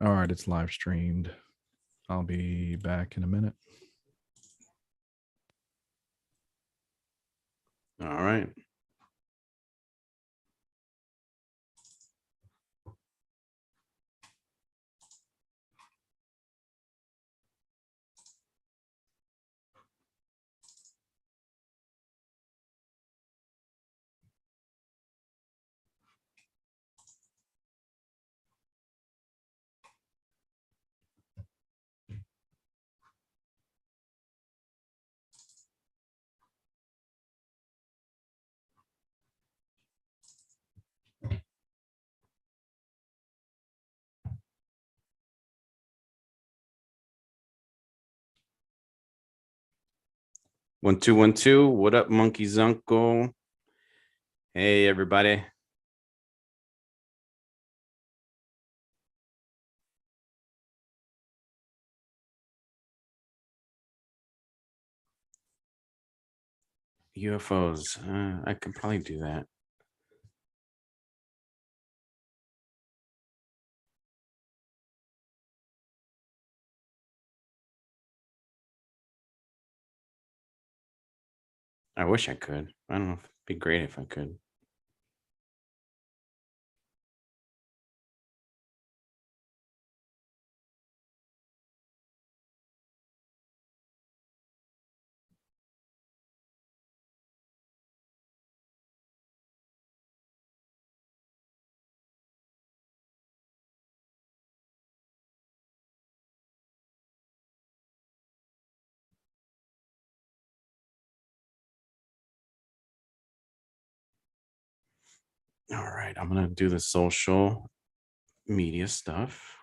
All right, it's live streamed. I'll be back in a minute. All right. One, two, 1, 2. What up, Monkey's uncle? Hey, everybody. UFOs. I could probably do that. I wish I could. I don't know if it'd be great if I could. All right, I'm going to do the social media stuff.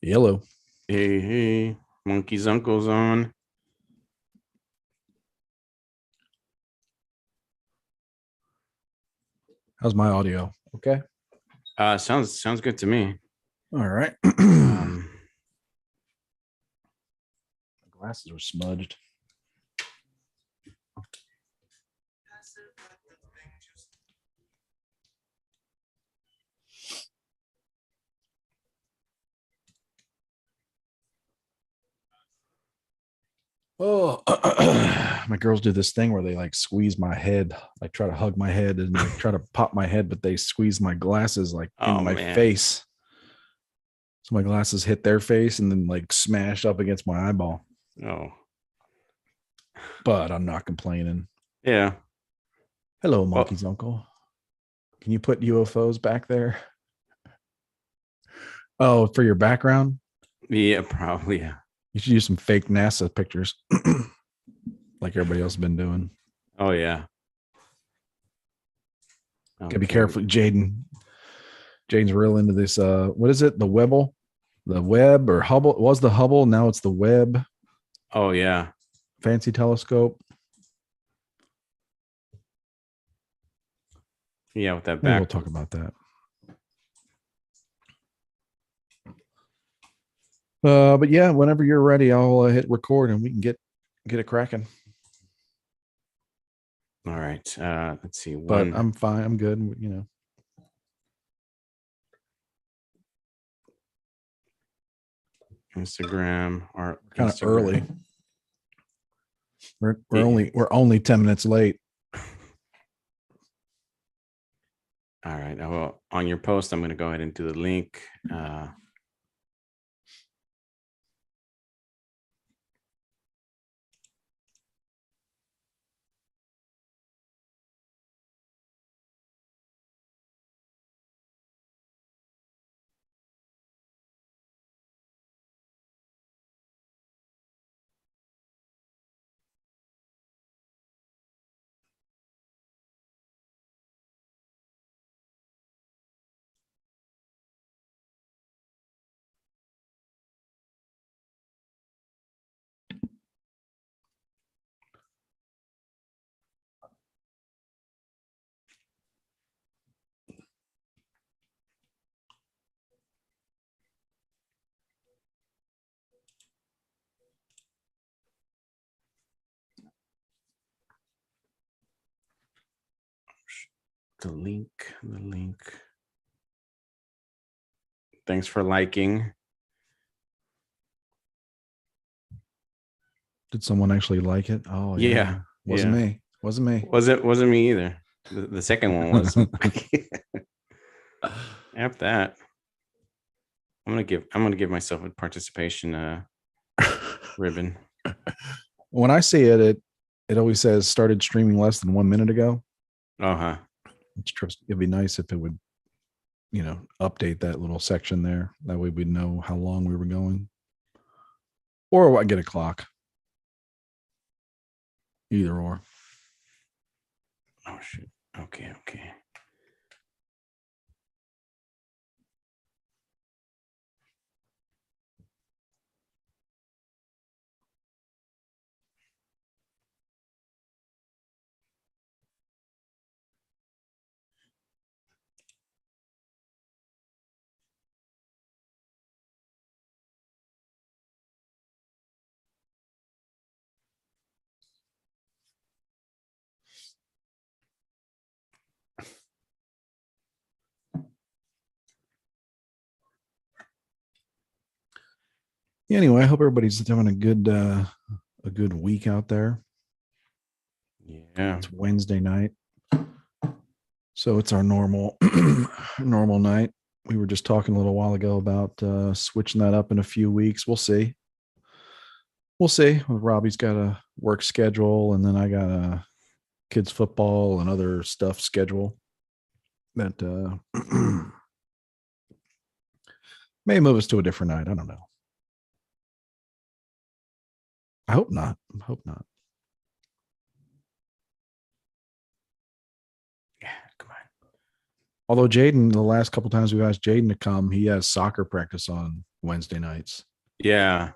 Yellow. Hey, Monkey's uncle's on. How's my audio? Okay. Sounds good to me. All right. Um, Glasses were smudged. Oh, my girls do this thing where they like squeeze my head, like try to hug my head and like try to pop my head, but they squeeze my glasses like in my face. So my glasses hit their face and then like smash up against my eyeball. Oh, but I'm not complaining. Yeah. Hello, Monkey's uncle. Can you put UFOs back there? Oh, for your background? Yeah, probably. Yeah. You should use some fake NASA pictures like everybody else has been doing. Oh, yeah. Gotta be careful, Jaden. Jaden's real into this. What is it? The Webble? The Webb or Hubble? It was the Hubble. Now it's the Webb. Oh, yeah. Fancy telescope. Yeah, with that Maybe back. we'll talk about that. But yeah, whenever you're ready, I'll hit record and we can get it cracking. All right. Let's see. But I'm fine. I'm good. You know. Instagram or kind of early. We're only 10 minutes late. All right. Well, on your post, I'm going to go ahead and do the link. The link. Thanks for liking. Did someone actually like it? Oh yeah. Wasn't me. Wasn't me. Wasn't me either. The second one was. After that, I'm gonna give myself a participation ribbon. When I see it always says started streaming less than 1 minute ago. Uh-huh. It'd be nice if it would, update that little section there. That way we'd know how long we were going. Or I get a clock. Either or. Oh shoot. Okay. Anyway, I hope everybody's having a good week out there. Yeah. It's Wednesday night. So it's our normal night. We were just talking a little while ago about switching that up in a few weeks. We'll see. Robbie's got a work schedule, and then I got a kids football and other stuff schedule that may move us to a different night. I don't know. I hope not. Yeah, come on. Although Jaden, the last couple times we've asked Jaden to come, he has soccer practice on Wednesday nights. Yeah.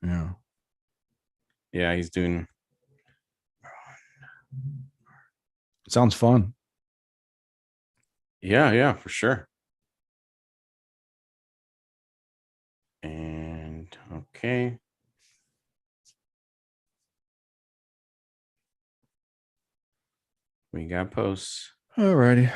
Yeah. Yeah, he's doing. Sounds fun. Yeah, for sure. And okay. We got posts. All righty.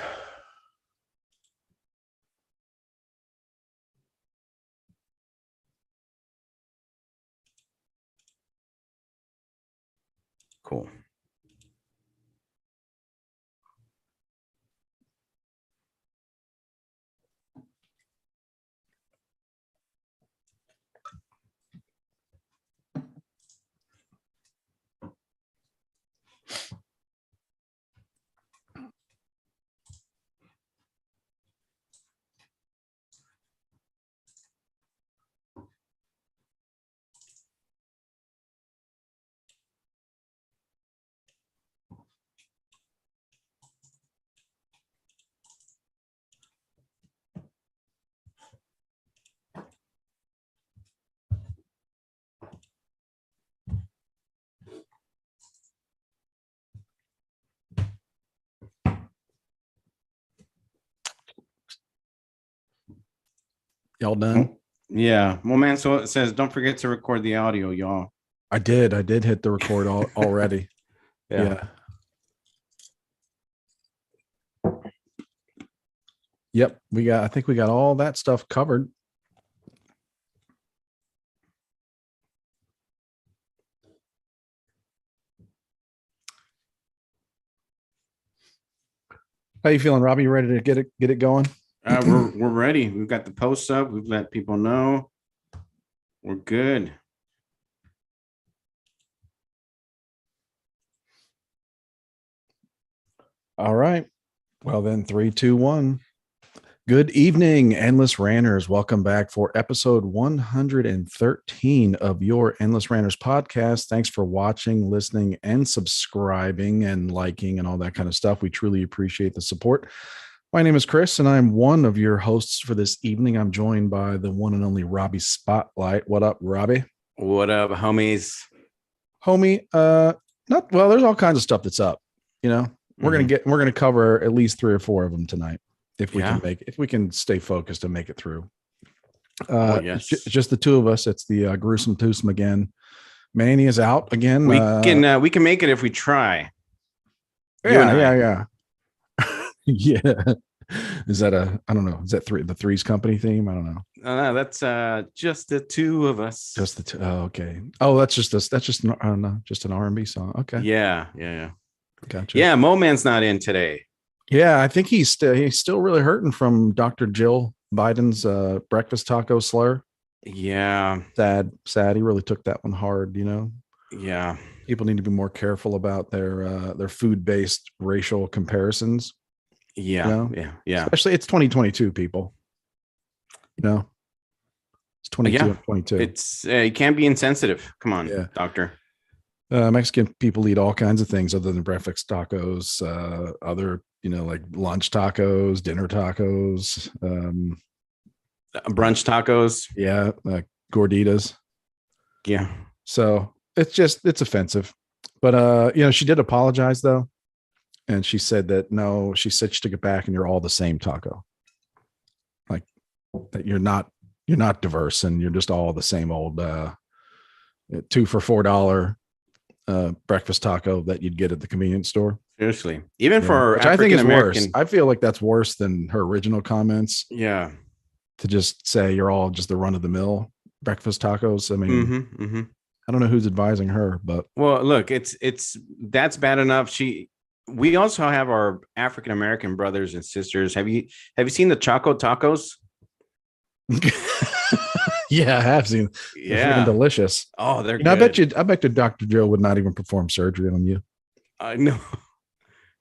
Cool. Y'all done? Yeah. Well, man, so it says don't forget to record the audio, y'all. I did hit the record already. Yeah. Yep. I think we got all that stuff covered. How you feeling, Robbie? You ready to get it going? We're ready. We've got the posts up. We've let people know. We're good. All right. Well, then 3, 2, 1. Good evening, Endless Ranters. Welcome back for episode 113 of your Endless Ranters podcast. Thanks for watching, listening, and subscribing and liking and all that kind of stuff. We truly appreciate the support. My name is Chris, and I'm one of your hosts for this evening. I'm joined by the one and only Robbie Spotlight. What up, Robbie? What up, homies? Homie, there's all kinds of stuff that's up. You know, we're gonna cover at least 3 or 4 of them tonight. If we can stay focused and make it through. Yes. It's just the two of us. It's the gruesome twosome again. Manny is out again. We can make it if we try. Yeah. Yeah. Is that I don't know. Is that the Three's Company theme? I don't know. No, that's just the two of us. Just the two. Oh, okay. Oh, that's just an R&B song. Okay. Yeah. Gotcha. Yeah, Mo Man's not in today. Yeah, I think he's still really hurting from Dr. Jill Biden's breakfast taco slur. Yeah. Sad. He really took that one hard, you know? Yeah. People need to be more careful about their food-based racial comparisons. Yeah. You know? Yeah. Especially it's 2022, people. You know? It's 22. It's you can't be insensitive. Come on, doctor. Mexican people eat all kinds of things other than breakfast tacos, other, like lunch tacos, dinner tacos, brunch tacos. Yeah. Gorditas. Yeah. So it's offensive, but, she did apologize though. And she said that, she took it back and you're all the same taco. Like that you're not diverse and you're just all the same old, 2 for $4, breakfast taco that you'd get at the convenience store. Seriously, even for which I think is worse. I feel like that's worse than her original comments. Yeah, to just say you're all just the run of the mill breakfast tacos. I mean, I don't know who's advising her, but look, that's bad enough. We also have our African American brothers and sisters. Have you seen the Choco Tacos? Yeah, I have seen. Yeah, they're delicious. Oh, they're good. I bet you Dr. Joe would not even perform surgery on you.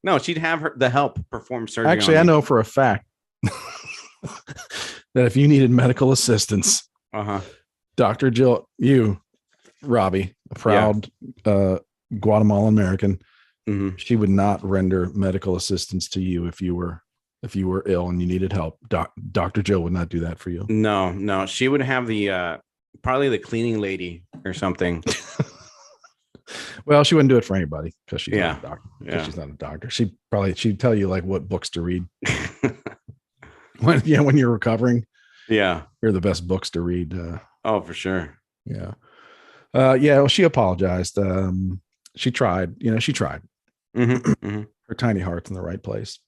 No, she'd have the help perform surgery. Actually, I know for a fact that if you needed medical assistance, Dr. Jill, Robbie, a proud Guatemalan American, she would not render medical assistance to you if you were ill and you needed help. Dr. Jill would not do that for you. No, she would have the probably the cleaning lady or something. Well, she wouldn't do it for anybody because she's not a doctor. Yeah. She's not a doctor. She'd tell you like what books to read. when you're recovering. Yeah. You're the best books to read. Oh, for sure. Yeah. Well, she apologized. She tried. She tried. Her tiny heart's in the right place.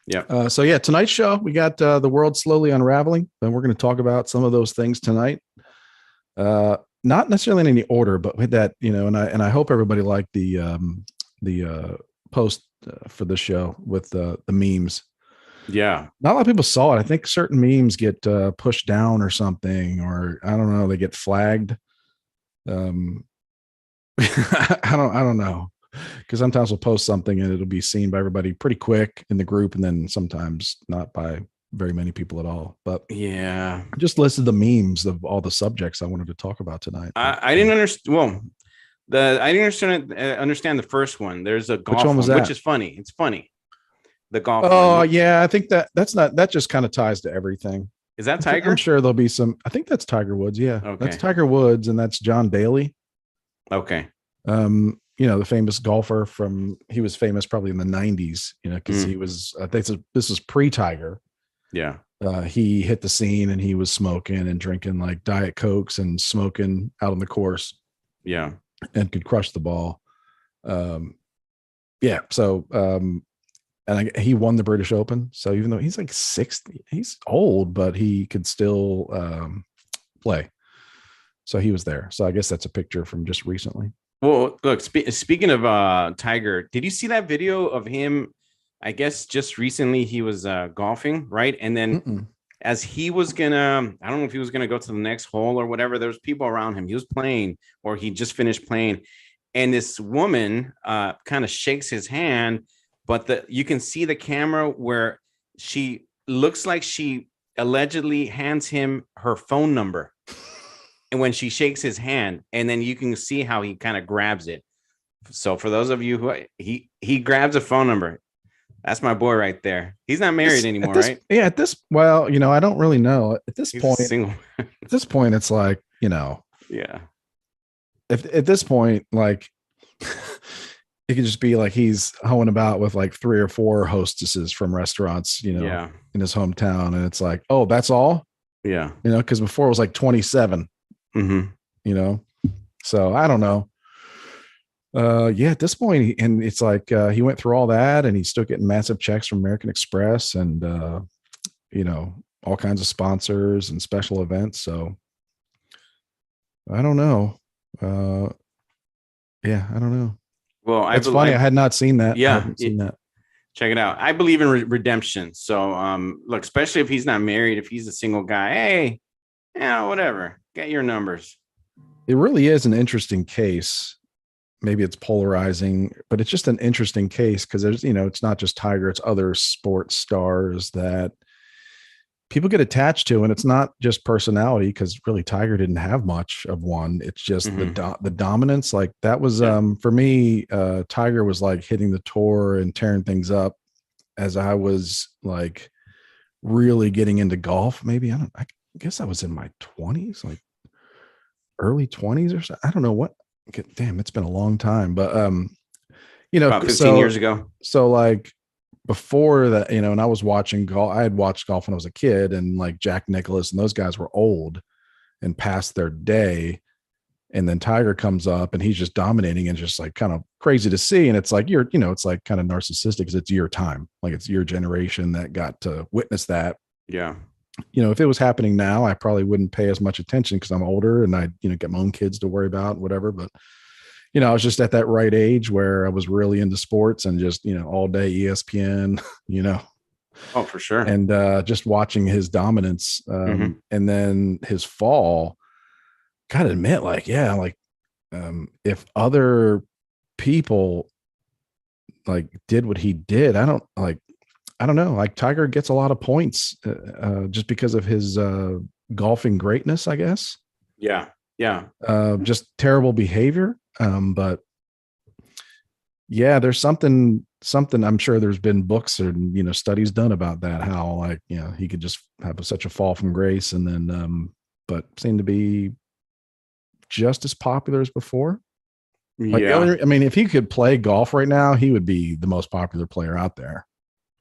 Yeah. Tonight's show, we got the world slowly unraveling, and we're going to talk about some of those things tonight. Not necessarily in any order, but with that, and I hope everybody liked the post for this show with the memes. Yeah. Not a lot of people saw it. I think certain memes get pushed down or something, or I don't know, they get flagged. I don't know. Because sometimes we'll post something and it'll be seen by everybody pretty quick in the group, and then sometimes not by very many people at all. But yeah, I just listed the memes of all the subjects I wanted to talk about tonight. I didn't understand. Well, I didn't understand the first one. There's a golf Which one was that? Which is funny. It's funny. The golf. Oh one. Yeah, I think that just kind of ties to everything. Is that Tiger? I'm sure there'll be some. I think that's Tiger Woods. Yeah, okay. That's Tiger Woods, and that's John Daly. Okay. The famous golfer he was famous probably in the 90s, because he was, I think this was pre-Tiger. Yeah. He hit the scene and he was smoking and drinking like Diet Cokes and smoking out on the course. Yeah. And could crush the ball. Um, yeah. So, and he won the British Open. So even though he's like 60, he's old, but he could still play. So he was there. So I guess that's a picture from just recently. Well, look, speaking of Tiger, did you see that video of him? I guess just recently he was golfing, right? And then as he was gonna, I don't know if he was gonna go to the next hole or whatever, there was people around him. He was playing, or he just finished playing, and this woman kind of shakes his hand, but you can see the camera where she looks like she allegedly hands him her phone number. And when she shakes his hand, and then you can see how he kind of grabs it. So for those of you who he grabs a phone number, that's my boy right there. He's not married anymore, right? Yeah, at this, well, I don't really know at this point. Single. At this point, it's like, yeah. If at this point, like, it could just be like he's hoeing about with like 3 or 4 hostesses from restaurants, in his hometown, and it's like, oh, that's all. Yeah, because before it was like 27. So I don't know. At this point, and it's like he went through all that, and he's still getting massive checks from American Express, and all kinds of sponsors and special events. So I don't know. I don't know. Well, it's funny. I had not seen that. Yeah, I haven't seen that. Check it out. I believe in redemption. So look, especially if he's not married, if he's a single guy, hey, whatever, get your numbers. It really is an interesting case. Maybe it's polarizing, but it's just an interesting case because there's, it's not just Tiger, it's other sports stars that people get attached to, and it's not just personality, because really Tiger didn't have much of one. It's just the dominance. Like that was for me, Tiger was like hitting the tour and tearing things up as I was like really getting into golf. Maybe I guess I was in my 20s, like early 20s or so. I don't know what. Damn, it's been a long time, but about 15 years ago. So like before that, and I was watching golf. I had watched golf when I was a kid, and like Jack Nicklaus and those guys were old and past their day. And then Tiger comes up and he's just dominating, and just like kind of crazy to see. And it's like, it's like kind of narcissistic because it's your time. Like it's your generation that got to witness that. Yeah. If it was happening now, I probably wouldn't pay as much attention because I'm older and I, get my own kids to worry about, whatever. But, I was just at that right age where I was really into sports and just, all day ESPN, Oh, for sure. And just watching his dominance and then his fall. Gotta admit, if other people like did what he did, I don't know. Like Tiger gets a lot of points just because of his golfing greatness, I guess. Yeah. Yeah. Just terrible behavior. But yeah, there's something I'm sure there's been books and, studies done about that, how he could just have such a fall from grace and then, but seemed to be just as popular as before. Like if he could play golf right now, he would be the most popular player out there.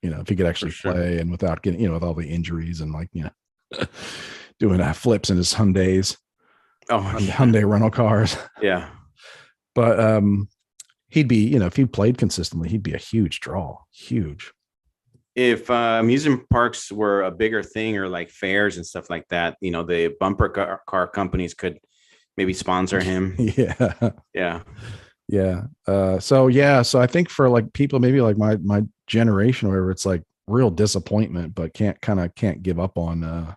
If he could actually play and without getting, with all the injuries and doing flips in his Hyundais. Hyundai rental cars. Yeah. But he'd be, if he played consistently, he'd be a huge draw. Huge. If amusement parks were a bigger thing, or like fairs and stuff like that, the bumper car companies could maybe sponsor him. Yeah. So I think for like people maybe like my generation or whatever, it's like real disappointment, but can't give up on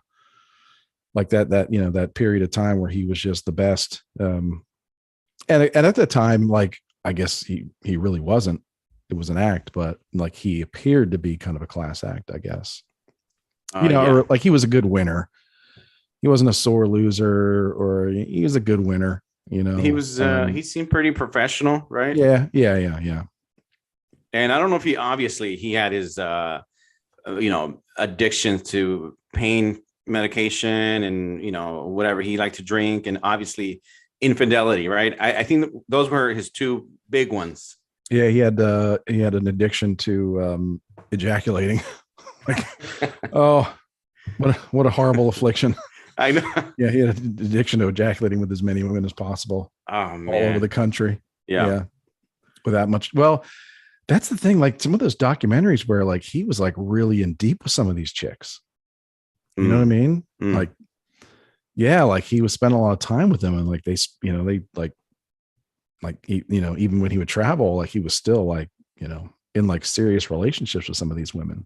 like that period of time where he was just the best. And at the time, like I guess he really wasn't. It was an act, but like he appeared to be kind of a class act, I guess. Or like he was a good winner. He wasn't a sore loser, or he was a good winner. He was. He seemed pretty professional, right? Yeah. And I don't know if he had his, addiction to pain medication and whatever he liked to drink, and obviously infidelity, right? I think those were his two big ones. Yeah, he had an addiction to ejaculating. Like, oh, what a horrible affliction. I know. Yeah, he had an addiction to ejaculating with as many women as possible. Oh man, all over the country. Yeah. without much. Well, that's the thing. Like some of those documentaries where like he was like really in deep with some of these chicks. You know what I mean? Like, yeah, like he was spending a lot of time with them, and like they, you know, they like you know, even when he would travel, like he was still like, you know, in like serious relationships with some of these women.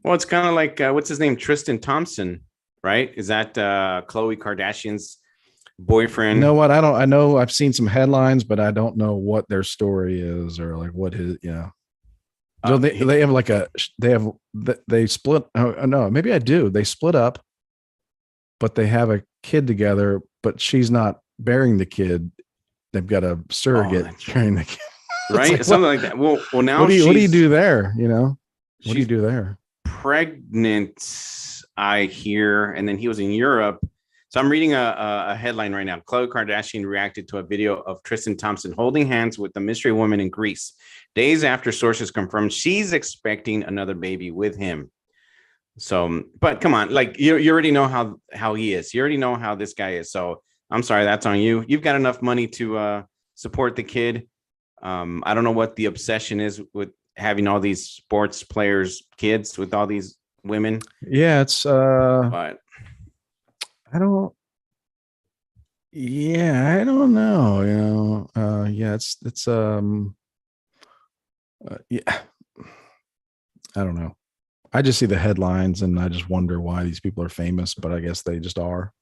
Well, it's kind of like what's his name, Tristan Thompson, right? Is that Khloe Kardashian's boyfriend? You know what? I don't. I know I've seen some headlines, but I don't know what their story is or like what his. Yeah. So they have like they split. Oh no, maybe I do. They split up, but they have a kid together. But she's not bearing the kid. They've got a surrogate carrying the kid, right? Like, something like that. Well, now what do you do there? You know, what do you do there? Pregnant, I hear, and then he was in Europe. So I'm reading a headline right now. Khloe Kardashian reacted to a video of Tristan Thompson holding hands with a mystery woman in Greece, days after sources confirmed she's expecting another baby with him. So, but come on, like you already know how he is. You already know how this guy is. So I'm sorry, that's on you. You've got enough money to support the kid. I don't know what the obsession is with having all these sports players' kids with all these women. Yeah, it's but I don't. Yeah, I don't know. You know, yeah, it's yeah, I don't know. I just see the headlines and I just wonder why these people are famous, but I guess they just are.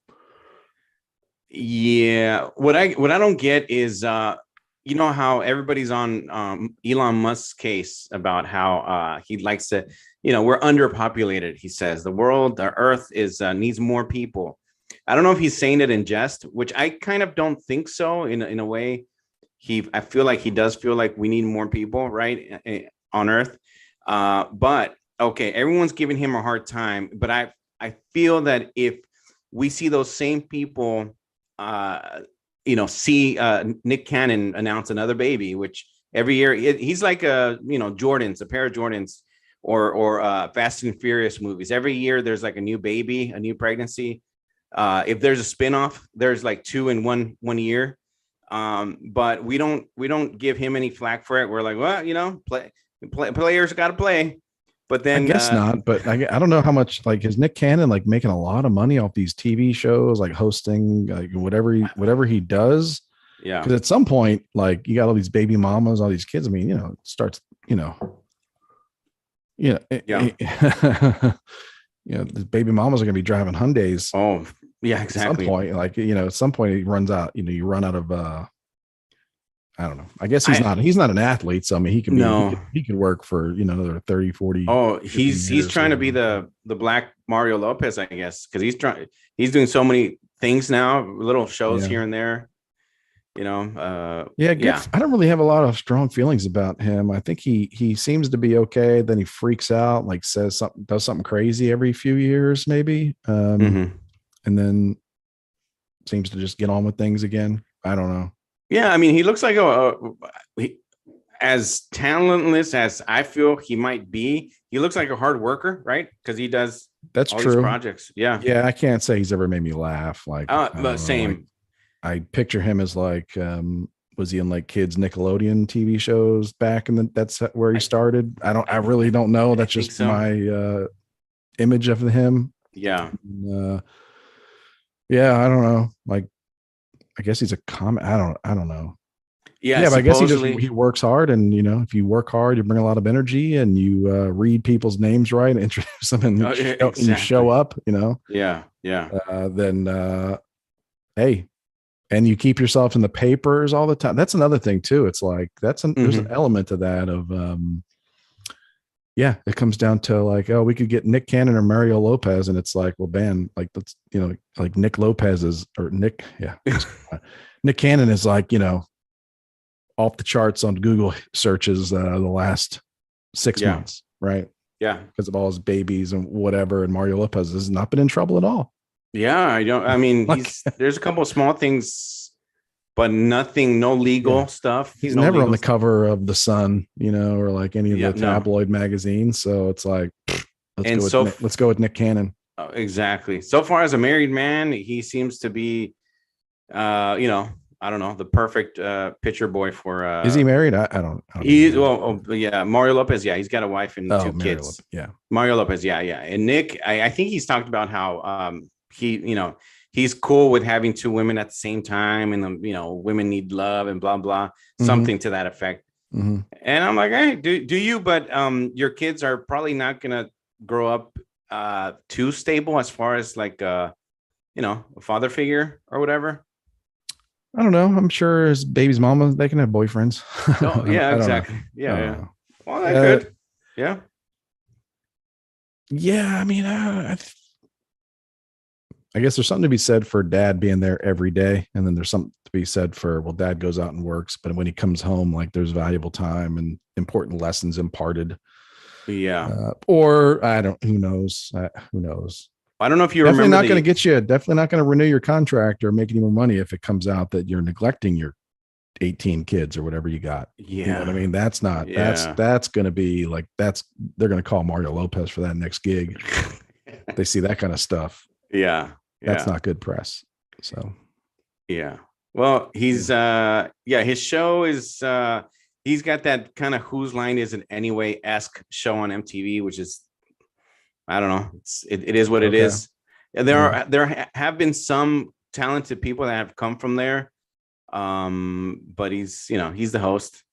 Yeah, what I don't get is you know how everybody's on Elon Musk's case about how he likes to, you know, we're underpopulated. He says the world, the earth is needs more people. I don't know if he's saying it in jest, which I kind of don't think so. In a way, I feel like he does feel like we need more people, right, on Earth. But okay, everyone's giving him a hard time, but I feel that if we see those same people, you know, see Nick Cannon announce another baby, which every year he's like a Jordans, a pair of Jordans, or Fast and Furious movies. Every year there's like a new baby, a new pregnancy. If there's a spinoff, there's like 2 in one year. But we don't give him any flack for it. We're like, well, you know, players got to play. But then I guess not. But I don't know how much, like, is Nick Cannon like making a lot of money off these TV shows, like hosting, like whatever he does. Yeah. Because at some point, like, you got all these baby mamas, all these kids. I mean, you know, it starts, yeah. You know, the baby mamas are going to be driving Hyundais. Oh, yeah, exactly. At some point, like, you know, at some point he runs out, you know, you run out of, I don't know. I guess he's not an athlete. So, I mean, he could work for, you know, another 30, 40. Oh, he's trying to be the black Mario Lopez, I guess. Cause he's doing so many things now, little shows here and there, you know? I don't really have a lot of strong feelings about him. I think he seems to be okay. Then he freaks out, like does something crazy every few years, maybe. And then seems to just get on with things again. I don't know. Yeah, I mean, he looks like as talentless as I feel he might be. He looks like a hard worker, right? Because he does all true these projects. Yeah, I can't say he's ever made me laugh. Like, same. Like, I picture him as like, was he in like kids Nickelodeon TV shows back that's where he started? I really don't know. That's just my image of him. Yeah. Yeah, I don't know. Like, I guess he's a comic. I don't know. Yeah, but I guess he works hard, and you know, if you work hard, you bring a lot of energy, and you read people's names right and introduce them, and you show up. You know. Yeah. Then, hey, and you keep yourself in the papers all the time. That's another thing too. It's like there's an element to that of. Yeah, it comes down to like, oh, we could get Nick Cannon or Mario Lopez, and it's like, well, man, like let's, you know, like Nick Lopez is Nick Cannon is like, you know, off the charts on Google searches the last 6 months, right? Yeah, because of all his babies and whatever, and Mario Lopez has not been in trouble at all. Yeah, I mean, there's a couple of small things. But nothing, no legal stuff. He's never on the cover of The Sun, you know, or like any of the tabloid magazines. So it's like, let's go with Nick Cannon. Exactly. So far as a married man, he seems to be, you know, I don't know, the perfect pitcher boy for. Is he married? I don't. He's yeah, Mario Lopez. Yeah, he's got a wife and two kids. Lopez, yeah, Mario Lopez. Yeah, yeah. And Nick, I think he's talked about how he's cool with having two women at the same time, and women need love and blah blah, something to that effect. Mm-hmm. And I'm like, hey, do you? But your kids are probably not gonna grow up too stable as far as like a father figure or whatever. I don't know. I'm sure his baby's mama, they can have boyfriends. Oh, yeah, exactly. Yeah. Well, that's good. Yeah. Yeah. I mean, I guess there's something to be said for dad being there every day. And then there's something to be said for, well, dad goes out and works, but when he comes home, like there's valuable time and important lessons imparted. Yeah. Or who knows? Who knows? I don't know if you definitely remember. Definitely not going to renew your contract or make any more money if it comes out that you're neglecting your 18 kids or whatever you got. Yeah. You know what I mean? That's not, that's going to be like, they're going to call Mario Lopez for that next gig. They see that kind of stuff. Yeah. That's not good press. So, yeah. Well, he's, his show is, he's got that kind of Whose Line Is It Anyway-esque show on MTV, which is, I don't know. It is what it is. There have been some talented people that have come from there. But he's the host,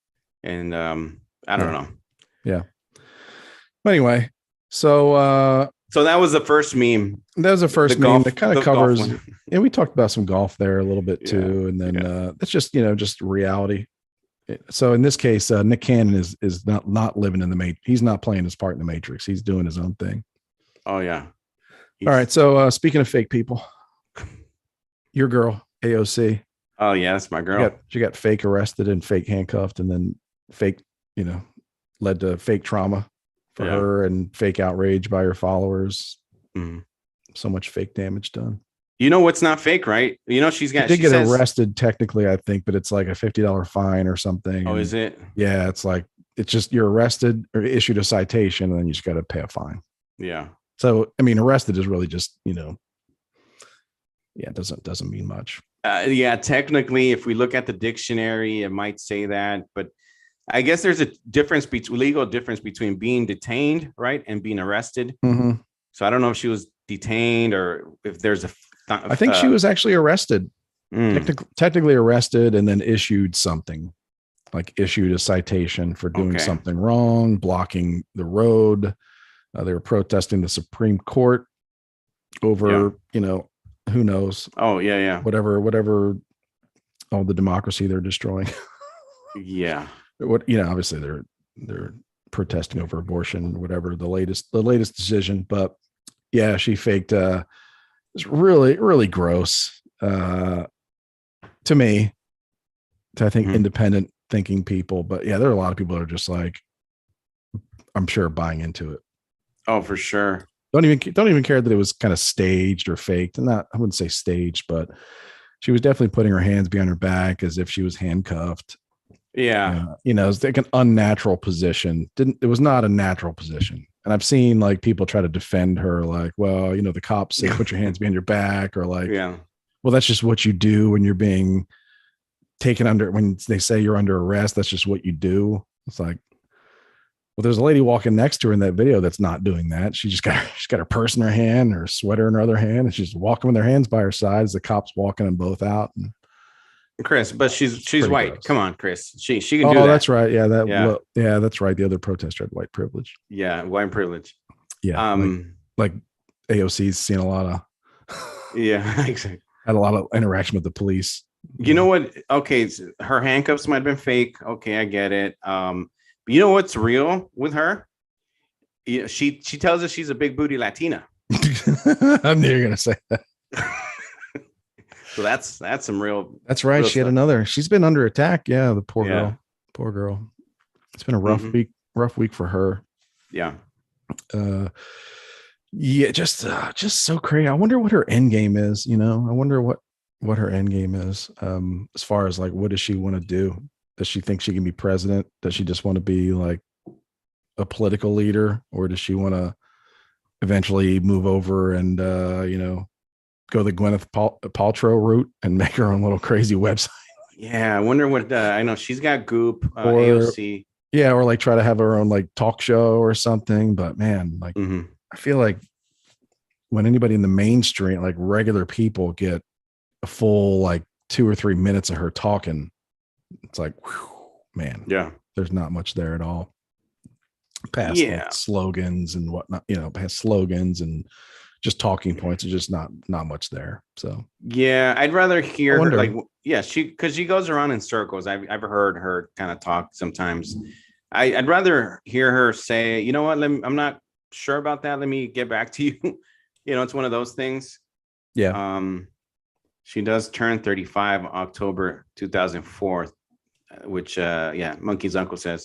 and I don't know. Yeah. But anyway, so that was the first meme. That was the first meme that kind of covers, and we talked about some golf there a little bit too, and then that's just just reality. So in this case, Nick Cannon is not living in the Matrix. He's not playing his part in the Matrix. He's doing his own thing. Oh yeah. All right. So speaking of fake people, your girl AOC. Oh yeah, that's my girl. She got fake arrested and fake handcuffed, and then fake, led to fake trauma for her and fake outrage by her followers. Mm. So much fake damage done. You know what's not fake, right? She did get arrested technically, I think, but it's like a $50 fine or something. Oh, is it? Yeah, it's just you're arrested or issued a citation, and then you just got to pay a fine. Yeah. So I mean, arrested is really just it doesn't mean much. Technically, if we look at the dictionary, it might say that, but I guess there's a legal difference between being detained, right, and being arrested. Mm-hmm. So I don't know if she was detained or if there's I think she was actually arrested, technically arrested, and then issued something, like issued a citation for doing something wrong, blocking the road. They were protesting the Supreme Court over, who knows? Oh yeah. Whatever, all the democracy they're destroying. Yeah. Obviously they're protesting over abortion, whatever the latest decision. But yeah, she faked. It's really, really gross to me. I think independent thinking people, but yeah, there are a lot of people that are just like, I'm sure, buying into it. Oh, for sure. Don't even care that it was kind of staged or faked. And I wouldn't say staged, but she was definitely putting her hands behind her back as if she was handcuffed. Yeah. It's like an unnatural position. It was not a natural position. And I've seen like people try to defend her, like, well, the cops say put your hands behind your back, or like, well, that's just what you do when you're being taken under, when they say you're under arrest, that's just what you do. It's like, well, there's a lady walking next to her in that video that's not doing that. She's got her purse in her hand, her sweater in her other hand, and she's walking with her hands by her side as the cops walking them both out. And Chris, but she's white. Gross. Come on, Chris. She can do that. Oh, that's right. Yeah, that's right. The other protester had white privilege. Yeah, white privilege. Yeah. Like AOC's seen a lot of yeah, exactly. Had a lot of interaction with the police. You know what? Okay, her handcuffs might have been fake. Okay, I get it. But you know what's real with her? She tells us she's a big booty Latina. I knew you were gonna say that. So that's some real. That's right. She had another. She's been under attack. Yeah, the poor girl. It's been a rough week for her. Yeah. Just so crazy. I wonder what her end game is. I wonder what her end game is. As far as like, what does she want to do? Does she think she can be president? Does she just want to be like a political leader, or does she want to eventually move over and go the Gwyneth Paltrow route and make her own little crazy website? Yeah, I wonder what I know. She's got Goop, or AOC. yeah, or like try to have her own like talk show or something. But man, like I feel like when anybody in the mainstream, like regular people, get a full like 2 or 3 minutes of her talking, it's like, whew, man, yeah, there's not much there at all. Past yeah, like slogans and whatnot, past slogans and just talking points are just not much there. So yeah, I'd rather I hear her wonder. like, yeah, because she goes around in circles. I've heard her kind of talk sometimes. I'd rather hear her say, you know what, I'm not sure about that. Let me get back to you. It's one of those things. Yeah. She does turn 35 October 2004, which yeah, Monkey's uncle says.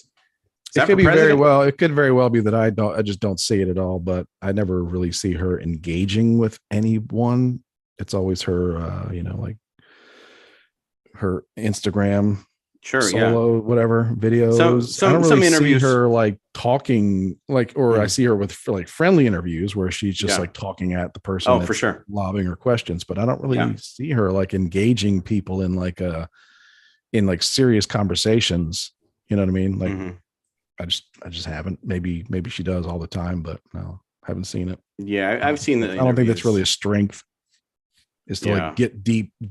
Is It that could for be very president? well. It could very well be that I just don't see it at all. But I never really see her engaging with anyone. It's always her, like her Instagram Sure, yeah. solo whatever Some videos. I don't some really some see interviews. her like talking or I see her with like friendly interviews where she's just Yeah. like talking at the person Oh, for that's sure. lobbing her questions. But I don't really Yeah. see her like engaging people in like serious conversations. You know what I mean? Like I just haven't. Maybe she does all the time, but no, haven't seen it. Yeah, I've seen the I don't think that's interviews. really a strength, is to like Yeah. get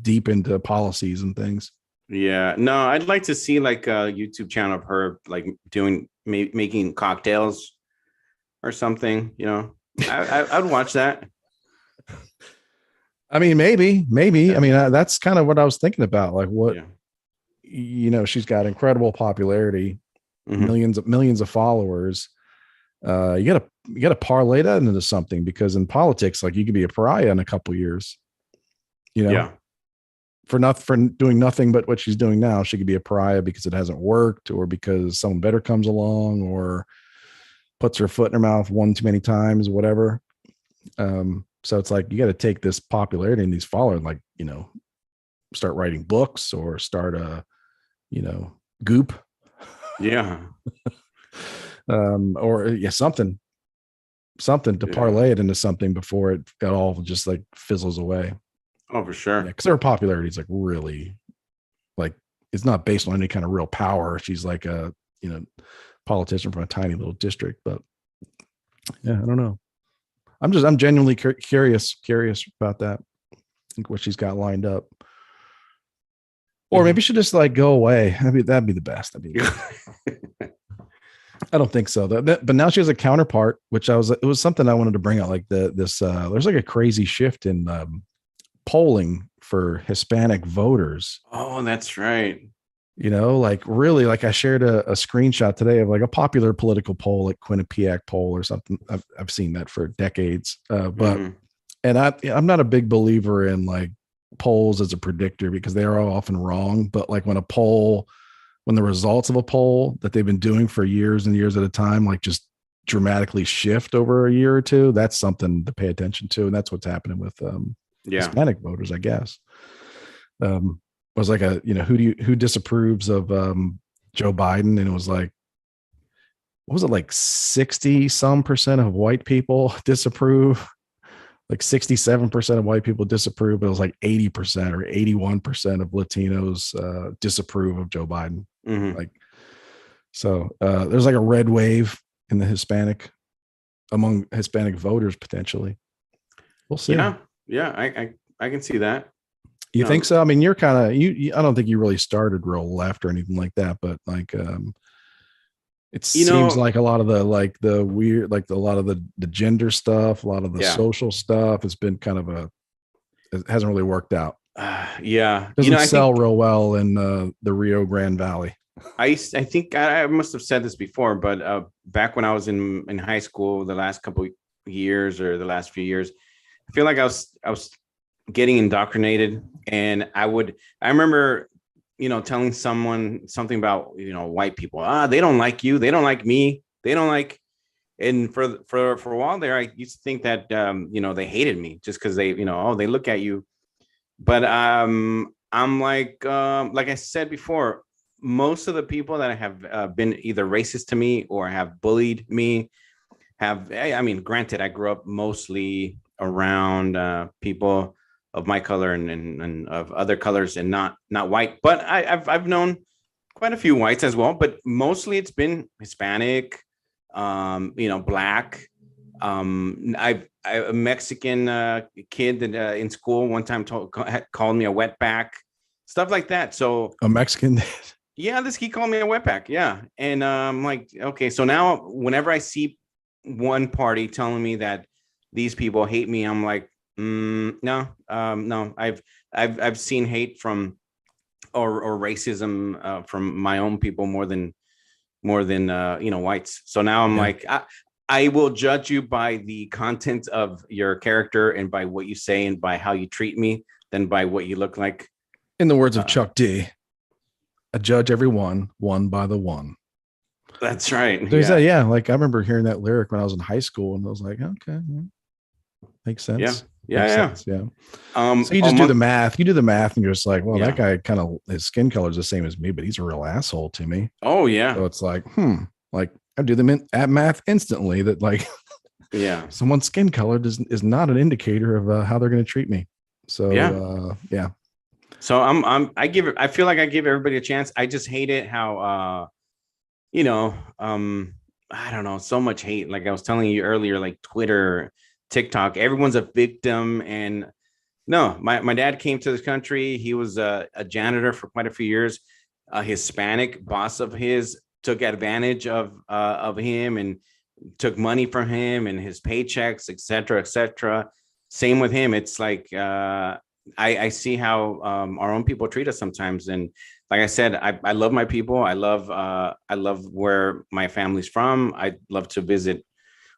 deep into policies and things. Yeah. No, I'd like to see like a YouTube channel of her like doing making cocktails or something, I'd watch that. I mean, maybe. I mean, that's kind of what I was thinking about. Like what, she's got incredible popularity, millions of followers. You gotta parlay that into something, because in politics, like you could be a pariah in a couple years, Yeah. for doing nothing but what she's doing now. She could be a pariah because it hasn't worked, or because someone better comes along, or puts her foot in her mouth one too many times, whatever. So it's like you got to take this popularity and these followers, like, start writing books or start a, Goop. Yeah. Or yeah, something to parlay it into something before it all just like fizzles away. Oh, for sure. Because her popularity is like really, like, it's not based on any kind of real power. She's like a, politician from a tiny little district. But yeah, I don't know. I'm genuinely curious about that. I think what she's got lined up. Or maybe she just like go away. That'd be the best. I don't think so. But now she has a counterpart, which it was something I wanted to bring out. Like there's like a crazy shift in polling for Hispanic voters. Oh, that's right. Like really, like I shared a screenshot today of like a popular political poll, like Quinnipiac poll or something. I've seen that for decades. And I'm not a big believer in like polls as a predictor, because they are often wrong. But like when the results of a poll that they've been doing for years and years at a time, like just dramatically shift over a year or two, that's something to pay attention to. And that's what's happening with Hispanic voters, I guess. Was like who disapproves of Joe Biden, and it was like, what was it, like 60 some percent of white people disapprove, like 67% of white people disapprove, but it was like 80% or 81% of Latinos disapprove of Joe Biden. Like, so there's like a red wave in the among Hispanic voters potentially. We'll see. Yeah, I can see that. You think so? I mean, you're kind of I don't think you really started real left or anything like that, but like it seems like a lot of the weird, like a lot of the gender stuff, a lot of the social stuff has been kind of it hasn't really worked out. Yeah, doesn't sell real well in the Rio Grande Valley. I think I must have said this before, but back when I was in high school, the last couple years or the last few years, I feel like I was getting indoctrinated, and I remember, telling someone something about, white people. They don't like you. They don't like me. They don't like. And for a while there, I used to think that, they hated me just because they, they look at you. But I'm like I said before, most of the people that have been either racist to me or have bullied me granted, I grew up mostly around people my color and of other colors and not white. But I've known quite a few whites as well, but mostly it's been Hispanic, Black. A Mexican kid that in school one time called me a wetback, stuff like that. So a Mexican. Yeah, he called me a wetback. Yeah, and I'm like, okay, so now whenever I see one party telling me that these people hate me, I'm like, no. I've seen hate from or racism from my own people more than whites. So now I'm like, I will judge you by the content of your character and by what you say and by how you treat me than by what you look like. In the words of Chuck D, I judge everyone one by the one. That's right. There's that. Yeah. Like I remember hearing that lyric when I was in high school and I was like, okay, makes sense. Yeah. So you just do the math. You do the math and you're just like, well, that guy kind of, his skin color is the same as me, but he's a real asshole to me. Oh yeah. So it's like, like I do the math instantly that like, someone's skin color is not an indicator of how they're going to treat me. So yeah. So I feel like I give everybody a chance. I just hate it how I don't know, so much hate. Like I was telling you earlier, like Twitter, TikTok, everyone's a victim. And no, my dad came to this country. He was a janitor for quite a few years. A Hispanic boss of his took advantage of him and took money from him and his paychecks, et cetera, et cetera. Same with him. It's like, I see how our own people treat us sometimes. And like I said, I love my people. I love where my family's from. I love to visit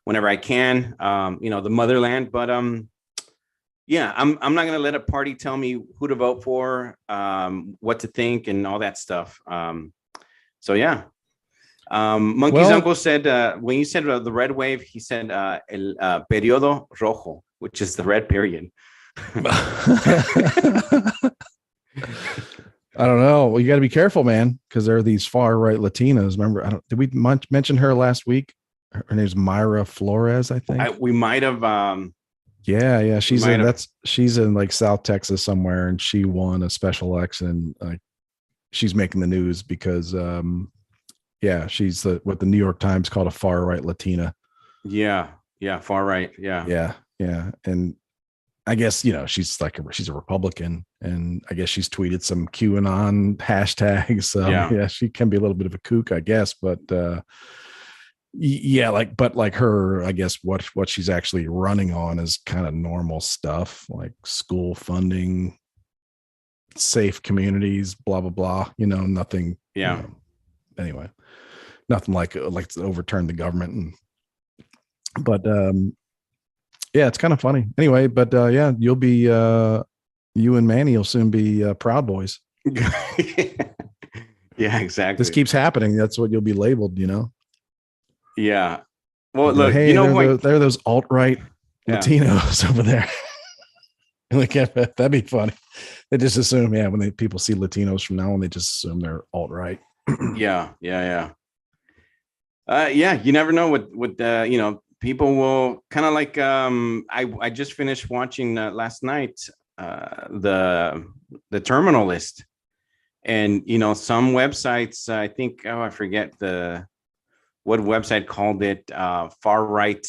whenever I can, the motherland. But I'm not going to let a party tell me who to vote for, what to think and all that stuff. Monkey's uncle said, when you said the red wave, he said el periodo rojo, which is the red period. I don't know. Well, you got to be careful, man, because there are these far right Latinas. Remember, did we mention her last week? Her name's Mayra Flores, I think. We might have. Yeah. She's in like South Texas somewhere, and she won a special election. She's making the news because, she's what the New York Times called a far right Latina. Yeah, far right. Yeah. And I guess, she's a Republican, and I guess she's tweeted some QAnon hashtags. So she can be a little bit of a kook, I guess, but her, I guess what she's actually running on is kind of normal stuff like school funding, safe communities, blah, blah, blah, nothing. Yeah. Anyway, nothing like to overturn the government. It's kind of funny. Anyway, but you'll be you and Manny will soon be Proud Boys. Yeah, exactly. This keeps happening. That's what you'll be labeled, Yeah. Well, look, hey, they're those alt-right Latinos over there. That'd be funny. They just assume, when people see Latinos from now on, they just assume they're alt-right. Yeah. You never know what people will kind of like. I just finished watching last night the Terminal List, and some websites. I think I forget what website called it far right.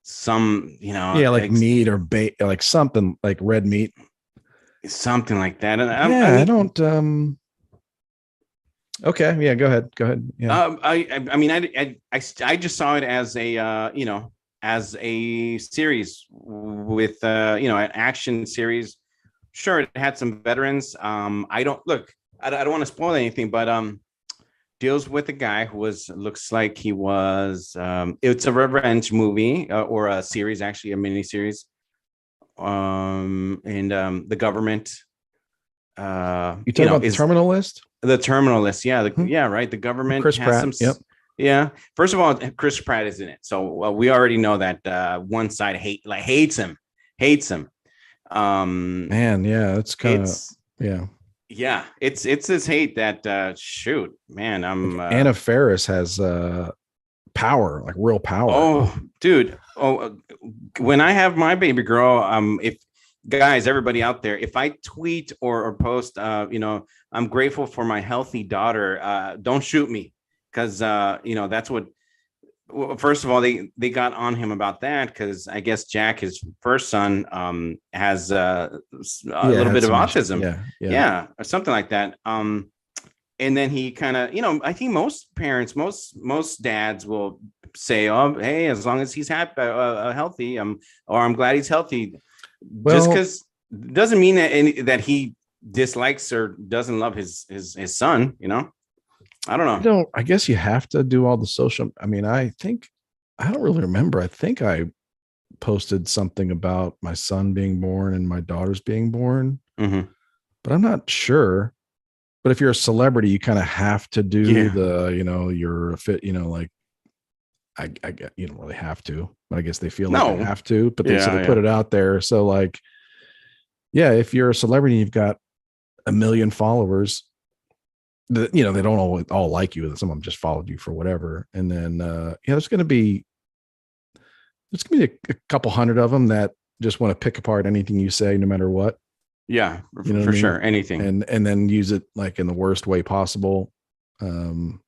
Some like meat or like something like red meat, something like that. And I don't. Okay. Yeah. Go ahead. Yeah. I just saw it as a as a series with an action series. Sure, it had some veterans. I don't want to spoil anything, but deals with a guy who looks like he was. It's a revenge movie or a series, actually a mini series. And the government. You talking about the Terminal List? The Terminal List, right. The government Chris has Pratt, some. Yep. Yeah. First of all, Chris Pratt is in it, so we already know that one side hates him. Man, yeah, it's kind of yeah. It's this hate that shoot, man. Anna Faris has power, like real power. Oh, dude. Oh, when I have my baby girl, if guys, everybody out there, if I tweet or post, I'm grateful for my healthy daughter, don't shoot me, because that's what. Well, first of all, they got on him about that because I guess Jack, his first son, has a little bit of autism, yeah, or something like that. And then he kind of, I think most parents, most dads will say, "Oh, hey, as long as he's happy, healthy, or I'm glad he's healthy." Well, just because doesn't mean that he dislikes or doesn't love his son, I don't know. I guess you have to do all the social. I mean, I don't really remember. I think I posted something about my son being born and my daughter's being born, but I'm not sure. But if you're a celebrity, you kind of have to do you're a fit, like I get, you don't really have to, but I guess they feel like they have to, but they put it out there. So like, if you're a celebrity, you've got 1 million followers. They don't all like you. Some of them just followed you for whatever. And then, there's going to be a couple hundred of them that just want to pick apart anything you say, no matter what. Yeah, for sure. Anything. And then use it like in the worst way possible. And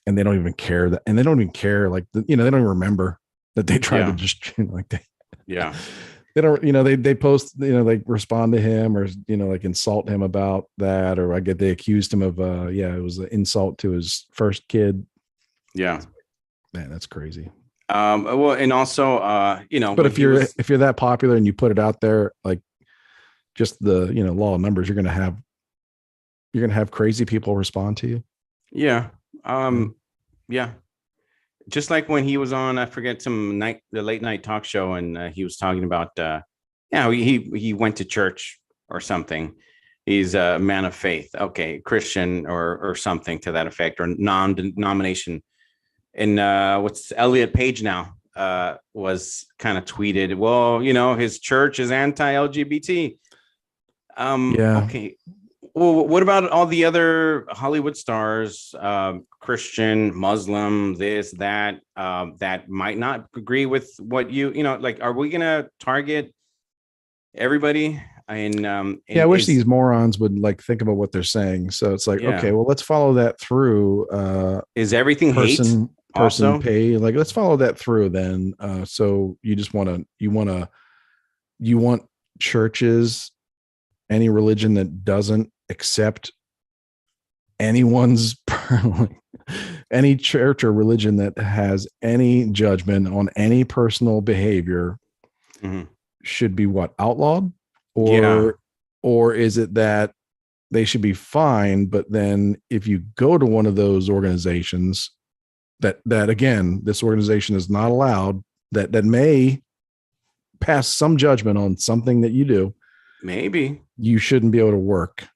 they don't even care that, and they don't even care. Like, they don't even remember that they tried to just like they, they don't, they post, they respond to him or, like insult him about that. Or they accused him of, it was an insult to his first kid. Yeah. Man, that's crazy. Well, and also, but if you're that popular and you put it out there, like just the, law of numbers, you're going to have crazy people respond to you. Yeah. Yeah. Just like when he was on, I forget the late night talk show, and he was talking about, he went to church or something. He's a man of faith, okay, Christian or something to that effect, or non-denomination. And what's Elliot Page now was kind of tweeted, well, his church is anti-LGBT. Okay. Well, what about all the other Hollywood stars, Christian, Muslim, this, that, that might not agree with what like, are we going to target everybody? And I wish these morons would like think about what they're saying. So it's like, okay, well, let's follow that through. Is everything person pay? Like, let's follow that through then. So you just you want churches, any religion that doesn't accept anyone's any church or religion that has any judgment on any personal behavior should be outlawed, or is it that they should be fined? But then if you go to one of those organizations that again, this organization is not allowed, that may pass some judgment on something that you do, maybe you shouldn't be able to work.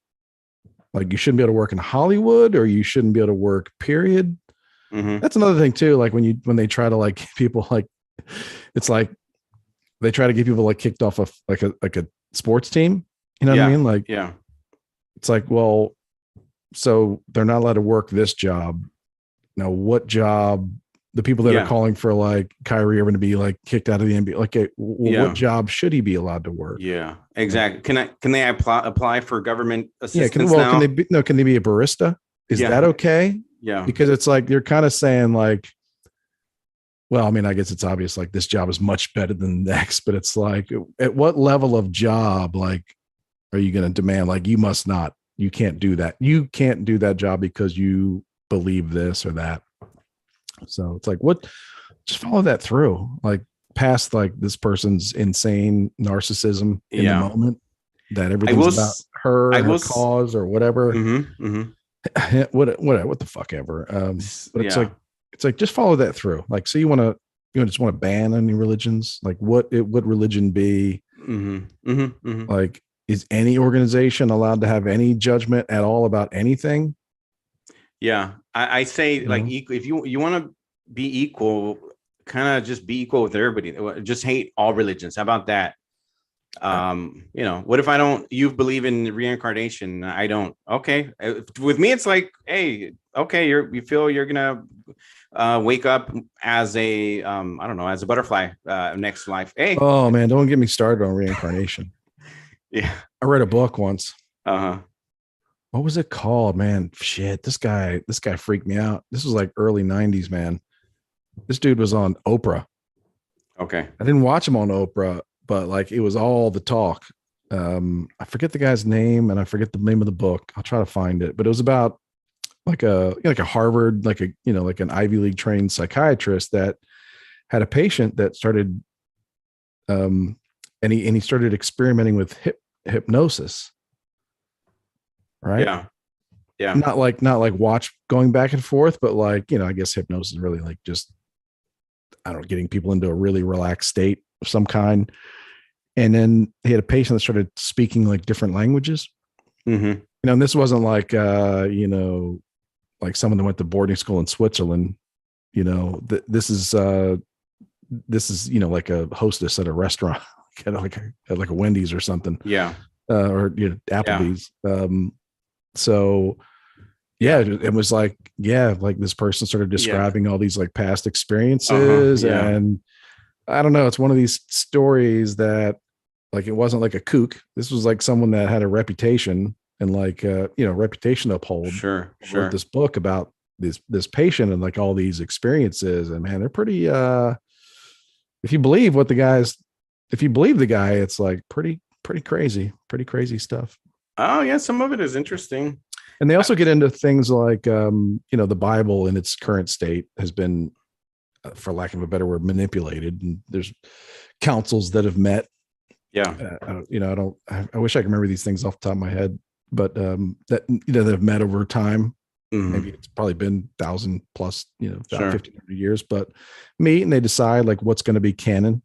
Like, you shouldn't be able to work in Hollywood, or you shouldn't be able to work, period. That's another thing too. Like when they try to like people, like, it's like they try to get people like kicked off of like a sports team. You know what I mean? Like, it's like, well, so they're not allowed to work this job. Now, what job? The people that are calling for like Kyrie Irving to be like kicked out of the NBA, like, what job should he be allowed to work? Yeah, exactly. Can they apply for government assistance now? Can they be a barista? Is that okay? Yeah, because it's like you're kind of saying like, well, I mean, I guess it's obvious like this job is much better than the next, but it's like, at what level of job like are you going to demand like you can't do that? You can't do that job because you believe this or that. So it's like, just follow that through, like past like this person's insane narcissism in the moment, that everything's about her cause or whatever. What the fuck ever. But it's like just follow that through. Like, so you just want to ban any religions? Like, what would religion be? Like, is any organization allowed to have any judgment at all about anything? Yeah, I say like if you want to be equal, kind of just be equal with everybody. Just hate all religions. How about that? What if you believe in reincarnation? I don't. Okay, with me it's like, hey, okay, you feel you're gonna wake up as a I don't know, as a butterfly next life. Hey. Oh man, don't get me started on reincarnation. Yeah. I read a book once. Uh-huh. What was it called, man? Shit, this guy freaked me out. This was like early 90s, man. This dude was on Oprah. Okay. I didn't watch him on Oprah, but like it was all the talk. I forget the guy's name and I forget the name of the book. I'll try to find it, but it was about like a Harvard, like an Ivy League trained psychiatrist that had a patient that started, and he started experimenting with hypnosis. Right. Yeah. Yeah. Not like watch going back and forth, but like, I guess hypnosis is really like just, I don't know, getting people into a really relaxed state of some kind. And then he had a patient that started speaking like different languages. Mm-hmm. And this wasn't like, like someone that went to boarding school in Switzerland. This is like a hostess at a restaurant, like a Wendy's or something. Yeah. Or Applebee's. Yeah. So yeah, it was like, like this person started describing all these like past experiences. And I don't know, it's one of these stories that like, it wasn't like a kook. This was like someone that had a reputation and like, reputation to uphold. Sure. Wrote this book about this patient and like all these experiences. And man, they're pretty, if you believe the guy, it's like pretty crazy stuff. Oh yeah. Some of it is interesting. And they also get into things like, the Bible in its current state has been, for lack of a better word, manipulated. And there's councils that have met. Yeah. I wish I could remember these things off the top of my head, but that have met over time. Mm-hmm. Maybe it's probably been 1,000 plus, 1,500 years, but meet and they decide like what's going to be canon.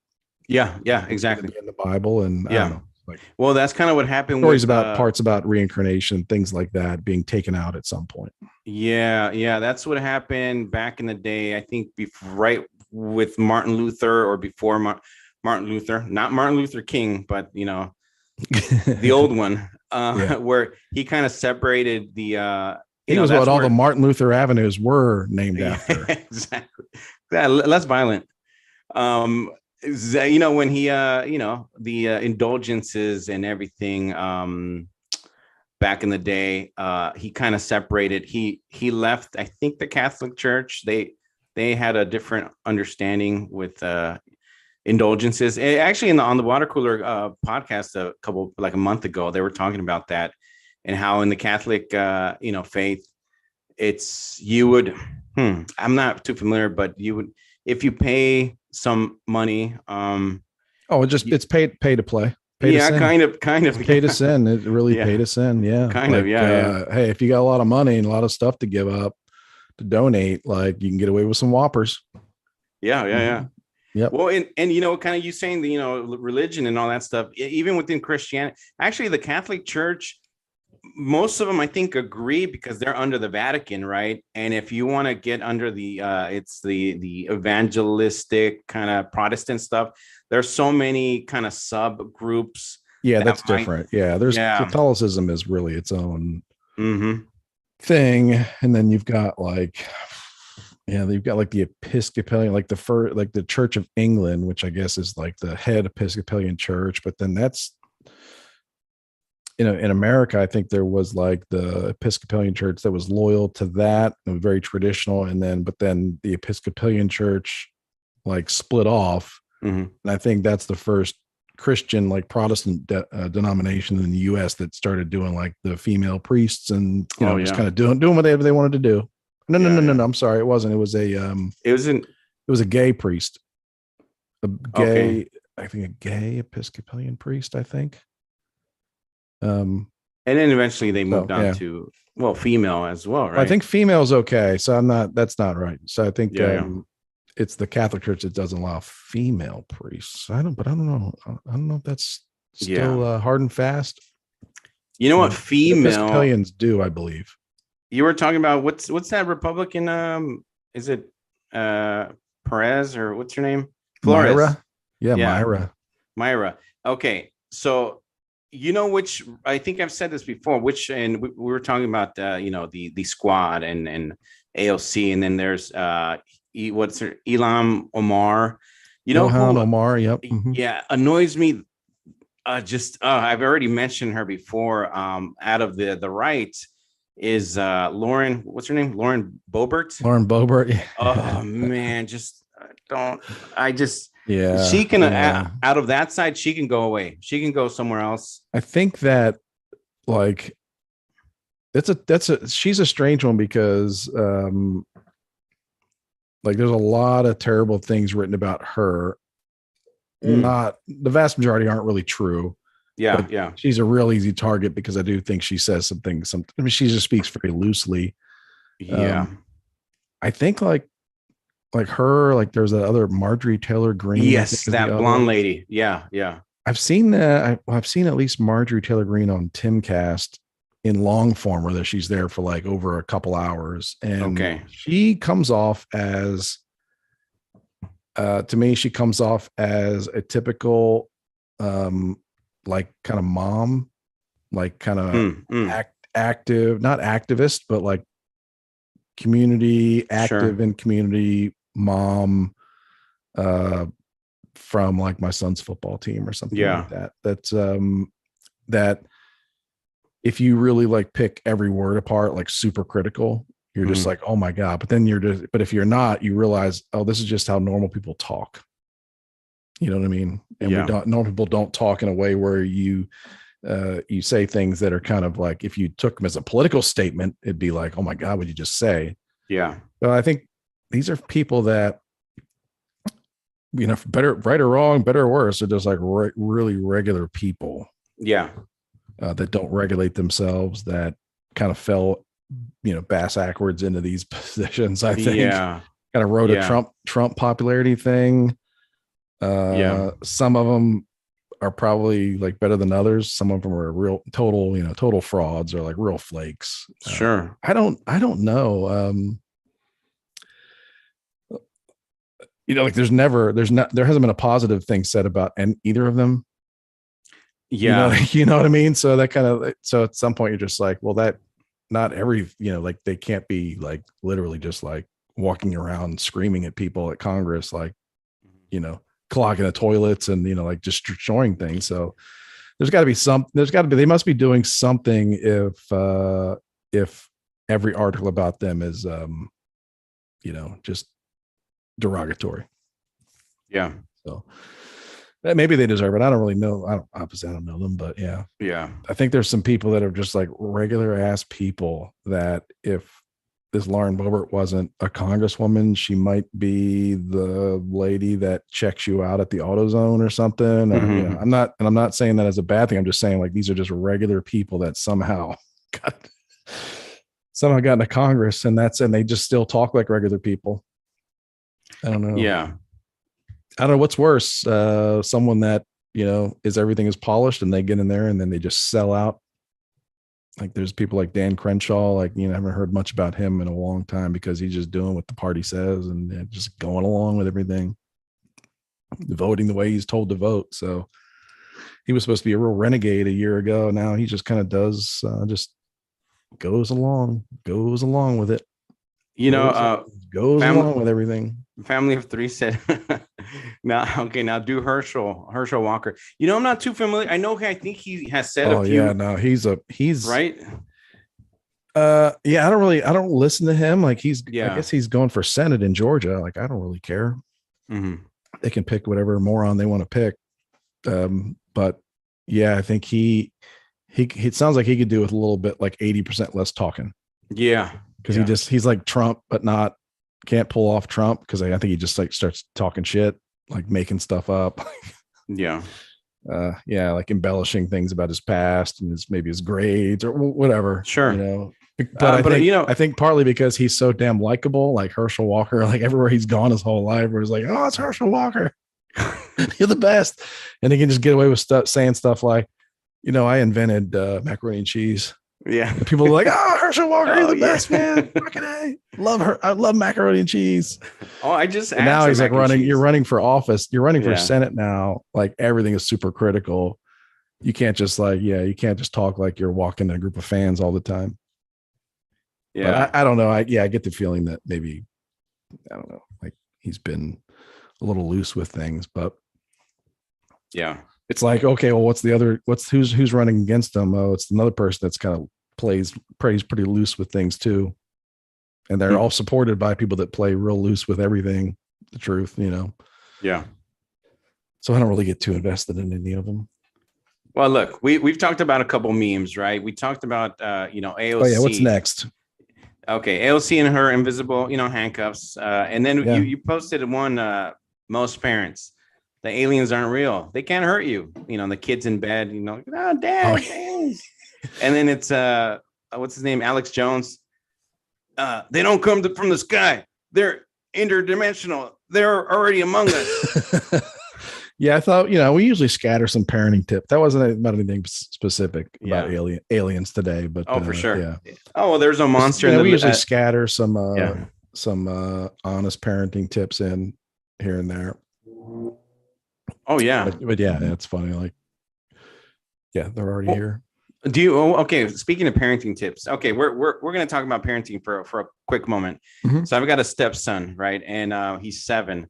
Yeah. Yeah, exactly. In the Bible. And I don't know. Like, well, that's kind of what happened. Stories about parts about reincarnation, things like that being taken out at some point. Yeah, that's what happened back in the day. I think right with Martin Luther or before Martin Luther, not Martin Luther King, but the old one, where he kind of separated the. He was what all the Martin Luther Avenues were named after. Exactly, less violent. When he the indulgences and everything back in the day, he kind of separated. He left, I think, the Catholic Church. They had a different understanding with indulgences. Actually, on the Water Cooler podcast a month ago, they were talking about that and how in the Catholic faith, it's I'm not too familiar, but you would, if you pay some money, it's pay to play. Kind of pay to sin. It really pay to sin. Yeah. Hey, if you got a lot of money and a lot of stuff to give up to donate, like you can get away with some whoppers. Yeah. Well, and kind of you saying the religion and all that stuff, even within Christianity, actually the Catholic Church, most of them I think agree because they're under the Vatican, right? And if you want to get under the it's the evangelistic kind of Protestant stuff, there's so many kind of subgroups. Yeah, that's different. Catholicism is really its own thing, and then you've got like the Episcopalian, like the Church of England, which I guess is like the head Episcopalian church, but then that's in America, I think there was like the Episcopalian church that was loyal to that and very traditional. But then the Episcopalian church like split off. Mm-hmm. And I think that's the first Christian, like Protestant denomination in the US that started doing like the female priests and, just kind of doing whatever they wanted to do. No. I'm sorry. It wasn't. It was a gay priest, I think a gay Episcopalian priest, I think. And then eventually they moved on to female as well, right? I think female's okay. So that's not right. So I think it's the Catholic Church that doesn't allow female priests. I don't know. I don't know if that's still hard and fast. You know what female Episcopalians do, I believe. You were talking about what's that Republican? Is it Perez or what's her name? Flores. Myra. Yeah, Myra. Okay, so which I think I've said this before. And we were talking about the squad and AOC, and then there's what's her Ilham Omar. You know Ilhan who? Omar. Yep. Yeah, annoys me. I've already mentioned her before. Out of the right is Lauren. What's her name? Lauren Boebert. Lauren Boebert. Oh man, just don't. I just. Yeah. She can out of that side. She can go away. She can go somewhere else. I think that like she's a strange one because like there's a lot of terrible things written about her. Not the vast majority aren't really true. Yeah. She's a real easy target because I do think she says something. I mean, she just speaks very loosely. Yeah. I think like her, like there's that other Marjorie Taylor Greene. Yes, that blonde lady. Yeah. I've seen that. I've seen at least Marjorie Taylor Greene on Timcast in long form, where she's there for like over a couple hours, and she comes off as, to me, she comes off as a typical, like kind of mom, like kind of active, not activist, but like community active in community mom, from like my son's football team or something like that. That's that if you really like pick every word apart, like super critical, you're just like, oh my God. But then but if you're not, you realize, oh, this is just how normal people talk. You know what I mean? And normal people don't talk in a way where you say things that are kind of like, if you took them as a political statement, it'd be like, oh my God, what'd you just say? Yeah. But I think these are people that, you know, better, right or wrong, better or worse, are just like really regular people. Yeah. That don't regulate themselves, that kind of fell, you know, bass backwards into these positions. I think kind of wrote a Trump popularity thing. Some of them are probably like better than others. Some of them are real total frauds or like real flakes. Sure. I don't know. You know, like there hasn't been a positive thing said about either of them. Yeah. You know what I mean? So that kind of, so at some point you're just like, well, that not every, you know, like they can't be like literally just like walking around screaming at people at Congress, like, you know, clogging the toilets and, you know, like just destroying things. So they must be doing something if every article about them is, you know, just derogatory. Yeah. So maybe they deserve it. I don't really know. I don't know them, but yeah. I think there's some people that are just like regular ass people that if this Lauren Boebert wasn't a congresswoman, she might be the lady that checks you out at the AutoZone or something. Or, you know, I'm not saying that as a bad thing. I'm just saying like these are just regular people that somehow got into Congress, and they just still talk like regular people. I don't know. Yeah. I don't know what's worse. Someone that, you know, everything is polished and they get in there and then they just sell out. Like there's people like Dan Crenshaw, like, you know, I haven't heard much about him in a long time because he's just doing what the party says and just going along with everything, voting the way he's told to vote. So he was supposed to be a real renegade a year ago. Now he just kind of does, just goes along with it. You know, goes along with everything. Family of three said, now do Herschel Walker. You know, I'm not too familiar. I know, I think he has said a few. Yeah, no, he's right. I don't listen to him. Like I guess he's going for Senate in Georgia. Like, I don't really care. They can pick whatever moron they want to pick. But yeah, I think it sounds like he could do with a little bit, like 80% less talking. Yeah. Because he's like Trump, but can't pull off Trump, because I think he just like starts talking shit, like making stuff up. Like embellishing things about his past and maybe his grades or whatever. Sure. You know, but I think partly because he's so damn likable, like Herschel Walker, like everywhere he's gone his whole life, where he's like, oh, it's Herschel Walker. You're the best. And he can just get away with saying stuff like, you know, I invented macaroni and cheese. Yeah. And people are like, oh, Herschel Walker, you're the best, man. Fucking A. Love her. I love macaroni and cheese. Oh, I just and now he's like you're running for office. You're running for Senate now. Like everything is super critical. You can't just talk like you're walking a group of fans all the time. Yeah. But I don't know. I get the feeling that maybe, I don't know, like he's been a little loose with things, but yeah, it's like, okay, well, who's running against him? Oh, it's another person that's kind of plays pretty loose with things too. And they're all supported by people that play real loose with everything, the truth, Yeah. So I don't really get too invested in any of them. Well, look, we've talked about a couple memes, right? We talked about AOC. Oh yeah, what's next? Okay, AOC and her invisible, handcuffs. And then you posted one, most parents, the aliens aren't real. They can't hurt you. The kids in bed, dad. And then it's what's his name? Alex Jones. They don't come from the sky. They're interdimensional. They're already among us. Yeah, I thought, we usually scatter some parenting tip. That wasn't about anything specific about aliens today, but for sure. Yeah. Oh, well, there's a monster. We usually scatter some honest parenting tips in here and there. Oh yeah, but yeah, it's funny. Like, yeah, they're already here. Okay, speaking of parenting tips, okay, we're going to talk about parenting for a quick moment. Mm-hmm. So I've got a stepson, right, and he's 7.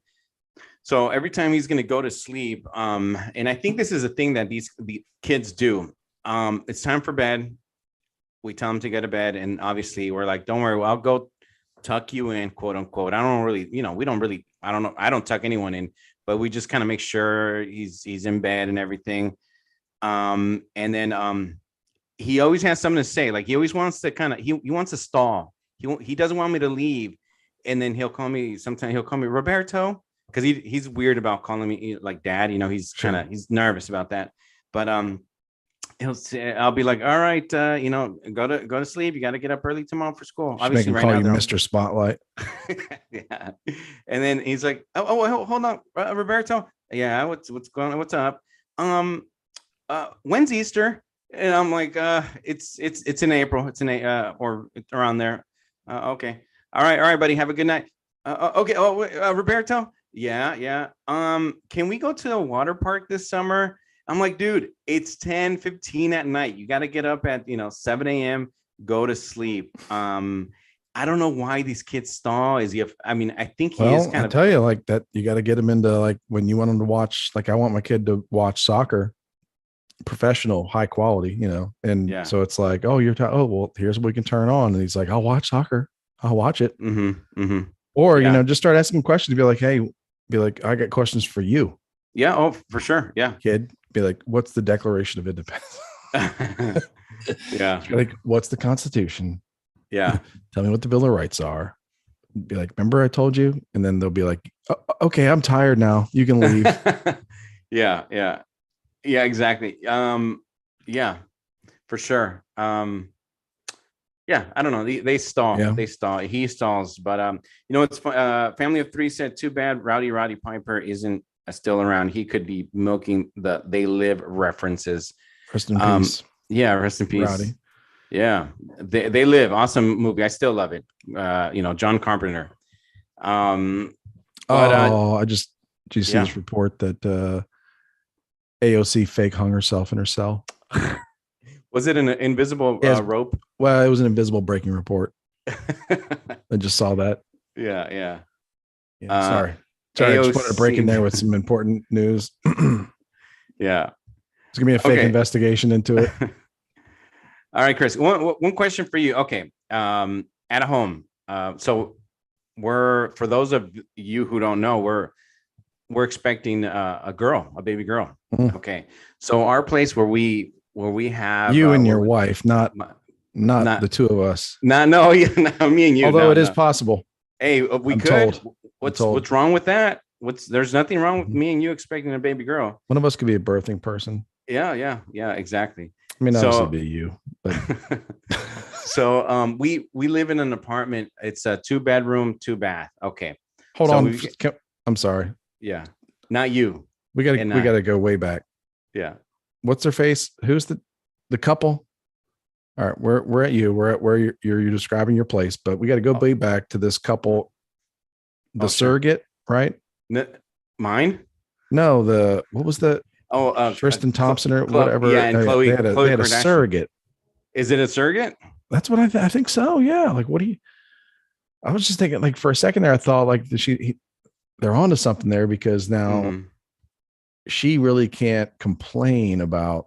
So every time he's going to go to sleep, and I think this is a thing that the kids do. It's time for bed. We tell him to go to bed, and obviously we're like, "Don't worry, I'll go tuck you in, quote unquote." I don't tuck anyone in, but we just kind of make sure he's in bed and everything. And then he always has something to say. Like he always wants to he wants to stall. He doesn't want me to leave, and then he'll call me. Sometimes he'll call me Roberto. Because he's weird about calling me like dad, he's he's nervous about that. But he'll say, I'll be like, all right, go to sleep. You got to get up early tomorrow for school. Obviously, right now, Mr. Spotlight. Yeah, and then he's like, oh, hold on, Roberto. Yeah, what's going on? What's up? When's Easter? And I'm like, it's in April. It's in or around there. Okay, all right, buddy. Have a good night. Okay. Oh, Roberto. Yeah. Can we go to a water park this summer? I'm like, dude, it's 10:15 at night. You got to get up at 7 a.m. Go to sleep. I don't know why these kids stall. I think he is kind of. I tell you, like that, you got to get them into like when you want them to watch. Like I want my kid to watch soccer, professional, high quality, and so it's like, oh, well, here's what we can turn on, and he's like, I'll watch soccer. I'll watch it. Mm-hmm, mm-hmm. Or just start asking questions. Be like, hey. Be like, I got questions for you. Yeah. Oh, for sure. Yeah. Kid. Be like, what's the Declaration of Independence? Yeah. Like, what's the Constitution? Yeah. Tell me what the Bill of Rights are. Be like, remember I told you? And then they'll be like, okay, I'm tired now. You can leave. Yeah. Exactly. Yeah, for sure. Yeah, I don't know. They stall. Yeah. They stall. He stalls. But it's family of 3 said, too bad Roddy Piper isn't still around. He could be milking the They Live references. Rest in peace. Yeah, rest in peace. Roddy. Yeah, they Live. Awesome movie. I still love it. John Carpenter. Did you see this report that AOC fake hung herself in her cell? Was it an invisible rope? Well, it was an invisible breaking report. I just saw that. Yeah. Sorry. I just wanted to break in there with some important news. Yeah. It's going to be a fake investigation into it. All right, Chris. One question for you. Okay. At home. So for those of you who don't know, we're expecting a baby girl. Mm. Okay. So our place where we have you and your wife, not the two of us. Me and you. Although it is possible. Hey, we could. What's wrong with that? There's nothing wrong with me and you expecting a baby girl. One of us could be a birthing person. Yeah, exactly. I mean, obviously be you, but so we live in an apartment. It's a 2-bedroom, 2-bath. Okay. Hold on. I'm sorry. Yeah. Not you. We gotta go way back. Yeah. What's their face? Who's the couple? All right, we're at you. We're at where you're describing your place, but we got to go way back to this couple, the surrogate, right? Mine? No, what was the Tristan Thompson or whatever? Yeah, and Chloe. They had a surrogate. Is it a surrogate? That's what I think so. Yeah. Like, what do you? I was just thinking, like, for a second there, I thought like they're onto something there, because now she really can't complain about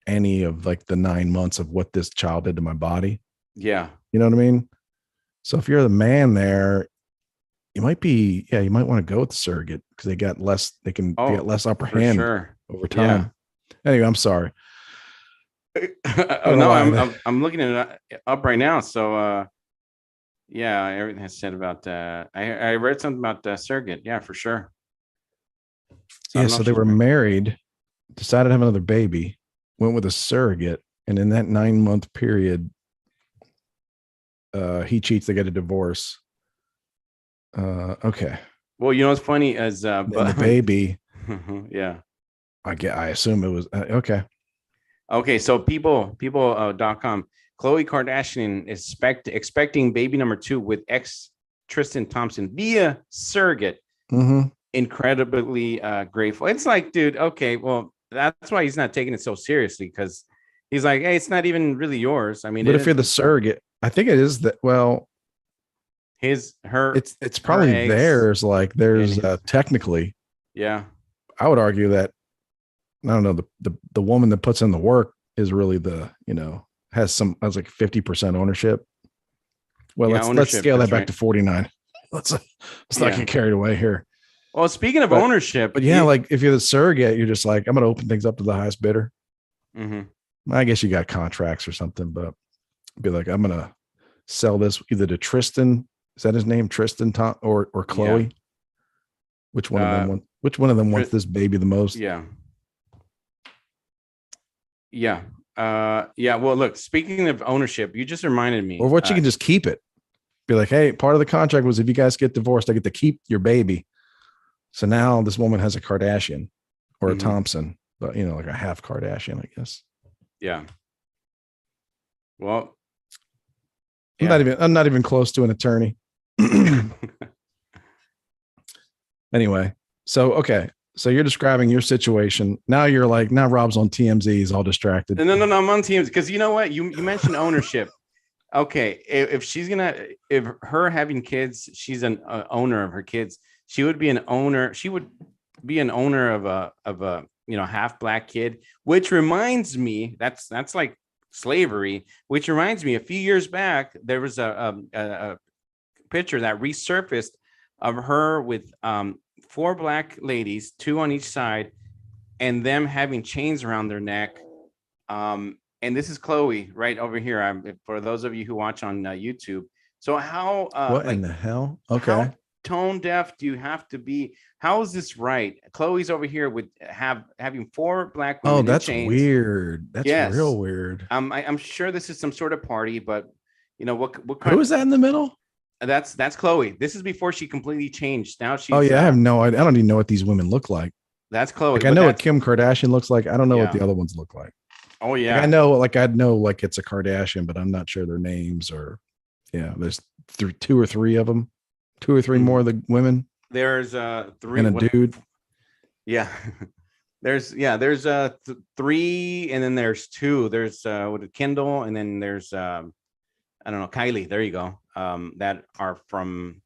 any of like the 9 months of what this child did to my body. Yeah. You know what I mean? So if you're the man there, you might want to go with the surrogate, because they get less upper hand over time. Yeah. Anyway, I'm sorry. No, I'm looking it up right now. So yeah, everything has said about I read something about surrogate. Yeah, for sure. So they were married, decided to have another baby, went with a surrogate, and in that 9-month period, he cheats, they get a divorce. Okay. Well, you know what's funny is but the baby. Yeah. I assume it was okay. Okay, so people.com. Khloe Kardashian is expecting baby number 2 with ex Tristan Thompson via surrogate. Incredibly grateful. It's like, dude, okay, well, that's why he's not taking it so seriously, because he's like, hey, it's not even really yours. I mean, but if you're the surrogate, I think it is that. Well, it's probably theirs. Like, there's technically. Yeah. I would argue that, I don't know, the woman that puts in the work is really has like 50% ownership. Well, let's scale that back to 49. Let's not get carried away here. Well, speaking of ownership, but yeah, like if you're the surrogate, you're just like, I'm going to open things up to the highest bidder. I guess you got contracts or something, but be like, I'm going to sell this either to Tristan. Is that his name? Tristan or Khloe? Yeah. Which one of them wants this baby the most? Yeah. Yeah. Yeah. Well, look, speaking of ownership, you just reminded me. Or you can just keep it. Be like, hey, part of the contract was if you guys get divorced, I get to keep your baby. So now this woman has a Kardashian or a Thompson, but like a half Kardashian, I guess. Yeah. Well, I'm not even close to an attorney. Anyway, so okay. So you're describing your situation. Now you're like, now Rob's on TMZ. He's all distracted. No, I'm on TMZ because you know what? You mentioned ownership. Okay, if her having kids, she's an owner of her kids. She would be an owner. She would be an owner of a half black kid. Which reminds me, that's like slavery. Which reminds me, a few years back there was a picture that resurfaced of her with 4 black ladies, 2 on each side, and them having chains around their neck. And this is Khloe right over here. For those of you who watch on YouTube. So how what in the hell? Okay. How tone deaf do you have to be? How is this right? Khloe's over here with having 4 black women. Oh, that's weird. That's real weird. I'm sure this is some sort of party, but what who is that in the middle? That's Khloe. This is before she completely changed. Now she's. Oh yeah, I have no idea. I don't even know what these women look like. That's Khloe. Like, I know what Kim Kardashian looks like. I don't know what the other ones look like. Oh yeah, like, I know it's a Kardashian, but I'm not sure their names. Or there's 2 or 3 of them, 2 or 3 more of the women. There's 3 and a dude. Yeah, there's 3, and then there's 2. There's Kendall, and then there's I don't know, Kylie. There you go. That are from.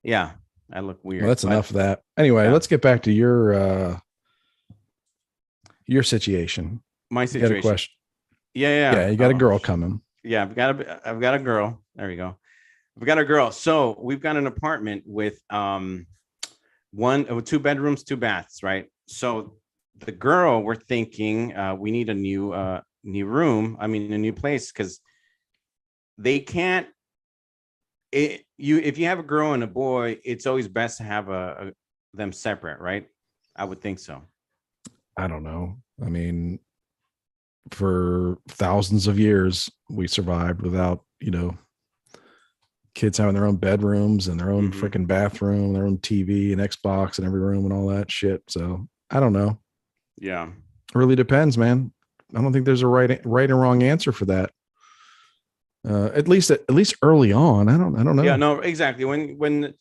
Yeah, I look weird. Well, that's enough of that. Anyway, let's get back to your situation. My situation. You got a question. Yeah. You got a girl coming. Yeah, I've got a girl. There we go. I've got a girl. So we've got an apartment with 2 bedrooms, 2 baths, right? So the girl, we're thinking we need a new room. I mean, a new place, because they can't. If you have a girl and a boy, it's always best to have them separate, right? I would think so. I don't know. I mean, for thousands of years, we survived without, kids having their own bedrooms and their own freaking bathroom, their own TV and Xbox in every room and all that shit. So I don't know. Yeah. It really depends, man. I don't think there's a right and wrong answer for that. At least early on. I don't know. Yeah, no, exactly. When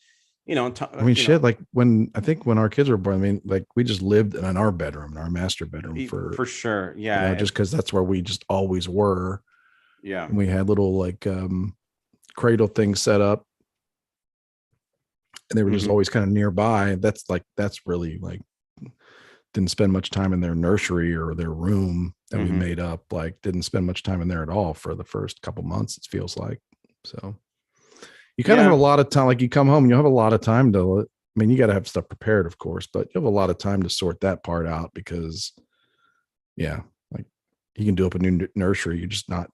I mean, shit. Like when our kids were born, I mean, like we just lived in our bedroom, in our master bedroom for sure. Yeah, just because that's where we just always were. Yeah, and we had little like cradle things set up, and they were just always kind of nearby. That's really like didn't spend much time in their nursery or their room that we made up. Like didn't spend much time in there at all for the first couple months. It feels like so. You kind of have a lot of time. Like you come home, and you have a lot of time to. I mean, you got to have stuff prepared, of course, but you have a lot of time to sort that part out because, like you can do up a new nursery. You're just not.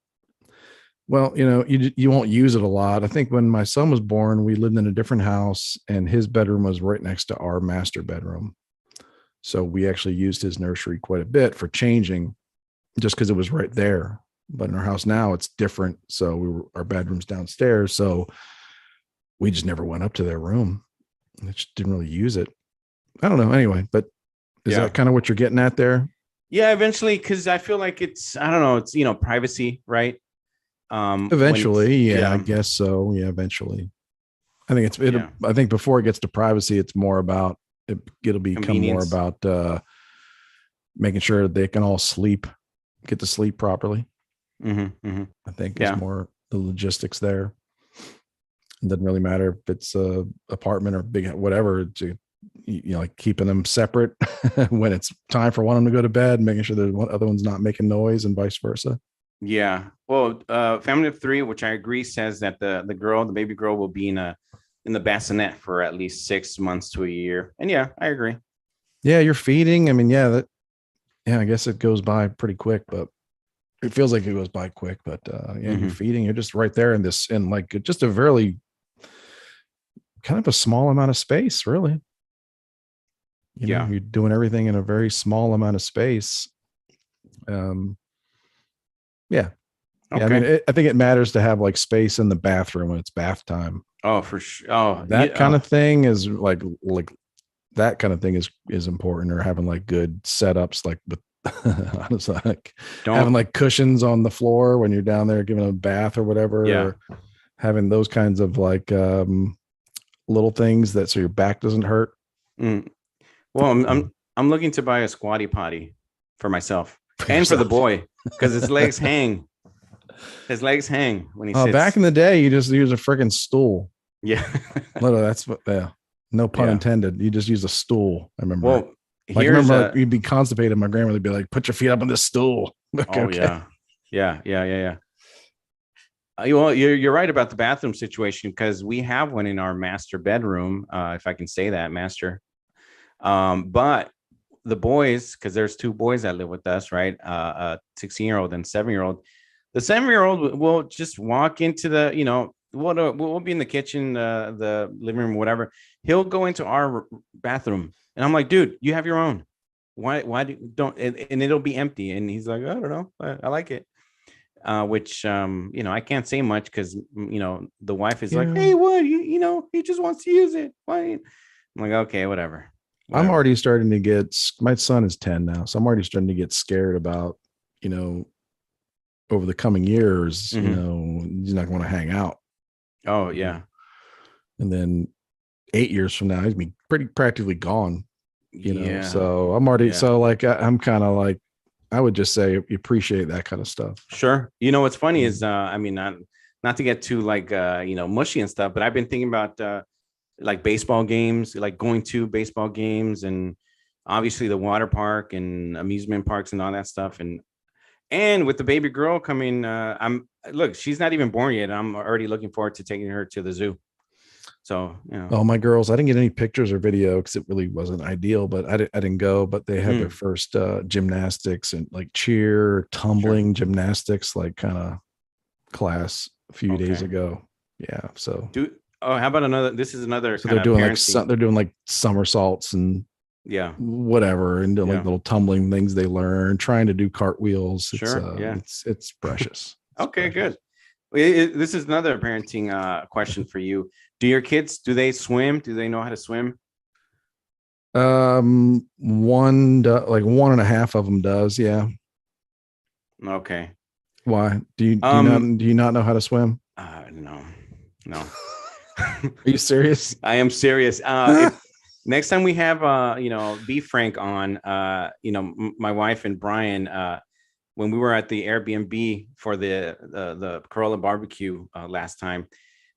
Well, you won't use it a lot. I think when my son was born, we lived in a different house, and his bedroom was right next to our master bedroom. So we actually used his nursery quite a bit for changing, just because it was right there. But in our house now, it's different. So our bedroom's downstairs. So we just never went up to their room. I just didn't really use it. I don't know. Anyway, but is that kind of what you're getting at there? Yeah, eventually, because I feel like I don't know, it's privacy, right? Eventually, I guess so. Yeah, eventually. I think I think before it gets to privacy, it's more about it'll become more about making sure they can all get to sleep properly. I think it's more the logistics there. It doesn't really matter if it's a apartment or big, whatever, like keeping them separate when it's time for one of them to go to bed, making sure that one other one's not making noise and vice versa. Yeah. Well, family of 3, which I agree, says that the baby girl will be in the bassinet for at least 6 months to a year. And yeah, I agree. Yeah. You're feeding. I mean, I guess it goes by pretty quick, but it feels like it goes by quick, but you're feeding, you're just right there in like just a very kind of a small amount of space, really. You're doing everything in a very small amount of space. Yeah. Okay. I mean, I think it matters to have like space in the bathroom when it's bath time. Oh, for sure. Oh, that kind of thing is like that kind of thing is important, or having like good setups, like with like having like cushions on the floor when you're down there giving a bath or whatever, or having those kinds of like little things that so your back doesn't hurt. Well, I'm looking to buy a squatty potty for myself and for the boy, because his legs hang. His legs hang when he sits. Back in the day, you just use a freaking stool. Yeah. Literally, that's what. No pun intended. You just use a stool. I remember. Well, like, remember you'd be constipated. My grandmother would be like, "Put your feet up on this stool." Okay. Yeah. Well, you're right about the bathroom situation, because we have one in our master bedroom, if I can say that, master. But the boys, because there's 2 boys that live with us, right? A 16-year-old and 7-year-old. The 7-year-old will just walk into the, we'll be in the kitchen, the living room, whatever. He'll go into our bathroom, and I'm like, dude, you have your own. Why don't, and it'll be empty. And he's like, I don't know, I like it. Which I can't say much, because the wife is like, hey, what, he just wants to use it. Why? I'm like, okay, whatever. I'm already starting to get, my son is 10 now, so I'm already starting to get scared about, over the coming years, he's not going to hang out. Oh yeah. And then 8 years from now, he's be practically gone. So I'm already so like I'm kind of like, I would just say appreciate that kind of stuff. Sure. What's funny is I mean, not to get too like mushy and stuff, but I've been thinking about like baseball games, like going to baseball games, and obviously the water park and amusement parks and all that stuff. And with the baby girl coming, she's not even born yet. I'm already looking forward to taking her to the zoo. So, Oh, my girls, I didn't get any pictures or video because it really wasn't ideal, but I didn't go, but they had their first gymnastics and like cheer, tumbling, gymnastics, like kind of class a few days ago. Yeah. So how about another, this is another, so they're doing they're doing like somersaults and whatever, and doing like little tumbling things they learn, trying to do cartwheels. It's precious. Okay, good. This is another parenting question for you. Do your kids, do they swim? Do they know how to swim? Like 1.5 of them does. Yeah. Okay. Why? Do you not know how to swim? No. Are you serious? I am serious. Next time we have, B Frank on, my wife and Brian, when we were at the Airbnb for the Corolla barbecue last time,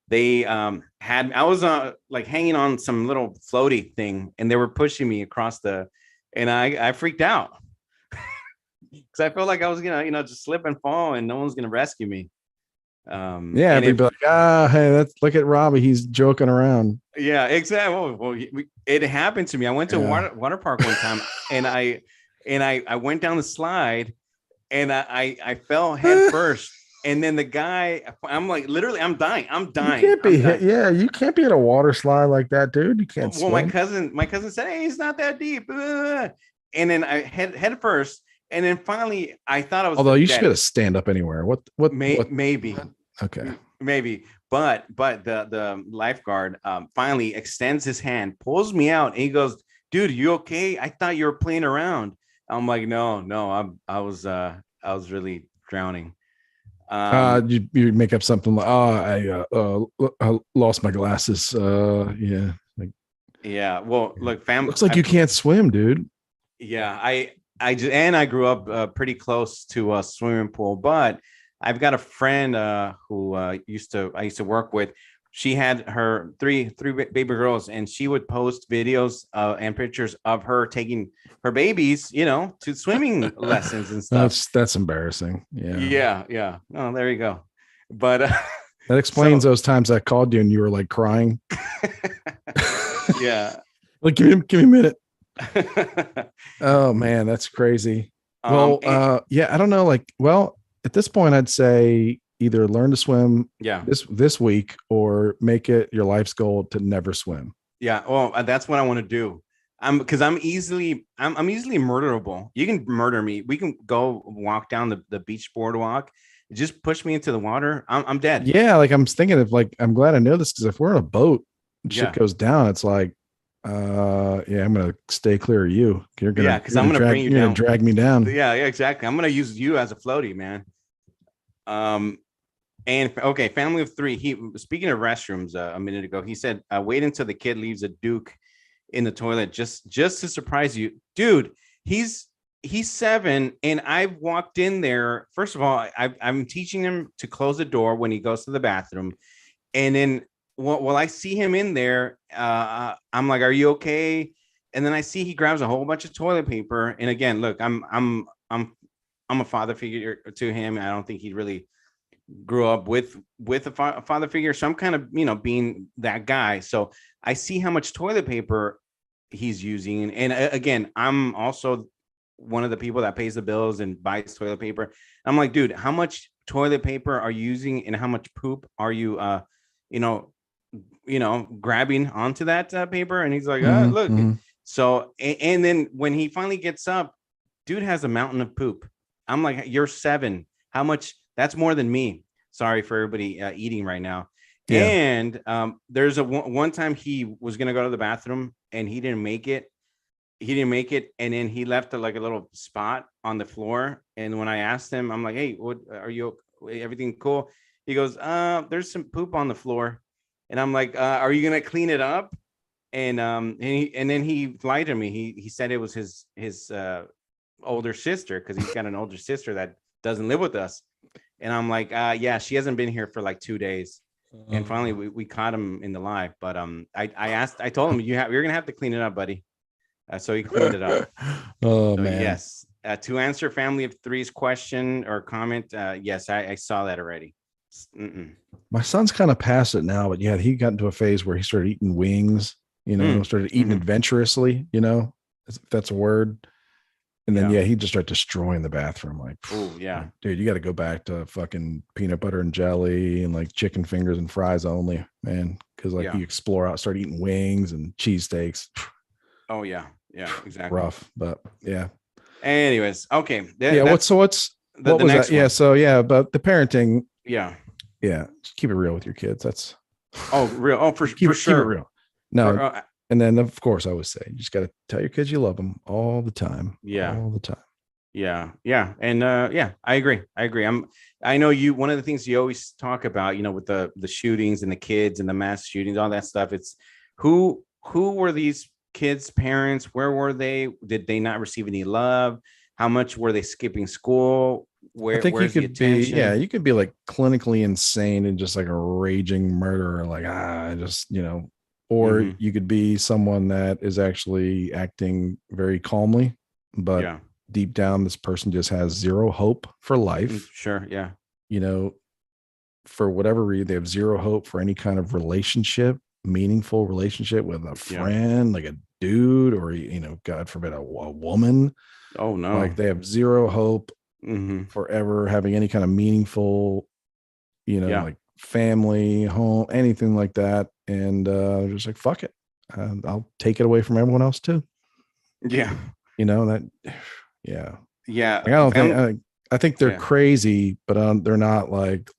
they I was like hanging on some little floaty thing, and they were pushing me across and I freaked out because I felt like I was gonna just slip and fall, and no one's gonna rescue me. Yeah, everybody like, hey, look at Robbie, he's joking around. Yeah, exactly. Well, it happened to me. I went to a water park one time, and I went down the slide, and I fell head first. And then the guy, I'm like, literally, I'm dying. You can't be hit. Yeah, you can't be at a water slide like that, dude. You can't. Well, my cousin said, "Hey, it's not that deep." And then I head first, and then finally, I thought I was. Although you should be able to stand up anywhere. What? Maybe. Okay. Maybe, but the lifeguard finally extends his hand, pulls me out, and he goes, "Dude, you okay? I thought you were playing around." I'm like, no, I was really drowning. You make up something like, I lost my glasses. Yeah. Yeah. Well, look, family looks like you can't swim, dude. Yeah, I grew up pretty close to a swimming pool, but I've got a friend who I used to work with. She had her three baby girls, and she would post videos and pictures of her taking her babies, to swimming lessons and stuff. That's embarrassing. Yeah. Oh, there you go. But that explains those times I called you and you were like crying. Yeah. Like, give me a minute. Oh man, that's crazy. Well, I don't know. Like, well, at this point, I'd say either learn to swim this week or make it your life's goal to never swim. Yeah. Well, that's what I want to do. Because I'm easily murderable. You can murder me. We can go walk down the beach boardwalk. Just push me into the water. I'm dead. Yeah. Like I'm thinking of I'm glad I know this, because if we're in a boat and shit goes down, it's like, I'm gonna stay clear of you. Because I'm gonna bring you down. Drag me down. Yeah, exactly. I'm gonna use you as a floaty, man. And okay, family of three. Speaking of restrooms, a minute ago, he said, "Wait until the kid leaves a Duke in the toilet just to surprise you, dude." He's 7, and I've walked in there. First of all, I'm teaching him to close the door when he goes to the bathroom, and then while I see him in there, I'm like, "Are you okay?" And then I see he grabs a whole bunch of toilet paper. And again, look, I'm a father figure to him. I don't think he really grew up with a father figure. So I'm kind of, being that guy. So I see how much toilet paper he's using. And again, I'm also one of the people that pays the bills and buys toilet paper. I'm like, dude, how much toilet paper are you using, and how much poop are you, grabbing onto that paper? And he's like, look. Mm-hmm. So, and then when he finally gets up, dude has a mountain of poop. I'm like, you're 7. How much? That's more than me. Sorry for everybody eating right now. Yeah. And there's one time he was going to go to the bathroom and he didn't make it. And then he left a little spot on the floor. And when I asked him, I'm like, hey, what are you? Everything cool? He goes, there's some poop on the floor. And I'm like, are you going to clean it up? And then he lied to me. He said it was his older sister, because he's got an older sister that doesn't live with us. And I'm like, yeah, she hasn't been here for 2 days. And finally we caught him in the lie. But I told him, you're gonna have to clean it up, buddy. So he cleaned it up. Man. Yes. To answer family of three's question or comment, yes, I saw that already. My son's kind of past it now, but yeah, he got into a phase where he started eating wings, started eating adventurously, if that's a word. And then, he just started destroying the bathroom. Like, oh yeah, dude, you got to go back to fucking peanut butter and jelly and chicken fingers and fries only, man. Because you explore out, start eating wings and cheesesteaks. Oh yeah, exactly. Rough, but yeah. Anyways, okay. What was that? Yeah, so about the parenting. Yeah. Just keep it real with your kids. That's real. Oh, for sure. Keep it real. No. And then, of course, I always say, you just got to tell your kids you love them all the time. Yeah. All the time. Yeah. Yeah. And yeah, I agree. I know you, one of the things you always talk about, with the shootings and the kids and the mass shootings, all that stuff, it's who were these kids' parents? Where were they? Did they not receive any love? How much were they skipping school? I think you Where's the could be, yeah, attention? you could be like clinically insane and just like a raging murderer, like, just, or Mm-hmm. you could be someone that is actually acting very calmly, but Yeah. deep down, this person just has zero hope for life. Sure. Yeah. You know, for whatever reason, they have zero hope for any kind of relationship, meaningful relationship with a Yeah. friend, like a dude, or, God forbid, a woman. Oh no. Like they have zero hope Mm-hmm. forever having any kind of meaningful, Yeah. like family, home, anything like that. And just like, fuck it. I'll take it away from everyone else too. Yeah. That, yeah. Yeah. Like, I think they're Yeah. crazy, but they're not like,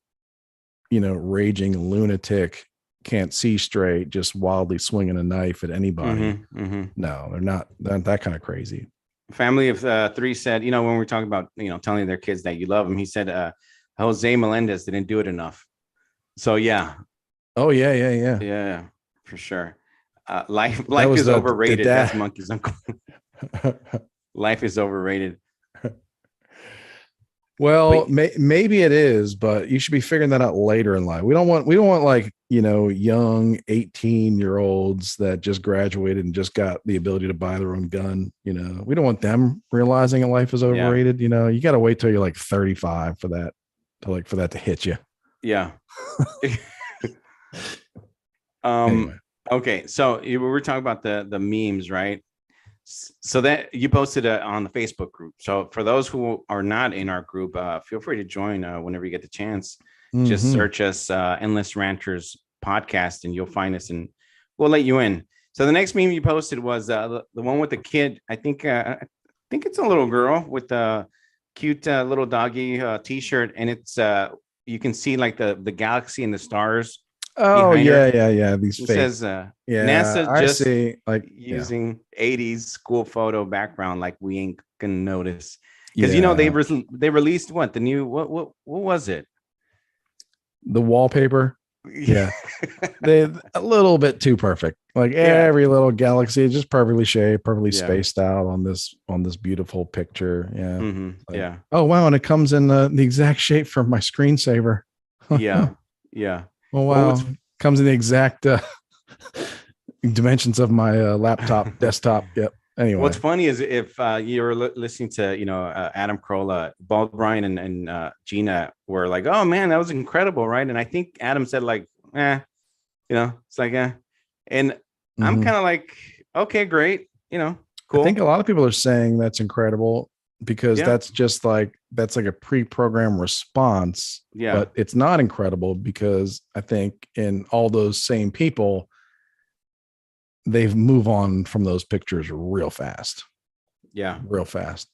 raging lunatic, can't see straight, just wildly swinging a knife at anybody. Mm-hmm. Mm-hmm. No, they're not that kind of crazy. Family of three said, when we're talking about, telling their kids that you love them, he said, Jose Melendez didn't do it enough. So yeah. Oh yeah, yeah, yeah. Yeah, for sure. Life That life was is the overrated. That's dad. Monkey's uncle. Life is overrated. Well, But maybe it is, but you should be figuring that out later in life. We don't want like, young 18-year-olds that just graduated and just got the ability to buy their own gun. We don't want them realizing that life is yeah, overrated. You got to wait till you're like 35 for that to hit you. yeah. Anyway. Okay, so we were talking about the memes, right? So that you posted on the Facebook group. So for those who are not in our group, feel free to join whenever you get the chance. Just Mm-hmm. search us, Endless Ranters podcast, and you'll find us, and we'll let you in. So the next meme you posted was the one with the kid. I think it's a little girl with a cute little doggy t-shirt, and it's you can see like the galaxy and the stars Oh behind yeah, her. yeah, yeah. These It fake. says Yeah, NASA I just see. Like, yeah, using 80s school photo background, like we ain't gonna notice. Because yeah. they released what the new what was it? The wallpaper. Yeah, they a little bit too perfect. Like Yeah, every little galaxy is just perfectly shaped, perfectly yeah, spaced out on this beautiful picture. Yeah. Like, yeah, oh wow, and it comes in the exact shape from my screensaver. yeah, Oh yeah. Well, wow, comes in the exact dimensions of my laptop, desktop. Yep. what's Anyway. funny is if you're listening to Adam Carolla, Bald Brian and Gina were like, oh man, that was incredible, right? And I think Adam said like, it's like and I'm Mm-hmm. kind of like, okay, great, I think a cool. lot of people are saying that's incredible because Yeah, that's like a pre-programmed response, yeah, but it's not incredible because I think in all those same people, they've move on from those pictures yeah. real fast,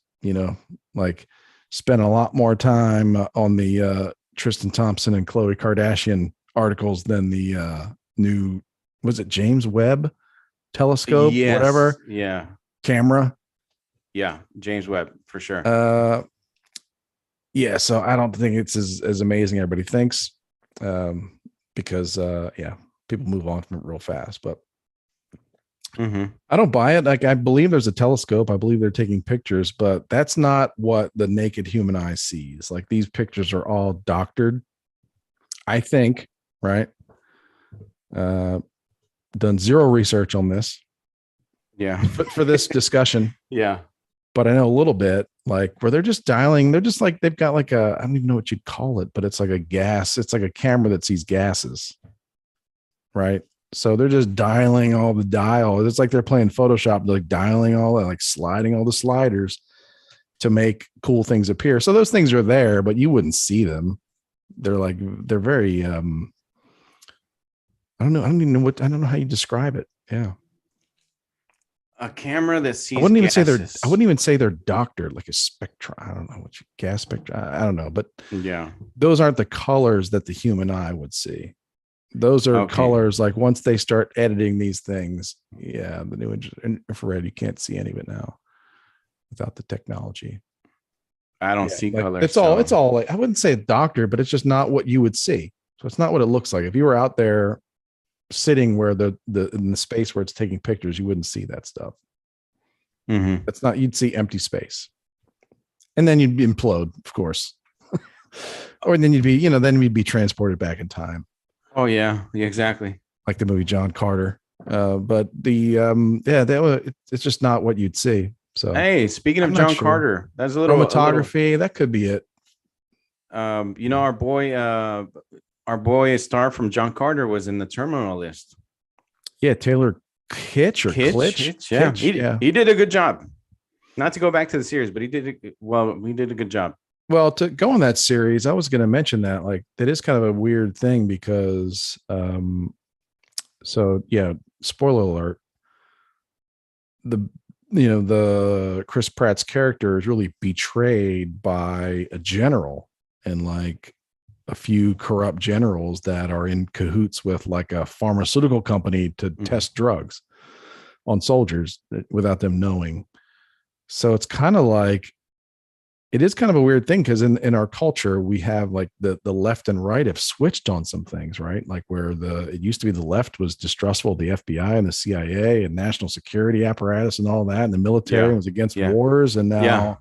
like spent a lot more time on the Tristan Thompson and Khloe Kardashian articles than the new, was it James Webb telescope, Yes. whatever Yeah. camera. Yeah. James Webb for sure. Uh, yeah, so I don't think it's as amazing as everybody thinks, because yeah, people move on from it real fast. But Mm-hmm. I don't buy it. Like, I believe there's a telescope, I believe they're taking pictures, but that's not what the naked human eye sees. Like, these pictures are all doctored, I think, right? uh Done zero research on this Yeah. for this discussion, Yeah. but I know a little bit, like, where they're just dialing. They're just like, they've got like I don't even know what you'd call it, but it's like a gas. It's like a camera that sees gases, right? So they're just dialing all the dial. It's like they're playing Photoshop, they're like dialing all that, like sliding all the sliders to make cool things appear. So those things are there, but you wouldn't see them. They're very I don't know. I don't know how you describe it. Yeah. A camera that I sees wouldn't even say they're I gases. wouldn't even say they're doctored, like a spectra. I don't know what gas spectra. I don't know, but Yeah. those aren't the colors that the human eye would see. Those are Okay. colors like once they start editing these things. Yeah, the new infrared, you can't see any of it now without the technology. I don't see like color. it's all like, I wouldn't say a doctor, but it's just not what you would see. So it's not what it looks like. If you were out there sitting where the in the space where it's taking pictures, you wouldn't see that stuff. That's not, you'd see empty space. And then you'd implode, of course. Or then you'd be, you know, then we'd be transported back in time. Oh yeah, exactly. Like the movie John Carter. But the it's just not what you'd see. So hey, speaking of John Carter, that's a little chromatography. That could be it. You know, our boy star from John Carter was in the Terminal List. Yeah, Taylor Kitsch. Yeah, he did a good job. Not to go back to the series, but he did a good job. Well, to go on that series, I was going to mention that, like, that is kind of a weird thing because, so yeah, spoiler alert. The Chris Pratt's character is really betrayed by a general and like a few corrupt generals that are in cahoots with like a pharmaceutical company to test drugs on soldiers without them knowing. So it's kind of like, it is kind of a weird thing because in our culture, we have like the left and right have switched on some things, right? Like where it used to be the left was distrustful of the FBI and the CIA and national security apparatus and all that. And the military was against wars. And now,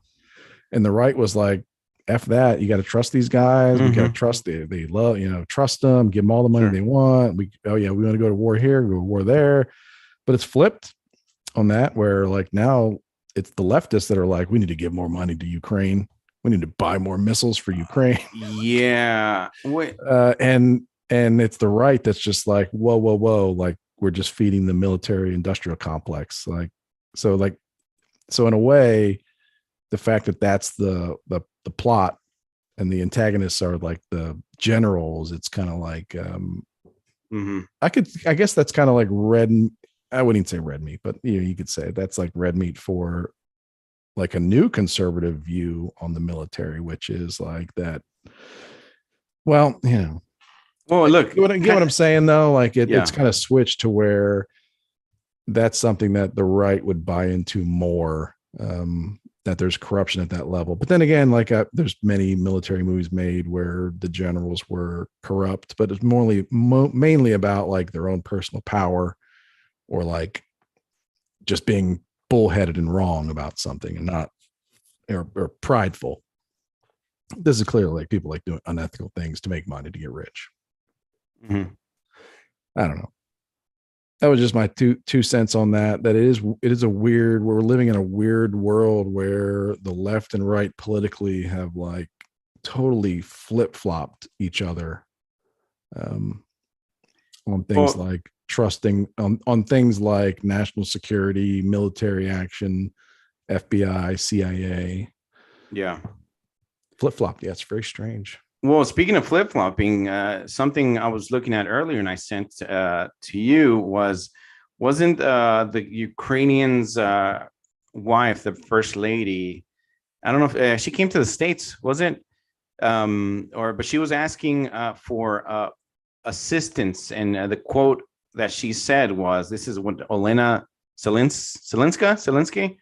and the right was like, F that. You got to trust these guys. We got to trust they love, trust them, give them all the money they want. We want to go to war here, go to war there. But it's flipped on that where like now, it's the leftists that are like, we need to give more money to Ukraine. We need to buy more missiles for Ukraine. Yeah. And it's the right that's just like, whoa. Like we're just feeding the military industrial complex. So in a way, the fact that that's the plot and the antagonists are like the generals, it's kind of like, I guess that's kind of like I wouldn't even say red meat, but you could say that's like red meat for like a new conservative view on the military, which is like that. Well, look, get what I'm saying though? Like it's kind of switched to where that's something that the right would buy into more, that there's corruption at that level. But then again, like there's many military movies made where the generals were corrupt, but it's mainly about like their own personal power, or like just being bullheaded and wrong about something and not or prideful. This is clearly like people like doing unethical things to make money to get rich. I don't know. That was just my two cents on that. That it is a weird, we're living in a weird world where the left and right politically have like totally flip-flopped each other on things like trusting on things like national security, military action, FBI, CIA. Yeah. Flip-flopped. Yeah, it's very strange. Well, speaking of flip-flopping, something I was looking at earlier and I sent to you wasn't the Ukrainian's wife, the first lady, I don't know if she came to the States, wasn't but she was asking for assistance, and the quote that she said was, this is what Olena Zelensky,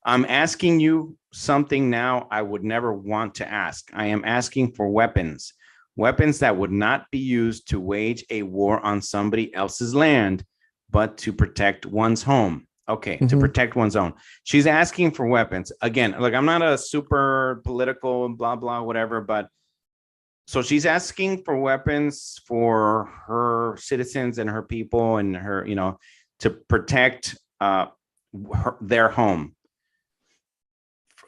I'm asking you something now I would never want to ask. I am asking for weapons that would not be used to wage a war on somebody else's land, but to protect one's home. Okay, to protect one's own. She's asking for weapons. Again, look, I'm not a super political blah, blah, whatever, but so she's asking for weapons for her citizens and her people and her, to protect their home.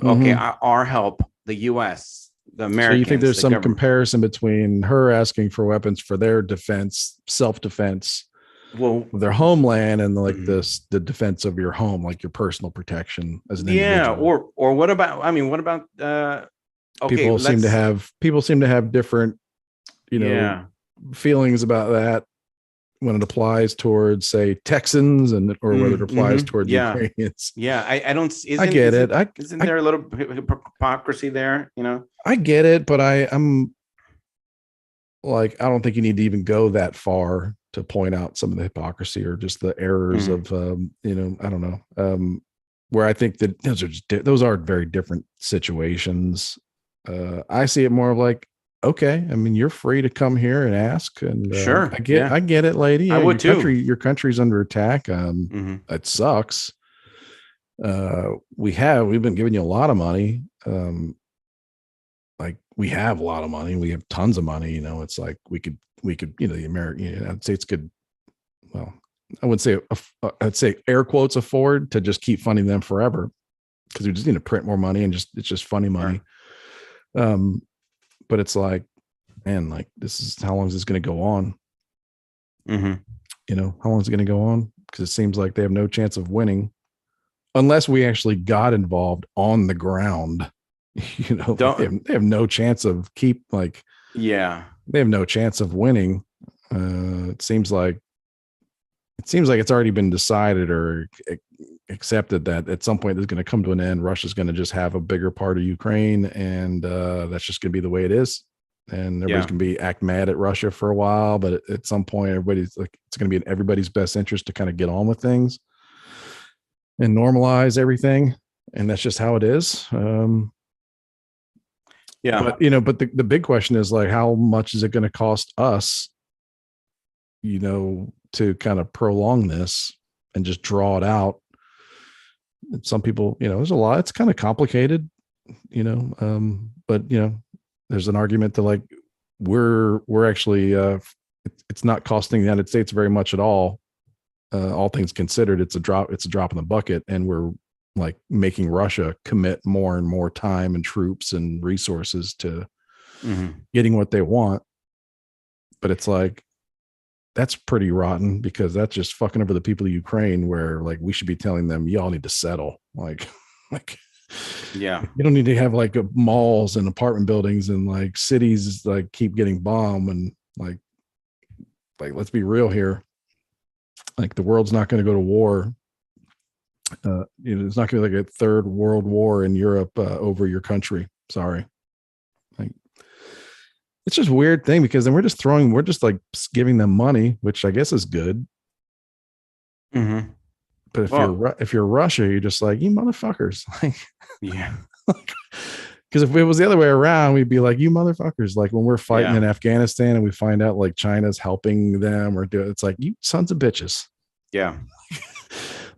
Okay, our help, the U.S., the Americans. So you think there's some comparison between her asking for weapons for their defense, self-defense, their homeland, and like the defense of your home, like your personal protection as an individual? Or what about? I mean, what about? Okay, people seem to have different, feelings about that when it applies towards, say, Texans or whether it applies towards Ukrainians. Yeah, I don't. I get it. Isn't there a little hypocrisy there? I get it, but I'm like, I don't think you need to even go that far to point out some of the hypocrisy or just the errors of, I don't know. where I think that those are very different situations. I see it more of like, okay, I mean, you're free to come here and ask, and Sure, I get it, lady. I would too. Your country's under attack. It sucks. We've been giving you a lot of money. Like we have a lot of money. We have tons of money. It's like we could, the United States could, well, I wouldn't say, I'd say air quotes afford to just keep funding them forever, because we just need to print more money and it's just funny money. Sure. But it's like, man, like how long is this going to go on? How long is it going to go on? Because it seems like they have no chance of winning unless we actually got involved on the ground. They have no chance of they have no chance of winning. It seems like it's already been decided or accepted that at some point this is going to come to an end. Russia's going to just have a bigger part of Ukraine, and that's just going to be the way it is. And everybody's going to act mad at Russia for a while, but at some point, everybody's like, it's going to be in everybody's best interest to kind of get on with things and normalize everything. And that's just how it is. But the big question is like, how much is it going to cost us, to kind of prolong this and just draw it out? And some people, there's a lot, it's kind of complicated, but there's an argument to like, we're actually, it's not costing the United States very much at all things considered. It's a drop in the bucket. And we're like making Russia commit more and more time and troops and resources to getting what they want. But it's like, that's pretty rotten, because that's just fucking over the people of Ukraine, where like we should be telling them, y'all need to settle. Like, you don't need to have like malls and apartment buildings and like cities like keep getting bombed, and like let's be real here. Like the world's not going to go to war. It's not going to be like a third world war in Europe over your country. Sorry. Like, it's just a weird thing, because then we're just like giving them money, which I guess is good. But if you're Russia, you're just like, you motherfuckers. Like, because if it was the other way around, we'd be like, you motherfuckers. Like when we're fighting in Afghanistan and we find out like China's helping them or it's like, you sons of bitches. Yeah.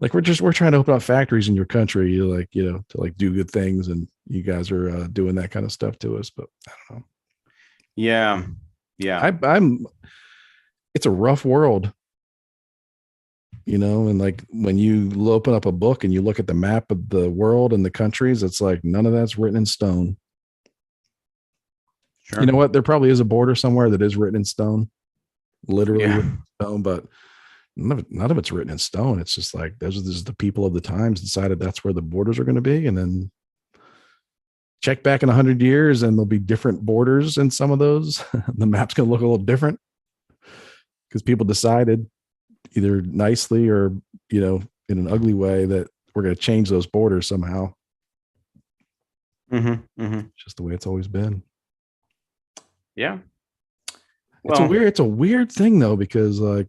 Like we're trying to open up factories in your country, to like do good things, and you guys are doing that kind of stuff to us. But I don't know. Yeah. It's a rough world, and like when you open up a book and you look at the map of the world and the countries, it's like none of that's written in stone. Sure. You know what? There probably is a border somewhere that is written in stone, literally written in stone, but none of it's written in stone. It's just like this is the people of the times decided that's where the borders are going to be, and then check back in 100 years and there'll be different borders in some of those. The map's going to look a little different because people decided either nicely or, in an ugly way that we're going to change those borders somehow. It's just the way it's always been. Yeah. It's a weird thing though, because like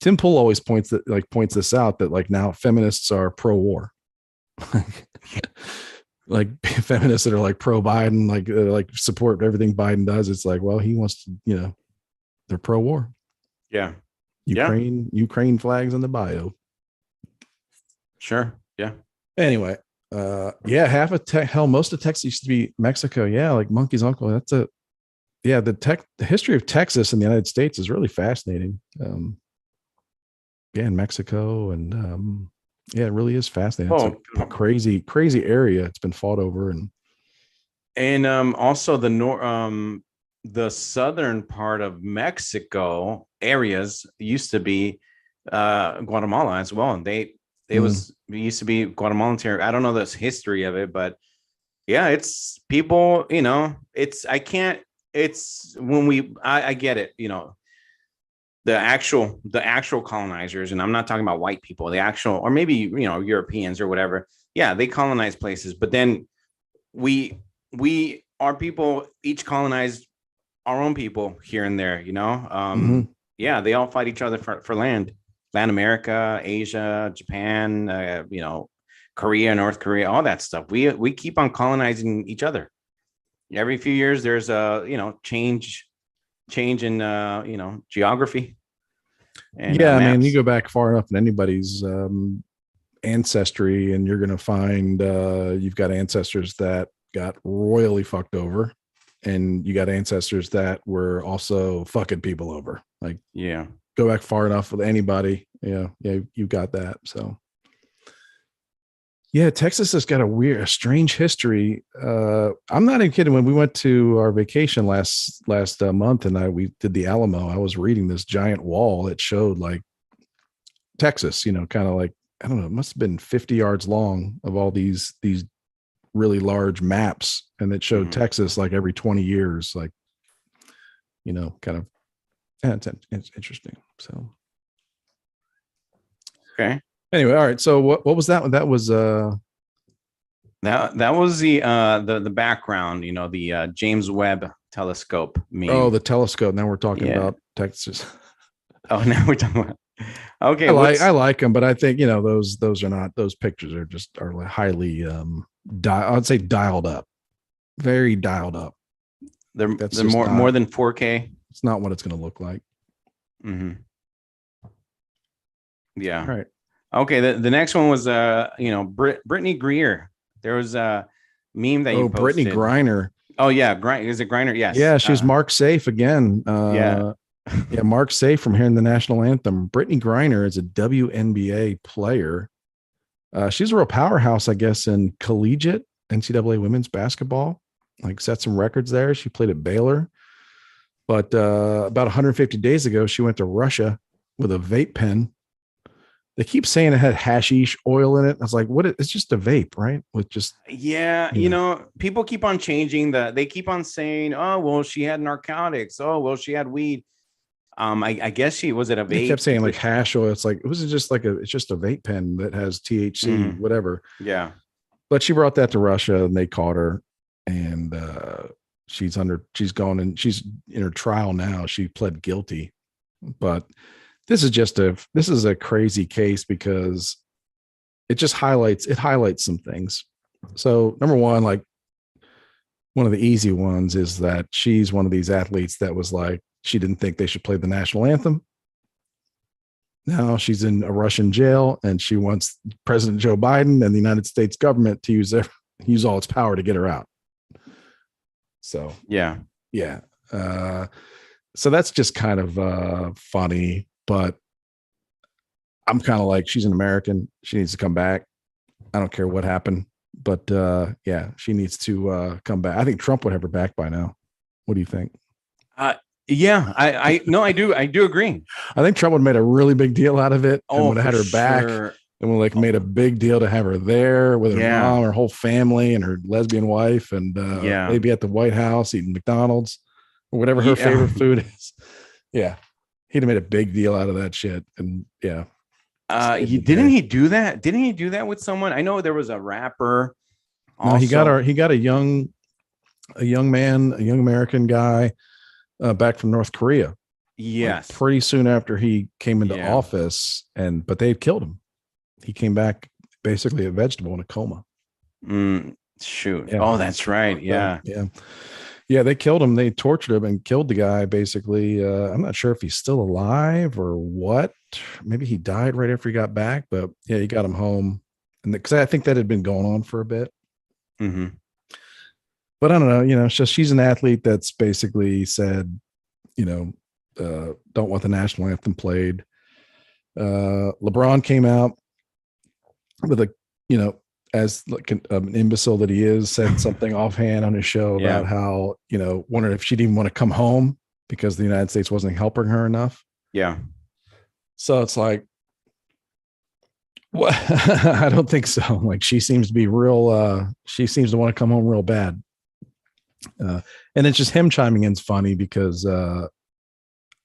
Tim Pool always points this out, that like now feminists are pro-war. Like feminists that are like pro-Biden, like support everything Biden does. It's like, well, he wants to, they're pro-war. Yeah. Ukraine flags in the bio. Sure. Yeah. Anyway, half of most of Texas used to be Mexico. Yeah, like Monkey's uncle. The history of Texas in the United States is really fascinating. In Mexico, and it really is fascinating. It's a crazy area. It's been fought over, and also the southern part of Mexico areas used to be Guatemala as well, and it used to be Guatemalan territory. I don't know the history of it, but it's people. I get it. The actual colonizers, and I'm not talking about white people, the actual, or maybe, Europeans or whatever. Yeah, they colonize places, but then our people each colonized our own people here and there, they all fight each other for land. Latin America, Asia, Japan, Korea, North Korea, all that stuff. We keep on colonizing each other. Every few years, there's a change in geography. And I mean, you go back far enough in anybody's ancestry, and you're going to find you've got ancestors that got royally fucked over, and you got ancestors that were also fucking people over. Like, go back far enough with anybody, you got that. So yeah, Texas has got a strange history. I'm not even kidding. When we went to our vacation last month, and we did the Alamo, I was reading this giant wall that showed like Texas, kind of like, I don't know, it must have been 50 yards long of all these really large maps, and it showed Texas like every 20 years, like, kind of. It's interesting. So okay. Anyway, all right. So what was that one? That was that was the background, the James Webb telescope meme. Oh, the telescope. Now we're talking about Texas. Oh, now we're talking about. Okay, I like them, but I think those are not. Those pictures are highly I'd say dialed up, very dialed up. They're more than 4K. It's not what it's going to look like. Mm-hmm. Yeah. All right. Okay, the next one was Brittany Griner. There was a meme that you posted. Brittany Griner. Oh yeah, is it Griner? Yes. Yeah, she's Mark Safe again. Yeah, Mark Safe from hearing the national anthem. Brittany Griner is a WNBA player. She's a real powerhouse, I guess, in collegiate NCAA women's basketball. Like, set some records there. She played at Baylor, but about 150 days ago, she went to Russia with a vape pen. They keep saying it had hashish oil in it. I was like, what? It's just a vape, right? With just. Yeah. People keep on changing they keep on saying, oh, well, she had narcotics. Oh, well, she had weed. I guess she was at a vape. They kept saying like hash oil. It's like, it's just a vape pen that has THC, whatever. Yeah. But she brought that to Russia, and they caught her, and she's in her trial now. She pled guilty, but this is a crazy case because it highlights some things. So number one, like, one of the easy ones is that she's one of these athletes that was like, she didn't think they should play the national anthem. Now she's in a Russian jail, and she wants President Joe Biden and the United States government to use all its power to get her out. So yeah. So that's just kind of funny. But I'm kind of like, she's an American. She needs to come back. I don't care what happened. But she needs to come back. I think Trump would have her back by now. What do you think? Yeah, I do agree. I think Trump would have made a really big deal out of it, and would have had her back, and would made a big deal to have her there with her mom, her whole family, and her lesbian wife, and maybe at the White House eating McDonald's or whatever her favorite food is. Yeah. He'd have made a big deal out of that shit. And didn't he do that? Didn't he do that with someone? I know there was a rapper. Also. No, he got a young American guy back from North Korea. Yes. Like, pretty soon after he came into office, but they had killed him. He came back basically a vegetable in a coma. Shoot. Yeah. Oh, that's right. Yeah. Yeah, they killed him. They tortured him and killed the guy, basically. I'm not sure if he's still alive or what. Maybe he died right after he got back, but he got him home. And because I think that had been going on for a bit. Mm-hmm. But I don't know, she's an athlete that's basically said, don't want the national anthem played. LeBron came out with as like an imbecile that he is, said something offhand on his show about how, wondered if she'd even want to come home because the United States wasn't helping her enough. Yeah. So it's like, well, I don't think so. Like, she seems to be she seems to want to come home real bad. And it's just him chiming in is funny because I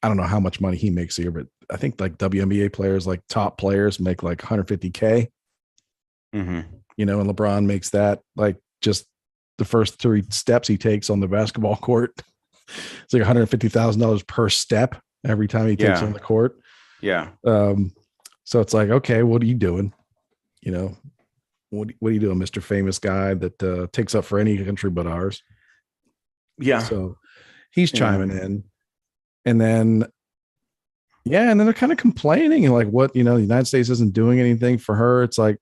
don't know how much money he makes here, but I think like WNBA players, like top players, make like $150K. Mm-hmm. And LeBron makes that like just the first 3 steps he takes on the basketball court. It's like $150,000 per step every time he takes on the court. Yeah. So it's like, okay, what are you doing? What what are you doing, Mr. Famous Guy that takes up for any country but ours? Yeah. So he's chiming in. And then, yeah, and then they're kind of complaining like, what, the United States isn't doing anything for her. It's like,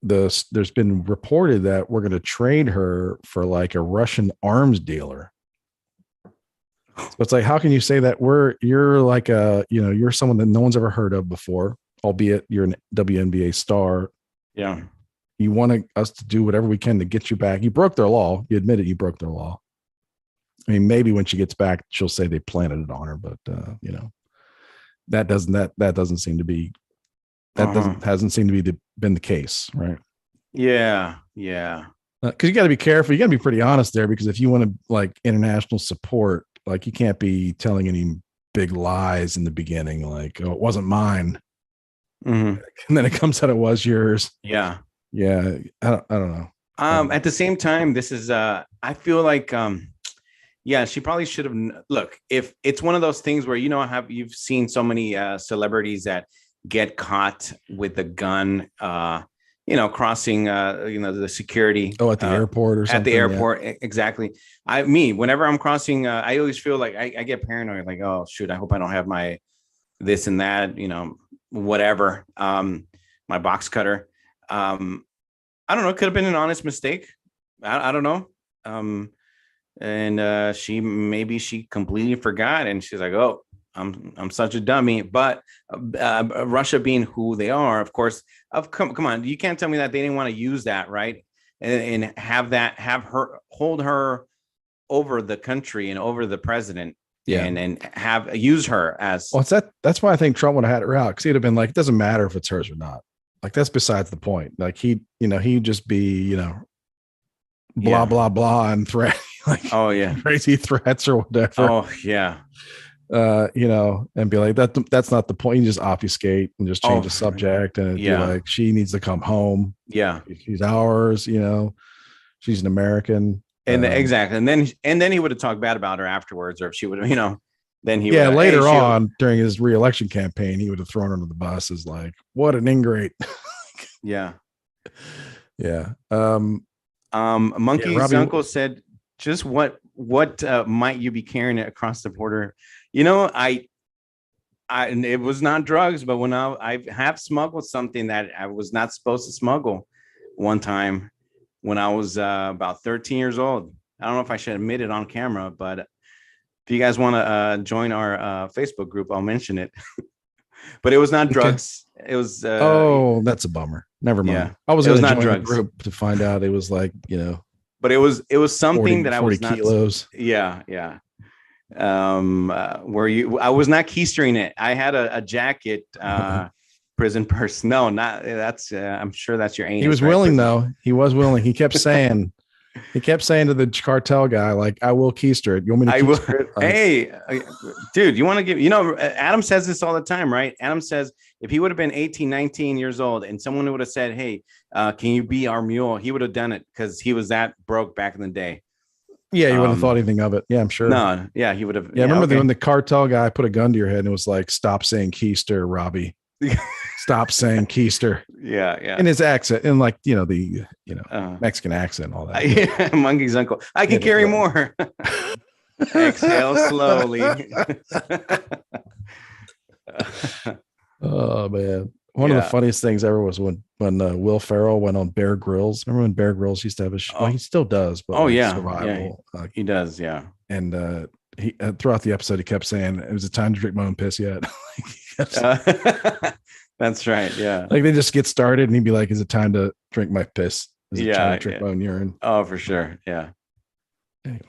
there's been reported that we're going to trade her for like a Russian arms dealer. So it's like, how can you say that you're like you're someone that no one's ever heard of before, albeit you're an WNBA star. Yeah. You want us to do whatever we can to get you back. You broke their law. You admitted you broke their law. I mean, maybe when she gets back, she'll say they planted it on her, but that doesn't seem to be hasn't seemed to be been the case, right? Yeah. Yeah. Because you got to be careful. You got to be pretty honest there, because if you want to like international support, like you can't be telling any big lies in the beginning, like, oh, it wasn't mine. And then it comes out it was yours. Yeah. Yeah. I don't know. At the same time, this is I feel like yeah, she probably should have. Look, if it's one of those things where you've seen so many celebrities that get caught with a gun, crossing the security. Oh, at the airport or something. At the airport, yeah. Exactly. Whenever I'm crossing, I always feel like I get paranoid. Like, oh shoot, I hope I don't have my this and that, whatever. My box cutter. I don't know. It could have been an honest mistake. I don't know. And she completely forgot, and she's like, oh, I'm such a dummy. But Russia being who they are, of course, come on, you can't tell me that they didn't want to use that, right? And have her hold her over the country and over the president. Yeah. And have use her as well. That's why I think Trump would have had her out, because he'd have been like, it doesn't matter if it's hers or not. Like, that's besides the point. Like, he'd just be, blah, blah, blah, and threat. Like, oh yeah, crazy threats or whatever. Oh yeah. And be like, that's not the point. You just obfuscate and just change the subject, and be like, she needs to come home. Yeah. She's ours, she's an American. And exactly. And then he would have talked bad about her afterwards, or if she would have, then he would later on during his re-election campaign, he would have thrown her under the bus as like, what an ingrate. Yeah. Yeah. Monkey's uncle said, just what might you be carrying across the border? And it was not drugs, but when I have smuggled something that I was not supposed to smuggle one time when I was about 13 years old. I don't know if I should admit it on camera, but if you guys want to join our Facebook group, I'll mention it. But it was not drugs. Okay. It was. That's a bummer. Never mind. Yeah, I was not drugs group to find out it was like, But it was something 40, that I was not. Kilos. Yeah. I was not keystering it. I had a jacket, prison purse. No, not that's. I'm sure that's your anus. He was willing though. He was willing. He kept saying. He kept saying to the cartel guy, like, I will keister it. You want me to keister it? Hey, dude, you want to give, Adam says this all the time, right? Adam says if he would have been 18, 19 years old and someone would have said, hey, can you be our mule? He would have done it because he was that broke back in the day. Yeah, you wouldn't have thought anything of it. Yeah, I'm sure. No, yeah, he would have. Yeah, remember when the cartel guy put a gun to your head and it was like, stop saying keister, Robbie. Stop saying keister. Yeah. In his accent, in like the Mexican accent, and all that. Yeah, Monkey's uncle. I can carry more. Exhale slowly. Oh man, one of the funniest things ever was when Will Ferrell went on Bear Grylls. Remember when Bear Grylls used to have a show? Well, he still does, but survival. Yeah, he does. Yeah, and he throughout the episode he kept saying, "It was a time to drink my own piss yet." That's right. Yeah. Like they just get started and he'd be like, is it time to drink my piss? Is it time to drink my own urine? Oh, for sure. Yeah. Anyway.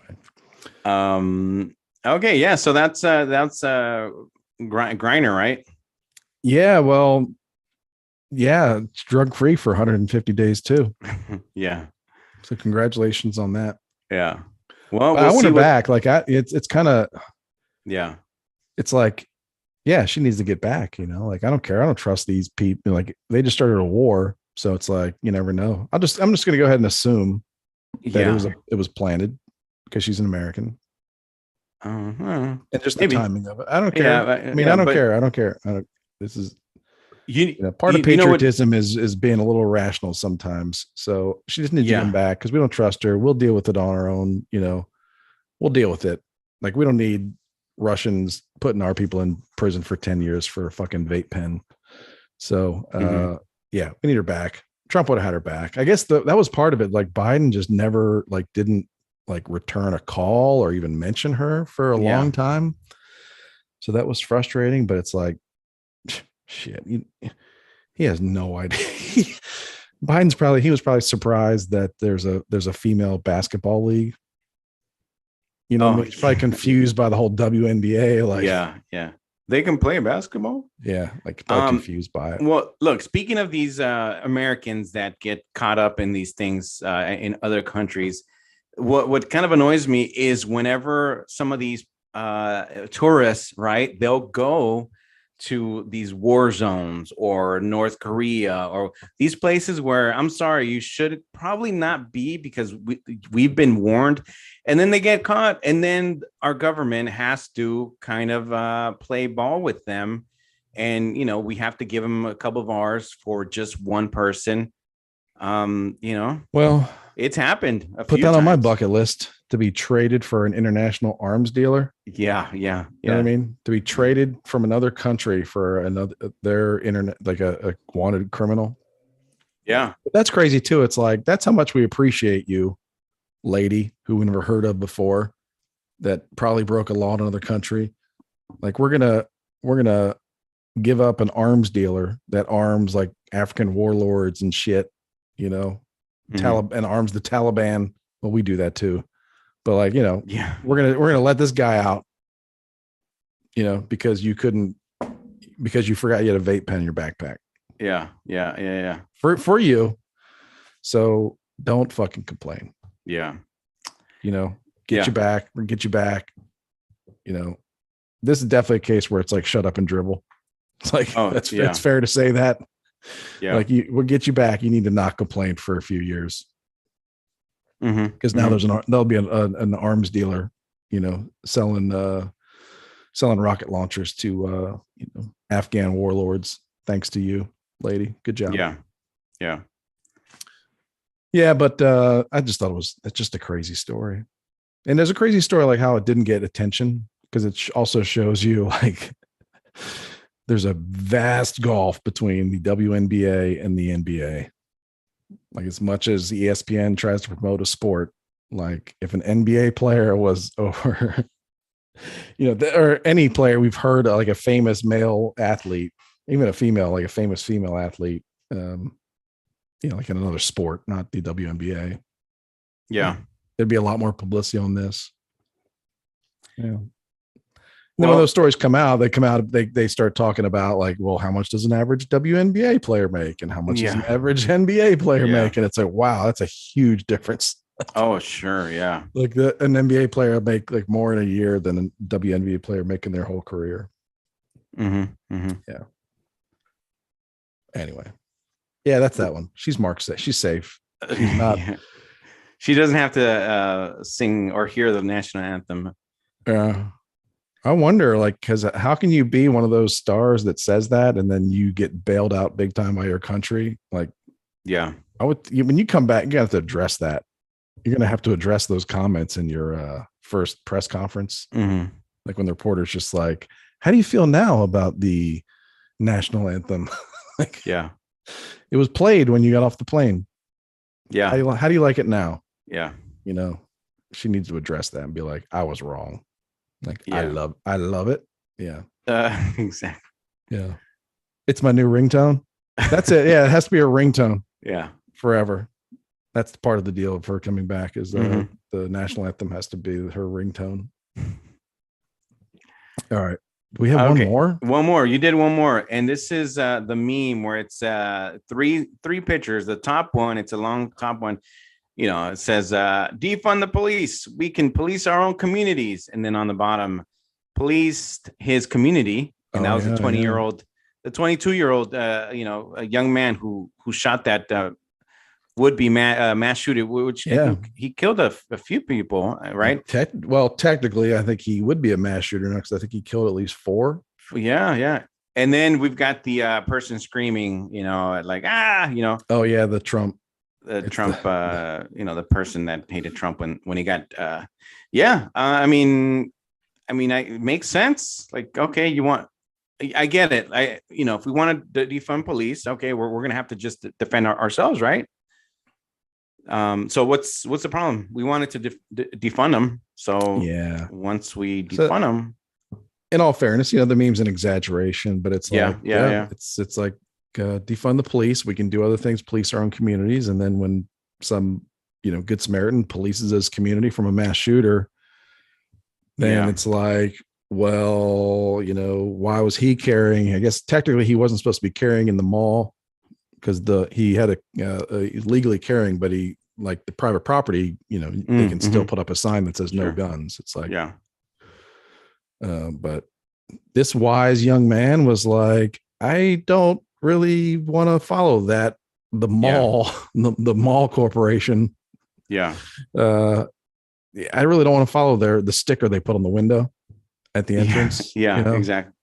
Okay. Yeah. So that's Griner, right? Yeah. Well, yeah. It's drug free for 150 days too. Yeah. So congratulations on that. Yeah. Well, I want her back. Like it's kind of, yeah. It's like, yeah, she needs to get back, like, I don't care. I don't trust these people. Like they just started a war. So it's like, you never know. I'm just going to go ahead and assume that it was planted because she's an American. And just the timing of it. I don't care. I don't care. This is, Part of patriotism is being a little irrational sometimes. So she just needs to come back because we don't trust her. We'll deal with it on our own. We'll deal with it. Like, we don't need Russians putting our people in prison for 10 years for a fucking vape pen. So we need her back. Trump would have had her back. I guess that was part of it. Like, Biden just never didn't return a call or even mention her for a long time. So that was frustrating, but it's like, shit, he has no idea. He was probably surprised that there's a female basketball league. He's probably confused by the whole WNBA. They can play basketball. Confused by it. Well, look, speaking of these Americans that get caught up in these things in other countries, what kind of annoys me is whenever some of these tourists, right, they'll go to these war zones or North Korea or these places where, I'm sorry, you should probably not be, because we've been warned, and then they get caught, and then our government has to kind of play ball with them, and we have to give them a couple of hours for just one person. Well, it's happened. Put that on my bucket list, to be traded for an international arms dealer. Yeah. You know what I mean? To be traded from another country for their internet, like a wanted criminal. Yeah. But that's crazy too. It's like, that's how much we appreciate you, lady, who we never heard of before, that probably broke a law in another country. Like, we're gonna give up an arms dealer that arms like African warlords and shit, Taliban, arms the Taliban. Well, we do that too. But we're gonna let this guy out, because you forgot you had a vape pen in your backpack. Yeah. For you. So don't fucking complain. Yeah. Get you back. We'll get you back. This is definitely a case where it's like, shut up and dribble. It's like, it's fair to say that. Yeah. Like, we'll get you back. You need to not complain for a few years. Because now there'll be an arms dealer, selling rocket launchers to Afghan warlords. Thanks to you, lady. Good job. Yeah. But I just thought it's just a crazy story, and there's a crazy story like how it didn't get attention, because it also shows you like there's a vast gulf between the WNBA and the NBA. Like, as much as ESPN tries to promote a sport, like, if an NBA player was over, or any player we've heard, like a famous male athlete, even a female, like a famous female athlete, like in another sport, not the WNBA. Yeah. There'd be a lot more publicity on this. Yeah. Then when those stories come out, they start talking about like, well, how much does an average WNBA player make, and how much does an average NBA player make? And it's like, wow, that's a huge difference. Oh, sure. Yeah. Like, an NBA player make like more in a year than a WNBA player making their whole career. Yeah. Anyway. Yeah, that's that one. She's marked. She's safe. She's not. She doesn't have to sing or hear the national anthem. Yeah. I wonder, like, because how can you be one of those stars that says that and then you get bailed out big time by your country? Like, when you come back, you have to address that. You're going to have to address those comments in your first press conference. Like, when the reporter's just like, how do you feel now about the national anthem? Like, it was played when you got off the plane. Yeah. How do you like it now? Yeah. She needs to address that and be like, I was wrong. Like, I love it. Yeah. Exactly. Yeah. It's my new ringtone. That's it. Yeah. It has to be a ringtone. Yeah. Forever. That's part of the deal of her coming back, is the national anthem has to be her ringtone. All right. Do we have one more? One more. You did one more. And this is the meme where it's three pictures. The top one, it's a long top one. It says, defund the police. We can police our own communities. And then on the bottom, policed his community. And that was the 22-year-old, a young man who shot that would-be mass shooter, which he killed a few people, right? Technically, I think he would be a mass shooter next. I think he killed at least 4. Yeah. And then we've got the person screaming, like, Oh yeah, the Trump. The person that hated Trump when he got I mean, it makes sense. Like, okay, I get it. If we want to defund police, okay, we're gonna have to just defend ourselves, right? So what's the problem? We wanted to defund them. So yeah, once we defund them, in all fairness, the meme's an exaggeration, but it's like, it's like defund the police. We can do other things, police our own communities, and then when some good Samaritan polices his community from a mass shooter, then it's like, well, why was he carrying? I guess technically he wasn't supposed to be carrying in the mall because he had legally carrying, but he, like the private property, they can still put up a sign that says no guns. It's like, but this wise young man was like, I don't really want to follow that. The mall, the mall corporation. Yeah. I really don't want to follow the sticker they put on the window at the entrance. Yeah, exactly.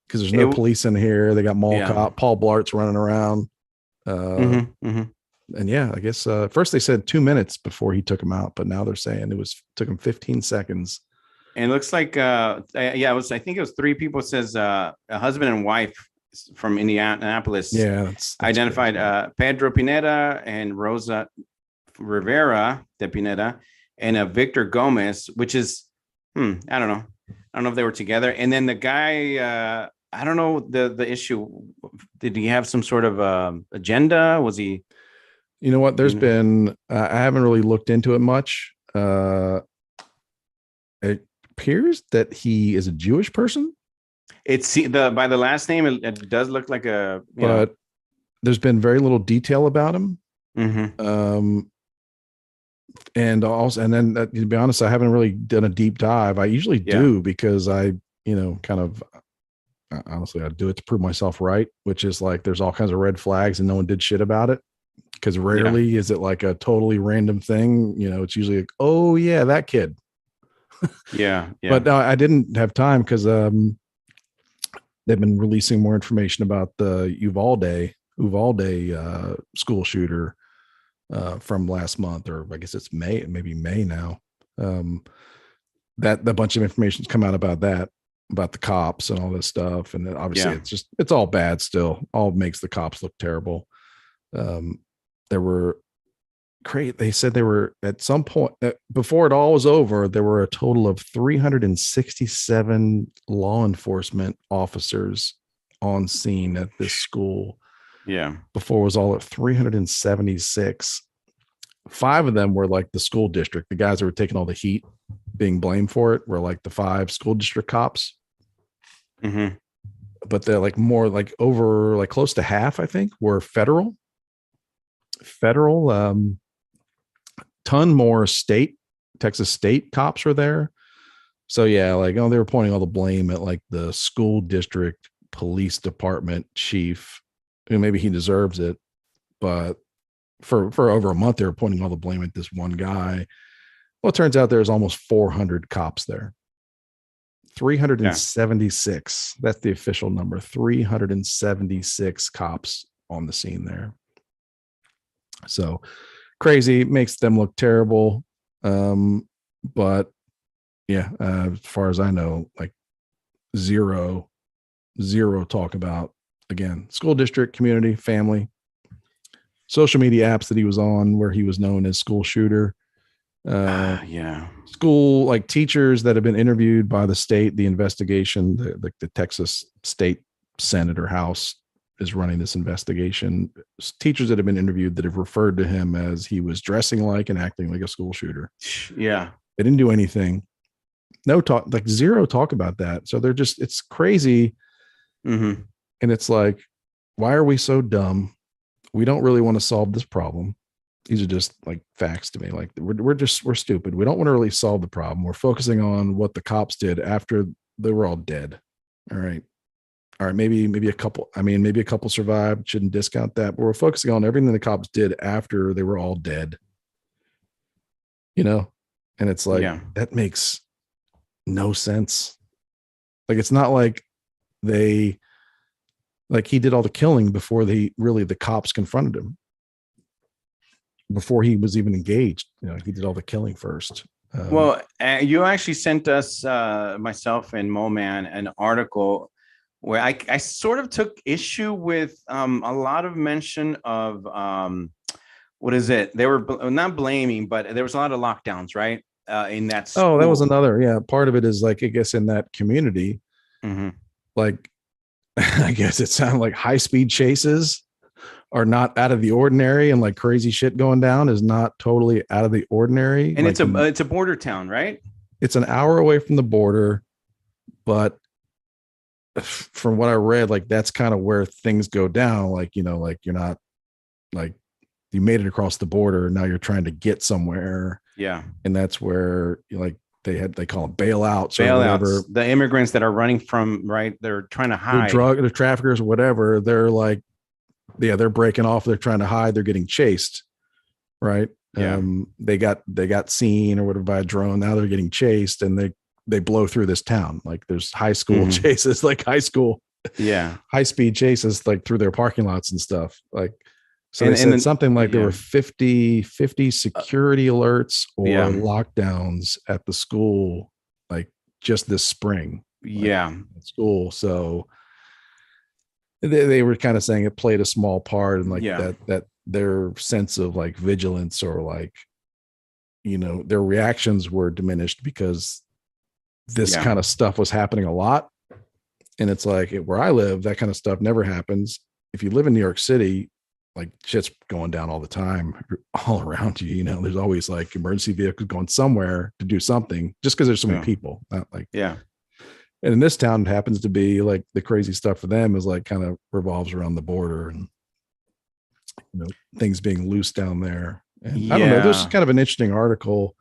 Because there's no police in here. They got mall cop Paul Blart's running around. And I guess first they said 2 minutes before he took him out, but now they're saying took him 15 seconds. And it looks like I think it was 3 people. It says a husband and wife from Indianapolis. Yeah, that's identified Pedro Pineda and Rosa Rivera de Pineda and Victor Gomez, which is I don't know if they were together. And then the guy, I don't know the issue. Did he have some sort of agenda? Was he? You know what? There's been I haven't really looked into it much. It appears that he is a Jewish person. It's by the last name, it does look like but there's been very little detail about him. And then to be honest, I haven't really done a deep dive. I usually do because I, kind of honestly, I do it to prove myself right, which is like there's all kinds of red flags and no one did shit about it. Because rarely is it like a totally random thing. It's usually like, oh yeah, that kid. Yeah. But I didn't have time because they've been releasing more information about the Uvalde school shooter from last month, or I guess it's maybe May now. That a bunch of information's come out about that, about the cops and all this stuff. And obviously it's all bad still. All makes the cops look terrible. There were great. They said there were at some point before it all was over, there were a total of 367 law enforcement officers on scene at this school. Yeah. Before it was all at 376. 5 of them were like the school district. The guys that were taking all the heat being blamed for it were like the 5 school district cops. But they're like more like over like close to half, I think, were federal, ton more Texas state cops were there. So they were pointing all the blame at like the school district police department chief, who maybe he deserves it, but for over a month they were pointing all the blame at this one guy. Well, it turns out there's almost 400 cops there. 376. That's the official number. 376 cops on the scene there. So crazy, makes them look terrible. But as far as I know, like zero talk about, again, school district, community, family, social media apps that he was on where he was known as school shooter. School, like teachers that have been interviewed by the state, the investigation, the Texas State Senate or House is running this investigation. Teachers that have been interviewed that have referred to him as he was dressing like and acting like a school shooter. Yeah. They didn't do anything. No talk, like zero talk about that. So it's crazy. And it's like, why are we so dumb? We don't really want to solve this problem. These are just like facts to me. Like we're stupid. We don't want to really solve the problem. We're focusing on what the cops did after they were all dead. All right. Maybe a couple. I mean, maybe a couple survived. Shouldn't discount that. But we're focusing on everything the cops did after they were all dead. And it's like, that makes no sense. Like, it's not like they Like he did all the killing before the cops confronted him. Before he was even engaged, he did all the killing first. Well, you actually sent us, myself and Moman, an article where I sort of took issue with a lot of mention of what is it? They were not blaming, but there was a lot of lockdowns, right? In that school. Oh, that was another. Part of it is like, I guess in that community, like I guess it sounded like high-speed chases are not out of the ordinary, and like crazy shit going down is not totally out of the ordinary. And like, it's a border town, right? It's an hour away from the border, but from what I read, like that's kind of where things go down. Like, like you're not like you made it across the border, now you're trying to get somewhere. Yeah. And that's where they call them bailouts or whatever. The immigrants that are running from, right, they're trying to hide. The traffickers or whatever, they're like, they're breaking off, they're trying to hide, they're getting chased, right? Yeah. They got seen or whatever by a drone, now they're getting chased, and they blow through this town. Like there's high school chases, like high speed chases, like through their parking lots and stuff. Like, so they said something like there were 50 security alerts or lockdowns at the school, like just this spring. At school. So they were kind of saying it played a small part in like that their sense of like vigilance, or like, their reactions were diminished because this kind of stuff was happening a lot. And it's like, where I live, that kind of stuff never happens. If you live in New York City, like shit's going down all the time, all around you. There's always like emergency vehicles going somewhere to do something, just because there's so many people. Not like And in this town, it happens to be like the crazy stuff for them is like kind of revolves around the border and things being loose down there. And I don't know. This is kind of an interesting article.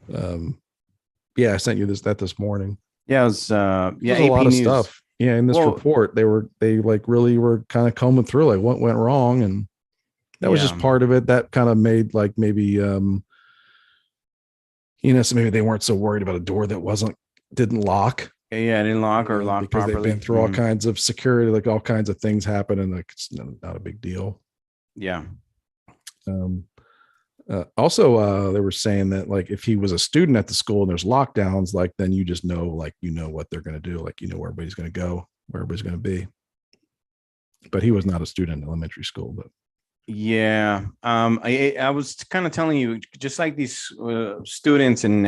I sent you this morning. Yeah, it was There's a lot of stuff. Yeah, in this report, they like really were kind of combing through like what went wrong, and that was just part of it. That kind of made like maybe so maybe they weren't so worried about a door that didn't lock. Yeah, it didn't lock or lock because properly. They've been through all kinds of security, like all kinds of things happen, and like it's not a big deal. Yeah. Also, they were saying that like if he was a student at the school and there's lockdowns, like then you just know, like what they're going to do, like where everybody's going to go, where everybody's going to be. But he was not a student in elementary school. But I was kind of telling you, just like these students and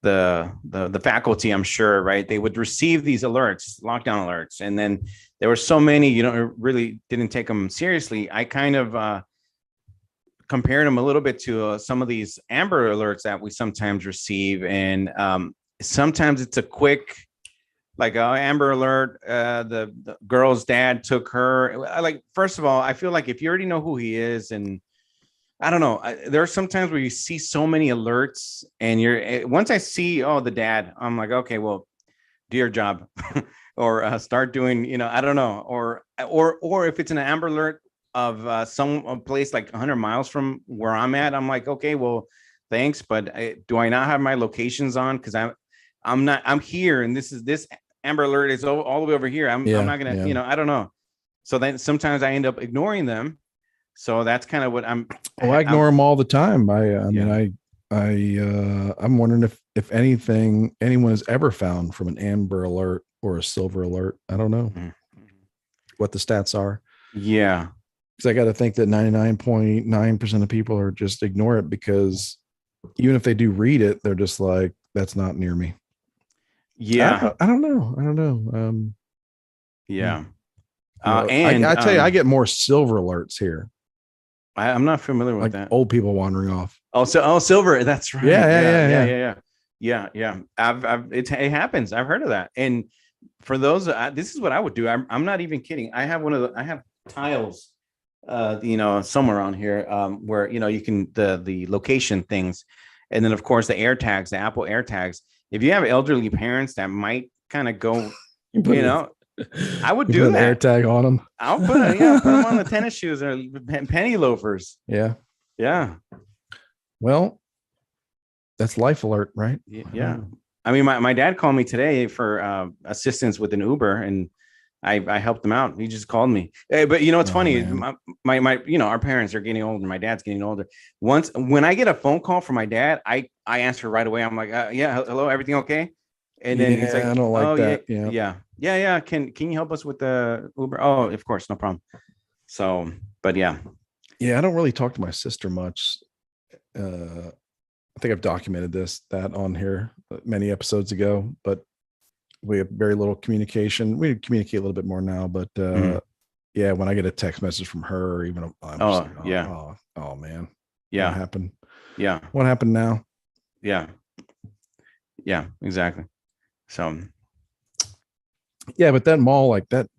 the faculty, I'm sure, right? They would receive these alerts, lockdown alerts, and then there were so many, really didn't take them seriously. I kind of compared them a little bit to some of these Amber alerts that we sometimes receive, and sometimes it's a quick, like Amber alert. The girl's dad took her. Like, first of all, I feel like if you already know who he is, and I don't know, there are some times where you see so many alerts, and once I see the dad, I'm like, okay, well, do your job, or start doing, I don't know, or if it's an Amber alert of some place like 100 miles from where I'm at, I'm like, okay, well, thanks, but do I not have my locations on? Because I'm here, and this Amber alert is all the way over here. I'm not gonna, I don't know. So then sometimes I end up ignoring them. So that's kind of what I ignore them all the time. I'm wondering if anyone has ever found from an Amber alert or a silver alert. I don't know what the stats are. Yeah. Because I got to think that 99.9% of people are just ignore it, because even if they do read it, they're just like, that's not near me. Yeah. I don't know. Yeah. And I tell you, I get more silver alerts here. I'm not familiar with that. Old people wandering off. Silver. That's right. Yeah. It happens. I've heard of that. And for those, this is what I would do. I'm not even kidding. I have tiles, somewhere on here, where, you can, the location things. And then of course the air tags, the Apple air tags. If you have elderly parents that might kind of go, I would do that. Air tag on them. I'll put them on the tennis shoes or penny loafers. Yeah. Yeah. Well, that's Life Alert, right? Yeah. I mean, my dad called me today for assistance with an Uber, and I helped him out. He just called me. But you know, it's funny. Man. My our parents are getting older. My dad's getting older. When I get a phone call from my dad, I answer right away. I'm like, yeah, hello, everything okay? And then he's like, I don't like oh yeah, that. Yeah. yeah. Can you help us with the Uber? Oh, of course, no problem. So, but yeah. Yeah, I don't really talk to my sister much. I think I've documented that on here many episodes ago, but we have very little communication. We communicate a little bit more now, but yeah, when I get a text message from her, or even oh man, yeah, what happened? Yeah, what happened now? Yeah, exactly. So, yeah, but that mall, like that's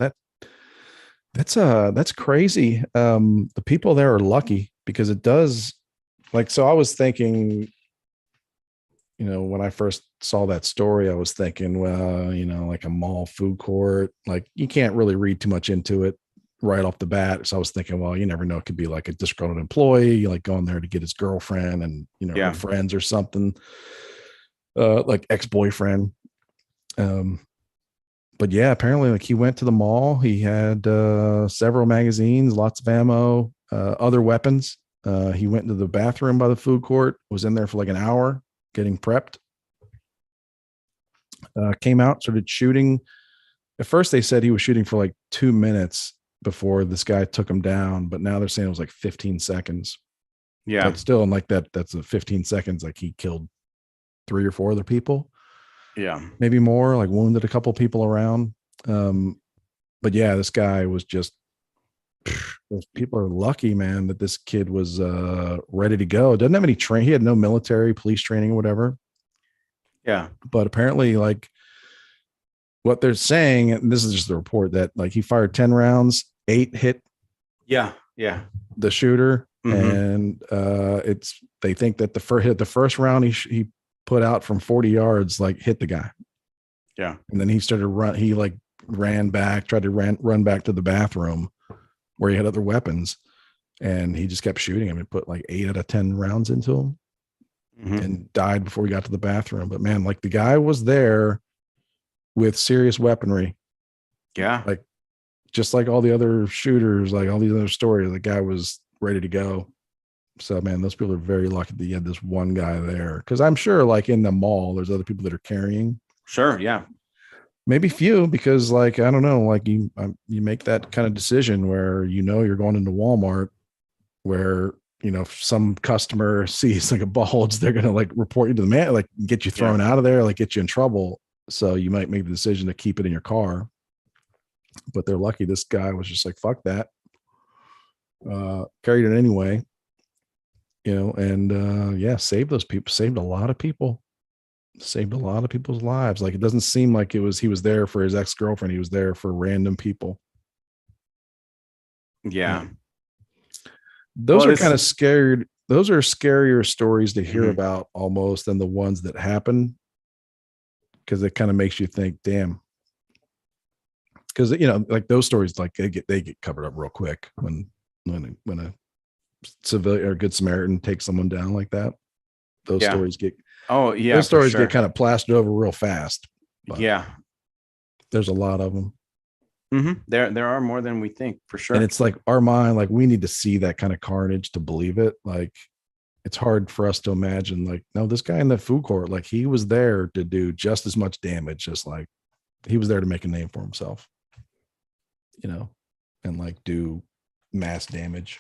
crazy. The people there are lucky because it does, like, so I was thinking, when I first saw that story, I was thinking, well, like a mall food court, like you can't really read too much into it right off the bat. So I was thinking, well, you never know. It could be like a disgruntled employee, like going there to get his girlfriend and, her friends or something, like ex-boyfriend. But yeah, apparently like he went to the mall. He had several magazines, lots of ammo, other weapons. He went into the bathroom by the food court, was in there for like an hour getting prepped. Came out, started shooting. At first they said he was shooting for like 2 minutes before this guy took him down, but now they're saying it was like 15 seconds. Yeah. But still, in like that's a 15 seconds, like he killed 3 or 4 other people. Yeah. Maybe more, like wounded a couple people around. But yeah, this guy was just, those people are lucky, man, that this kid was ready to go. Doesn't have any training. He had no military, police training or whatever. Yeah. But apparently, like, what they're saying, and this is just the report, that like he fired 10 rounds, 8 hit the shooter. And they think that the first round he put out from 40 yards, like hit the guy. Yeah. And then he started he like ran back, tried to run back to the bathroom where he had other weapons, and he just kept shooting him and put like 8 out of 10 rounds into him and died before he got to the bathroom. But man, like the guy was there with serious weaponry. Yeah. Like just like all the other shooters, like all these other stories, the guy was ready to go. So man, those people are very lucky that you had this one guy there. Because I'm sure like in the mall, there's other people that are carrying. Sure. Yeah. Maybe few, because like, I don't know, like you make that kind of decision where, you're going into Walmart where, if some customer sees like a bulge, they're going to like report you to the man, like get you thrown out of there, like get you in trouble. So you might make the decision to keep it in your car. But they're lucky this guy was just like, fuck that. Carried it anyway, and saved those people, saved a lot of people, saved a lot of people's lives. Like it doesn't seem like he was there for his ex-girlfriend. He was there for random people. Yeah. Those are kind of scared. Those are scarier stories to hear about almost than the ones that happen. Because it kind of makes you think, damn. Because like those stories, like they get covered up real quick when a civilian or good Samaritan takes someone down like that. Those stories get those stories get kind of plastered over real fast. Yeah, there's a lot of them. There are more than we think, for sure. And it's like our mind, like we need to see that kind of carnage to believe it. Like it's hard for us to imagine, like, no, this guy in the food court, like he was there to do just as much damage, just like he was there to make a name for himself, and like do mass damage.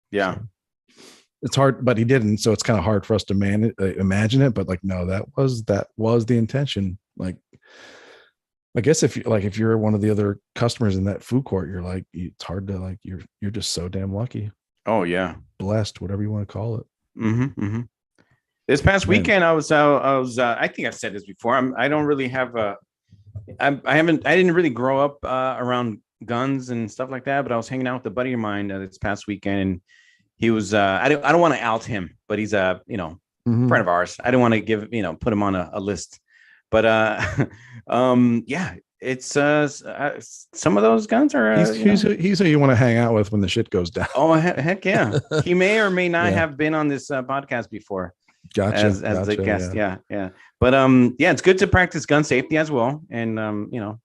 Yeah. So it's hard, but he didn't. So it's kind of hard for us to imagine it. But like, no, that was the intention. Like, I guess if you're one of the other customers in that food court, you're like, it's hard to like, you're just so damn lucky. Oh yeah. Blessed, whatever you want to call it. This past weekend, I I think I've said this before. I don't really have I didn't really grow up around guns and stuff like that, but I was hanging out with a buddy of mine this past weekend, and he was I don't want to out him, but he's a friend of ours. I don't want to give put him on a list, but yeah, it's some of those guns are he's who you want to hang out with when the shit goes down. Oh heck yeah. He may or may not have been on this podcast before. Gotcha. as the guest. Yeah. But yeah, it's good to practice gun safety as well. And you know,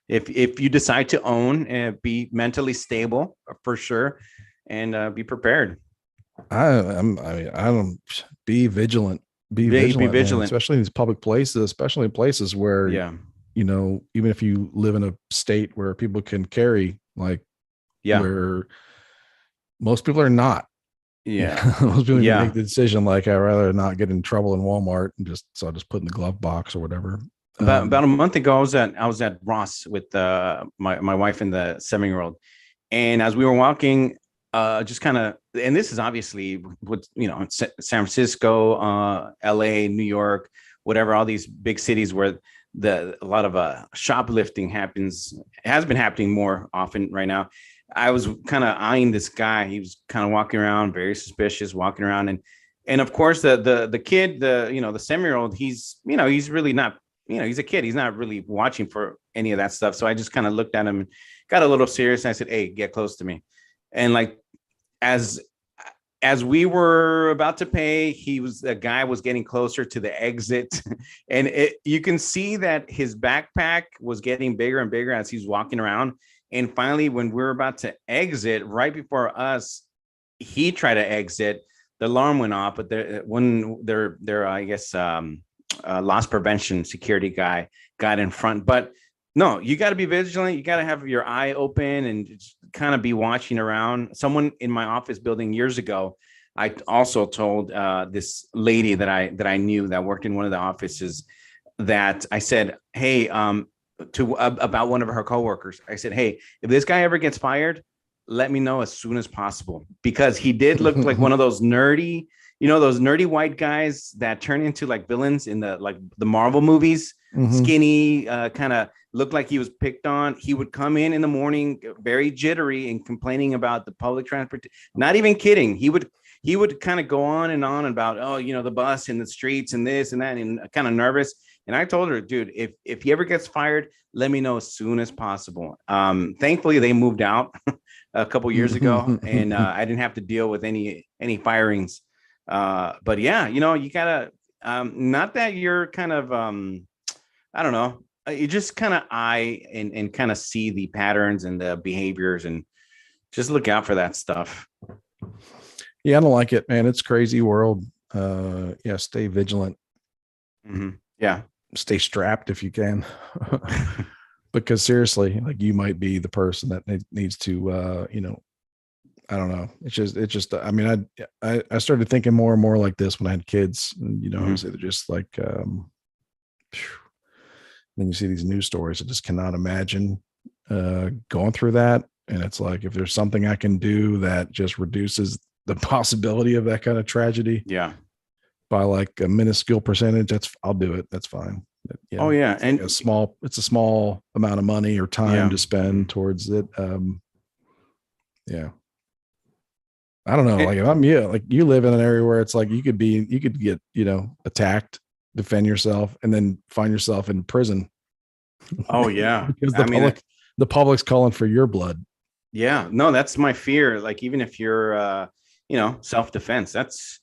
if you decide to own, be mentally stable for sure, and be prepared. I don't be vigilant. Be vigilant, man. Especially in these public places, especially in places where, you know, even if you live in a state where people can carry, like, where most people are not. Most people can make the decision, like, I'd rather not get in trouble in Walmart and I'll just put in the glove box or whatever. About a month ago, I was at Ross with my wife and the 7-year-old, and as we were walking, just kind of, and this is obviously what, you know, San Francisco, LA, New York, whatever, all these big cities where a lot of shoplifting has been happening more often right now. I was kind of eyeing this guy. He was kind of walking around, very suspicious, walking around, and of course the kid, the 7-year-old, he's really not, he's a kid. He's not really watching for any of that stuff. So I just kind of looked at him and got a little serious. And I said, "Hey, get close to me." And like, as we were about to pay, the guy was getting closer to the exit, and you can see that his backpack was getting bigger and bigger as he's walking around. And finally, when we're about to exit, right before us, he tried to exit. The alarm went off, but their I guess loss prevention security guy got in front. But no, you got to be vigilant. You got to have your eye open and just kind of be watching around. Someone in my office building years ago, I also told this lady that I knew that worked in one of the offices, that I said, "Hey, about one of her coworkers. I said, "Hey, if this guy ever gets fired, let me know as soon as possible," because he did look like one of those nerdy, those nerdy white guys that turn into like villains in the Marvel movies. Skinny, kind of looked like he was picked on. He would come in the morning very jittery and complaining about the public transport. Not even kidding. He would kind of go on and on about, the bus and the streets and this and that, and kind of nervous. And I told her, dude, if he ever gets fired, let me know as soon as possible. Thankfully, they moved out a couple years ago, and I didn't have to deal with any firings. But yeah, you gotta, not that you're kind of, I don't know, you just kind of eye and kind of see the patterns and the behaviors and just look out for that stuff. Yeah, I don't like it, man. It's crazy world. Stay vigilant. Yeah. Stay strapped if you can. Because seriously, like, you might be the person that needs to, I don't know. It's just, I mean, I started thinking more and more like this when I had kids, and, I was just like, then you see these news stories. I just cannot imagine going through that. And it's like, if there's something I can do that just reduces the possibility of that kind of tragedy, by like a minuscule percentage, I'll do it. That's fine. Oh yeah. And it's a small amount of money or time to spend towards it. I don't know. Like, if I'm you, like, you live in an area where it's like, you could get, attacked, defend yourself, and then find yourself in prison. Oh yeah. Because the public's calling for your blood. Yeah, no, that's my fear. Like, even if you're, self-defense, that's,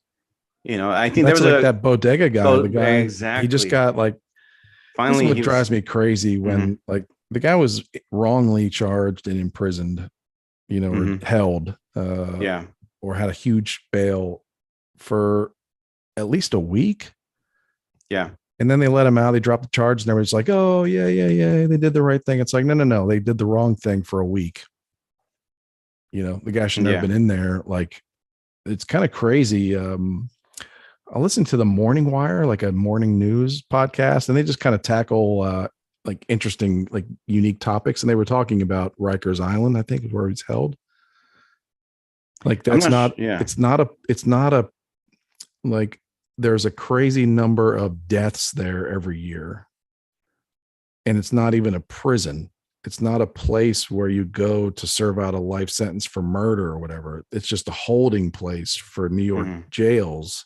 I think that's there was like that bodega guy, the guy, exactly. He just got like, finally, what drives me crazy when like the guy was wrongly charged and imprisoned, or held, or had a huge bail for at least a week. Yeah. And then they let him out. They dropped the charge, and everybody's like, "Oh yeah, they did the right thing." It's like, no, they did the wrong thing for a week. The guy should never have been in there. Like, it's kind of crazy. I listen to the Morning Wire, like a morning news podcast, and they just kind of tackle like interesting, like unique topics. And they were talking about Rikers Island, I think, is where he's held. Like, it's not a like, there's a crazy number of deaths there every year. And it's not even a prison. It's not a place where you go to serve out a life sentence for murder or whatever. It's just a holding place for New York jails.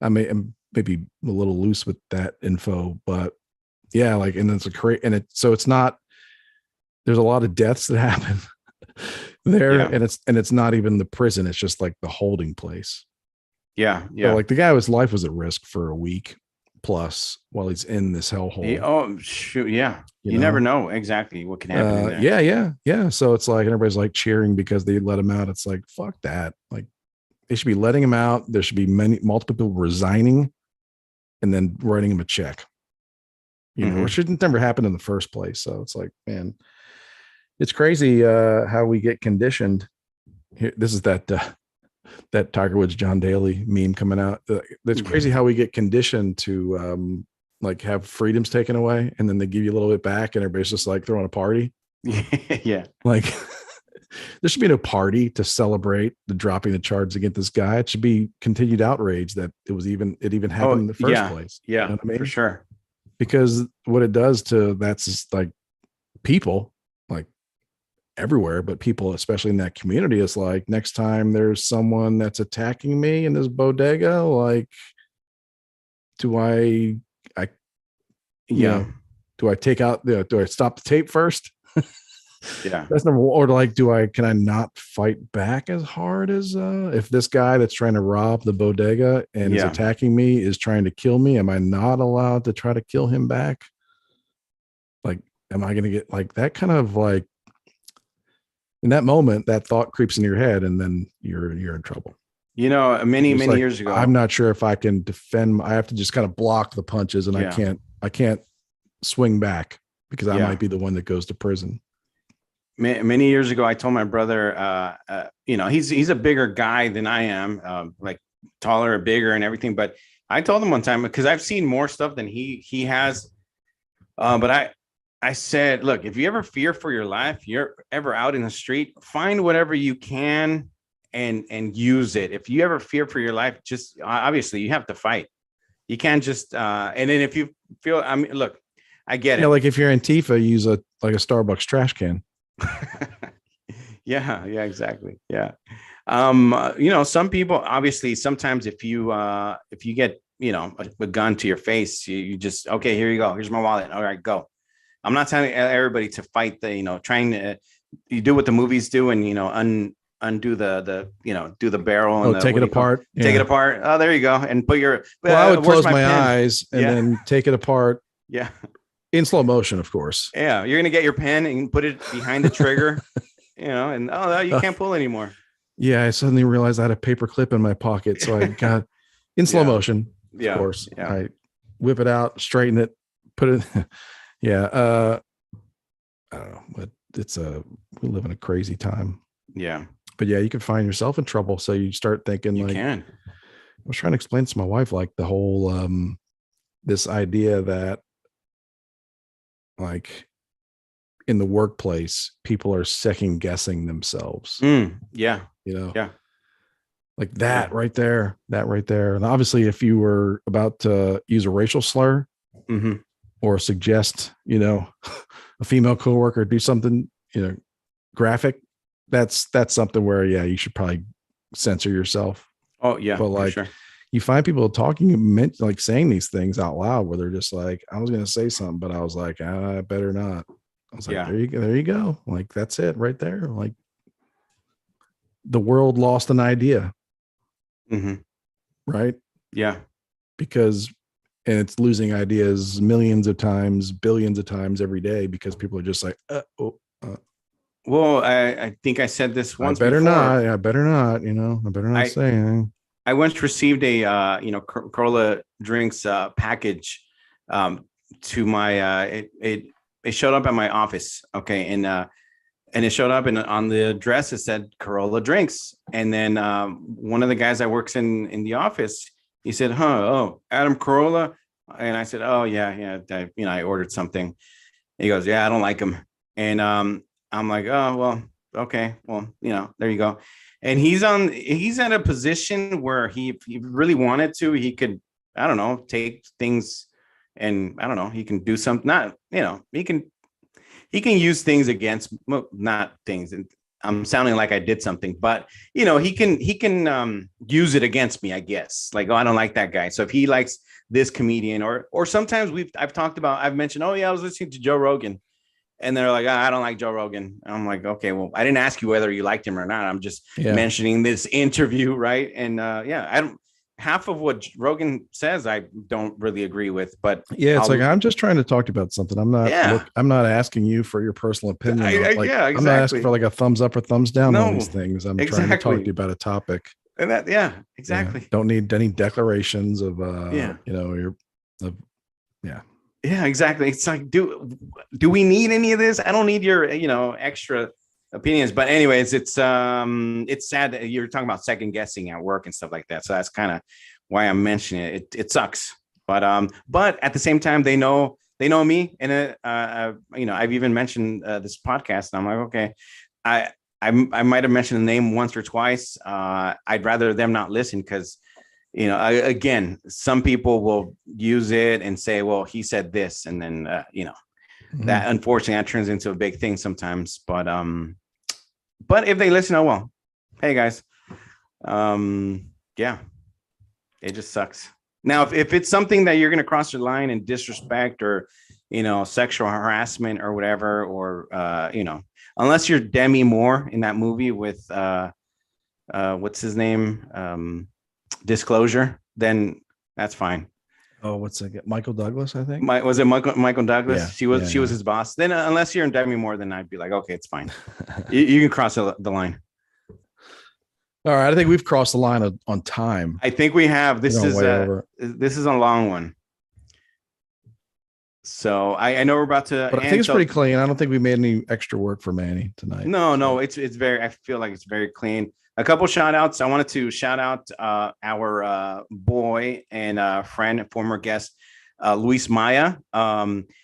I mean, maybe a little loose with that info, but yeah, like, and it's so it's not, there's a lot of deaths that happen there, and it's not even the prison. It's just like the holding place. Yeah. So like the guy, his life was at risk for a week plus while he's in this hellhole. Oh shoot, yeah. You never know exactly what can happen in there. Yeah. So it's like, and everybody's like cheering because they let him out. It's like, fuck that. Like they should be letting him out. There should be multiple people resigning and then writing him a check. Which shouldn't never happen in the first place. So it's like, man, it's crazy how we get conditioned. Here, this is that Tiger Woods John Daly meme coming out. It's crazy how we get conditioned to like have freedoms taken away, and then they give you a little bit back, and everybody's just like throwing a party. Yeah, like there should be no party to celebrate the dropping the charges against this guy. It should be continued outrage that it even happened in the first place. Yeah, you know what I mean? For sure. Because what it does to that's just like people like everywhere, but people, especially in that community, is like next time there's someone that's attacking me in this bodega, like, do I take out do I stop the tape first? Yeah, that's number one. Or like, can I not fight back as hard as if this guy that's trying to rob the bodega and is attacking me is trying to kill me? Am I not allowed to try to kill him back? Like, am I going to get like that kind of like in that moment, that thought creeps in your head and then you're in trouble. Many years ago, I'm not sure if I can defend. I have to just kind of block the punches and I can't swing back because I might be the one that goes to prison. Many years ago, I told my brother, he's a bigger guy than I am, like taller, bigger, and everything. But I told him one time because I've seen more stuff than he has. But I said, look, if you ever fear for your life, you're ever out in the street, find whatever you can and use it. If you ever fear for your life, just obviously you have to fight. You can't just and then if you feel, I mean, look, I get it. Like if you're Antifa, use a Starbucks trash can. Yeah, exactly. Yeah. Some people obviously sometimes if you get, a gun to your face, you just, okay, here you go. Here's my wallet. All right, go. I'm not telling everybody to fight trying to, you do what the movies do and, undo the do the barrel and take it apart. Take it apart. Oh, there you go. And put your, I would close my eyes and then take it apart. Yeah. In slow motion, of course. Yeah, you're gonna get your pen and put it behind the trigger, and you can't pull anymore. Yeah, I suddenly realized I had a paper clip in my pocket, so I got in slow motion. Of course, I whip it out, straighten it, put it. I don't know, but we live in a crazy time. Yeah, but you can find yourself in trouble, so you start thinking I was trying to explain to my wife like the whole this idea that. Like in the workplace, people are second guessing themselves. Yeah. Like that right there. And obviously, if you were about to use a racial slur or suggest, a female coworker do something, graphic, that's something where, you should probably censor yourself. Oh, yeah. But like, sure. You find people talking, like saying these things out loud where they're just like, I was going to say something, but I was like, I better not. I was like, there you go. Like, that's it right there. Like the world lost an idea. Right. Yeah. And it's losing ideas millions of times, billions of times every day because people are just like, well, I think I said this once. I better not. I better not say anything. I once received a Corolla drinks package to my it showed up at my office. Okay, and it showed up and on the address it said Corolla drinks. And then one of the guys that works in the office, he said, Adam Carolla. And I said, oh yeah, I ordered something. He goes, yeah, I don't like him. And I'm like, oh well, okay, well, there you go. And he's at a position where if he really wanted to, he could, I don't know, take things and I don't know, he can do something, not, he can use things against, well, not things. And I'm sounding like I did something, but he can use it against me, I guess. Like, oh, I don't like that guy. So if he likes this comedian or sometimes I've mentioned, oh yeah, I was listening to Joe Rogan. And they're like, I don't like Joe Rogan. And I'm like, okay, well, I didn't ask you whether you liked him or not. I'm just mentioning this interview, right? And I don't. half of what Rogan says, I don't really agree with. But yeah, it's like I'm just trying to talk to you about something. I'm not asking you for your personal opinion. Yeah, exactly. I'm not asking for like a thumbs up or thumbs down on these things. I'm trying to talk to you about a topic. And that, yeah, exactly. Yeah, don't need any declarations of yeah, exactly. It's like, do we need any of this? I don't need your extra opinions. But anyways, it's sad that you're talking about second guessing at work and stuff like that. So that's kind of why I'm mentioning it. It sucks, but at the same time, they know me, and I've even mentioned this podcast, and I'm like, okay, I might have mentioned the name once or twice. I'd rather them not listen, because again, some people will use it and say, well, he said this, and then that unfortunately that turns into a big thing sometimes. But if they listen, oh well, hey guys, yeah, it just sucks. Now, if it's something that you're going to cross your line and disrespect, or sexual harassment or whatever, or unless you're Demi Moore in that movie with what's his name, Disclosure, then that's fine. Oh, what's it? Michael Douglas, I think. Was it Michael Douglas? Yeah, she was his boss. Then unless you're in Demi Moore, then I'd be like, okay, it's fine. you can cross the line. All right, I think we've crossed the line on time. I think we have. This is a long one. So I know we're about to. But I think it's pretty clean. I don't think we made any extra work for Manny tonight. No, it's very. I feel like it's very clean. A couple shout outs. I wanted to shout out our boy and friend, former guest, Luis Maya.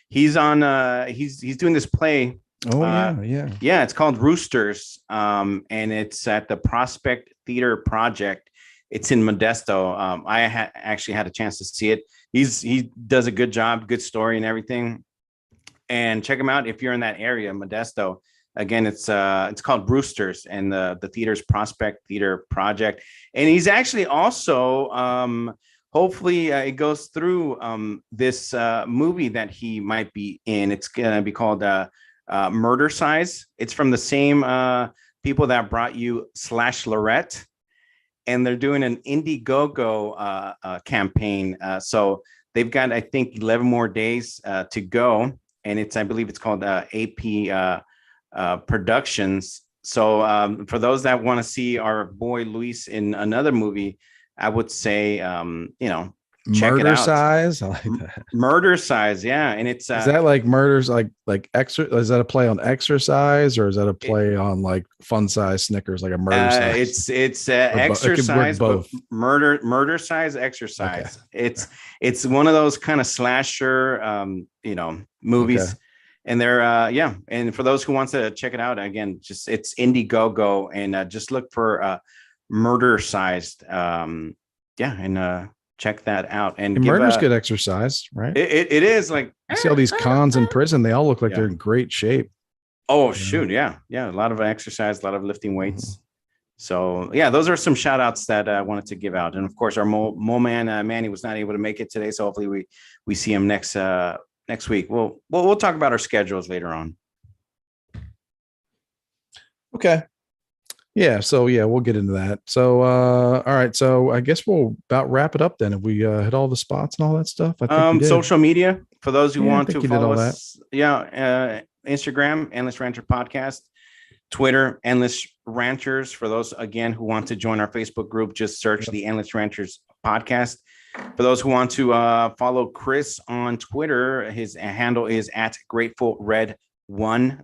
He's on. He's doing this play. Oh yeah. It's called Roosters, and it's at the Prospect Theater Project. It's in Modesto. I actually had a chance to see it. He does a good job, good story and everything. And check him out if you're in that area, Modesto. Again, it's called Roosters, and the theater's Prospect Theater Project. And he's actually also hopefully it goes through this movie that he might be in. It's gonna be called Murder Size. It's from the same people that brought you Slash Lorette, and they're doing an Indiegogo campaign. So they've got, I think, 11 more days to go, and I believe it's called AP Productions. So for those that want to see our boy Luis in another movie, I would say check Murder it out. Size. I like that. Murder Size, yeah. And it's is that like murders like is that a play on exercise, or is that a play on like fun size Snickers, like a murder size? It's exercise, both. Murder Size exercise. Okay. It's one of those kind of slasher movies. Okay. And they're and for those who wants to check it out, again, just it's Indiegogo, and just look for Murder Sized. And check that out. And murder's good exercise, right? It is. Like, you see all these cons in prison, they all look like they're in great shape. Oh, shoot. Yeah. A lot of exercise, a lot of lifting weights. Mm-hmm. So those are some shout outs that I wanted to give out. And of course, our Mo man, Manny, was not able to make it today. So hopefully we see him next week. We'll talk about our schedules later on. Okay. Yeah. So we'll get into that. So, all right. So I guess we'll about wrap it up then. If we hit all the spots and all that stuff. I think social media for those who want to follow us. Instagram, Endless Rancher Podcast, Twitter, Endless Ranchers. For those again who want to join our Facebook group, just search the Endless Ranchers Podcast. For those who want to follow Chris on Twitter, his handle is @GratefulRed1.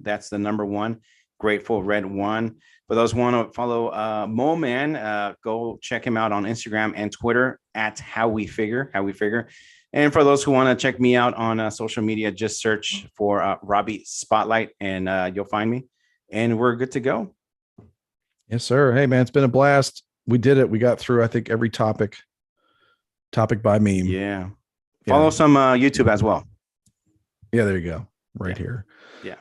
That's the number 1, Grateful Red 1. For those who want to follow Mo Man, go check him out on Instagram and Twitter @HowWeFigure. And for those who want to check me out on social media, just search for Robbie Spotlight, and you'll find me. And we're good to go. Yes, sir. Hey, man, it's been a blast. We did it. We got through, I think, every topic by meme. Yeah. Follow some YouTube as well. Yeah, there you go. Right here.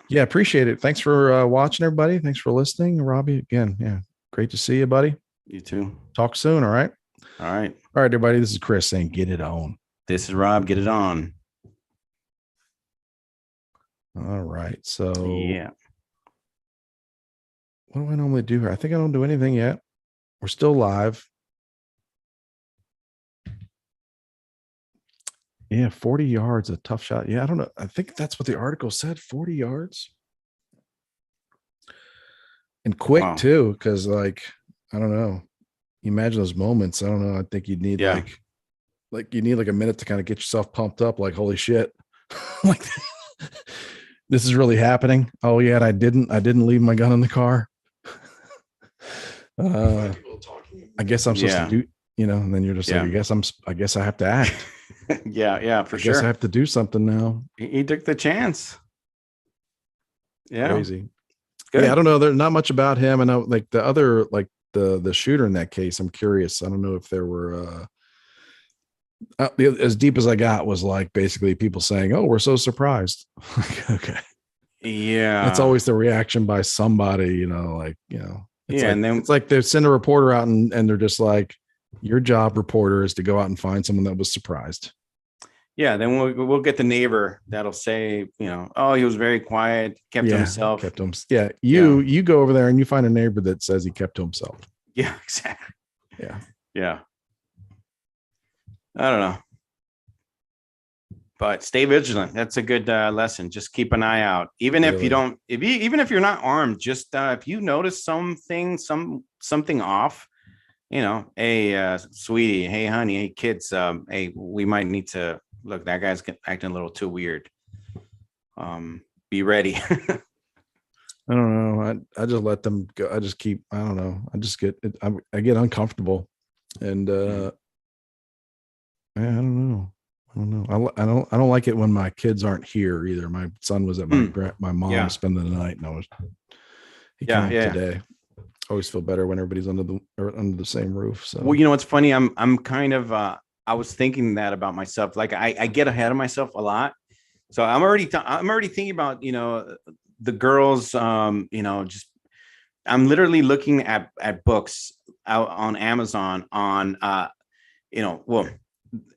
Yeah. Appreciate it. Thanks for watching, everybody. Thanks for listening. Robbie, again. Yeah. Great to see you, buddy. You too. Talk soon. All right. All right, everybody. This is Chris saying, get it on. This is Rob. Get it on. All right. So what do I normally do here? I think I don't do anything yet. We're still live. Yeah, 40 yards, a tough shot. Yeah, I don't know. I think that's what the article said, 40 yards. And quick too, because like, I don't know. Imagine those moments. I don't know. I think you'd need like you need like a minute to kind of get yourself pumped up, like, holy shit. Like this is really happening. Oh yeah, and I didn't leave my gun in the car. I guess I'm supposed to do, and then you're just like, I guess I have to act. Yeah, for sure. I guess I have to do something now. He took the chance. Yeah. Crazy. Good. Yeah, I don't know. There's not much about him. And like the other, like the shooter in that case, I'm curious. I don't know if there were as deep as I got was like basically people saying, "Oh, we're so surprised." Okay. Yeah. That's always the reaction by somebody, It's and then it's like they send a reporter out and they're just like, your job, reporter, is to go out and find someone that was surprised. Yeah, then we'll get the neighbor that'll say, oh, he was very quiet, kept to himself. You go over there and you find a neighbor that says he kept to himself. Yeah, exactly. Yeah. I don't know. But stay vigilant. That's a good lesson. Just keep an eye out. Even if you don't, even if you're not armed, just if you notice something off, hey, sweetie, hey, honey, hey, kids, hey, we might need to look. That guy's acting a little too weird. Be ready. I don't know. I just let them go. I just keep. I don't know. I just get. I get uncomfortable, and I don't know. I don't like it when my kids aren't here either. My son was at my mom spending the night, and he came today. Always feel better when everybody's under the same roof. So, well, it's funny. I'm kind of I was thinking that about myself. Like I get ahead of myself a lot. So I'm already thinking about the girls. Just I'm literally looking at books out on Amazon on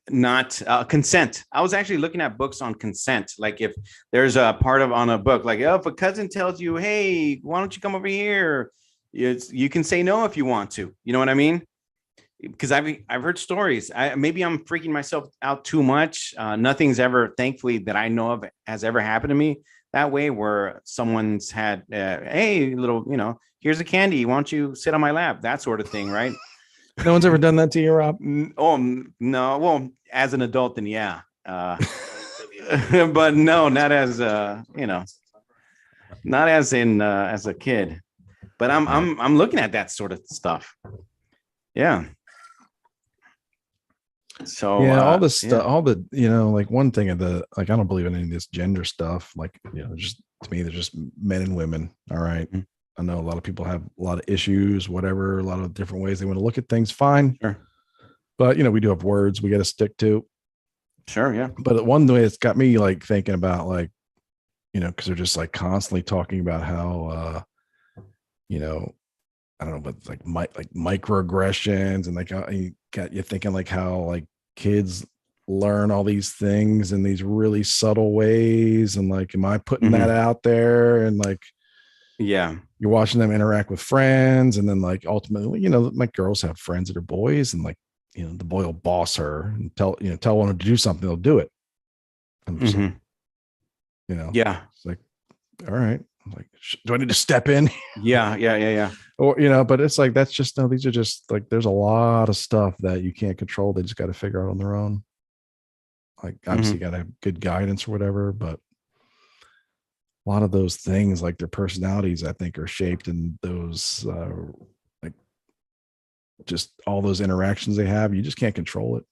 not consent. I was actually looking at books on consent. Like if there's a part on a book, like, oh, if a cousin tells you, hey, why don't you come over here? You can say no if you want to. You know what I mean? Because I've heard stories. Maybe I'm freaking myself out too much. Nothing's ever, thankfully, that I know of has ever happened to me that way, where someone's had, hey, little, here's a candy. Why don't you sit on my lap? That sort of thing, right? No one's ever done that to you, Rob? Oh, no. Well, as an adult, then yeah. But no, not as not as in as a kid. But I'm looking at that sort of stuff. Yeah. So all this stuff, all the like one thing of the I don't believe in any of this gender stuff. Like just to me, they're just men and women. All right. Mm-hmm. I know a lot of people have a lot of issues, whatever, a lot of different ways they want to look at things. Fine. Sure. But, we do have words we got to stick to. Sure. Yeah. But one way it's got me like thinking about like, because they're just like constantly talking about how, I don't know, but like microaggressions and like you thinking like how like kids learn all these things in these really subtle ways. And like, am I putting that out there? And like, yeah, you're watching them interact with friends, and then like ultimately, my girls have friends that are boys, and like, the boy will boss her and tell one to do something, they'll do it. I'm just like, yeah, it's like, all right, I'm like, do I need to step in? Yeah. Or but it's like that's just these are just like there's a lot of stuff that you can't control. They just got to figure out on their own. Like obviously, you got to have good guidance or whatever, but a lot of those things, like their personalities, I think, are shaped in those, like just all those interactions they have. You just can't control it.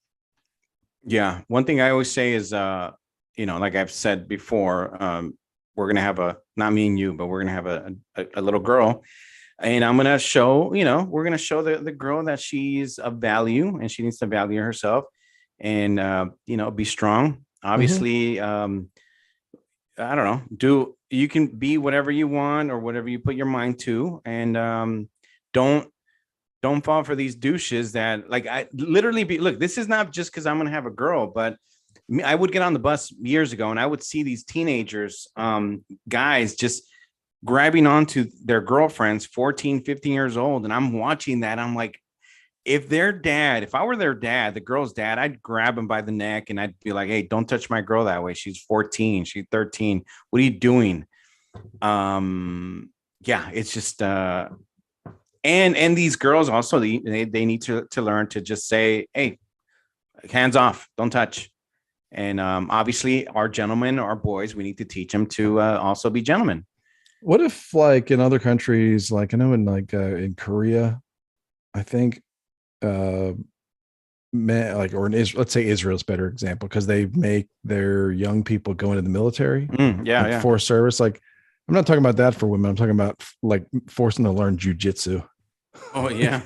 Yeah. One thing I always say is, like I've said before, we're going to have not me and you, but we're going to have a little girl, and I'm going to show, we're going to show the girl that she's of value and she needs to value herself and, be strong. Obviously, I don't know, you can be whatever you want or whatever you put your mind to, and don't fall for these douches that like I literally look, this is not just because I'm gonna have a girl, but I would get on the bus years ago and I would see these teenagers, guys just grabbing onto their girlfriends, 14, 15 years old, and I'm watching that. I'm like, if I were their dad, the girl's dad, I'd grab him by the neck and I'd be like, hey, don't touch my girl that way. She's 14, she's 13. What are you doing? Yeah, it's just and these girls also they need to learn to just say, hey, hands off, don't touch. And obviously our gentlemen, our boys, we need to teach them to also be gentlemen. What if, like, in other countries, like I know in Korea, I think like, or in Israel, let's say Israel's a better example, because they make their young people go into the military, like forced service. Like, I'm not talking about that for women. I'm talking about like forcing them to learn jujitsu. Oh yeah,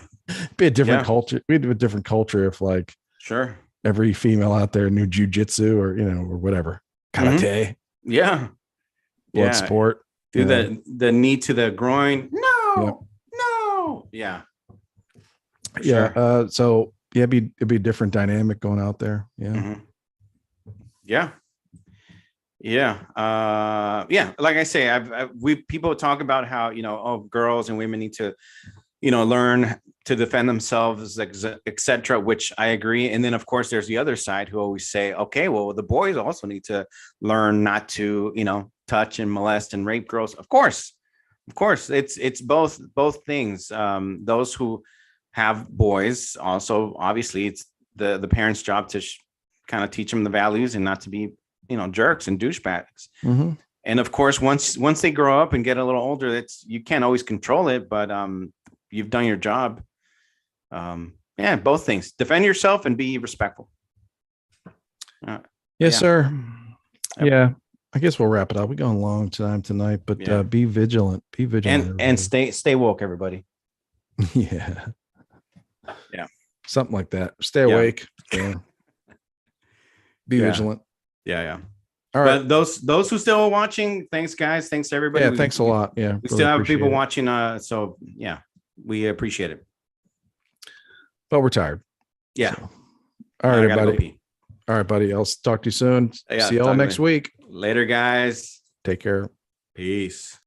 be a different culture. We'd have a different culture if, like, sure, every female out there knew jujitsu or or whatever, karate, blood sport. Do the knee to the groin. No, yeah. Sure. So yeah, it'd be a different dynamic going out there. Yeah. Like I say, people talk about how girls and women need to learn to defend themselves, etc., which I agree. And then of course there's the other side who always say, okay, well, the boys also need to learn not to touch and molest and rape girls. Of course it's both things. Those who have boys, also obviously it's the parents' job to kind of teach them the values and not to be jerks and douchebags. And of course once they grow up and get a little older, you can't always control it, but you've done your job. Both things: defend yourself and be respectful. Yes, sir. Yeah, I guess we'll wrap it up. We're going long time tonight, but be vigilant. Be vigilant and stay woke, everybody. Yeah. Something like that. Stay awake. Yeah. Be vigilant. Yeah. All right. But those who still are watching, thanks guys. Thanks everybody. Yeah, thanks a lot. Yeah. We still have people watching. So yeah, we appreciate it. But we're tired. Yeah. So. All right, everybody. All right, buddy. I'll talk to you soon. See y'all next week. Later, guys. Take care. Peace.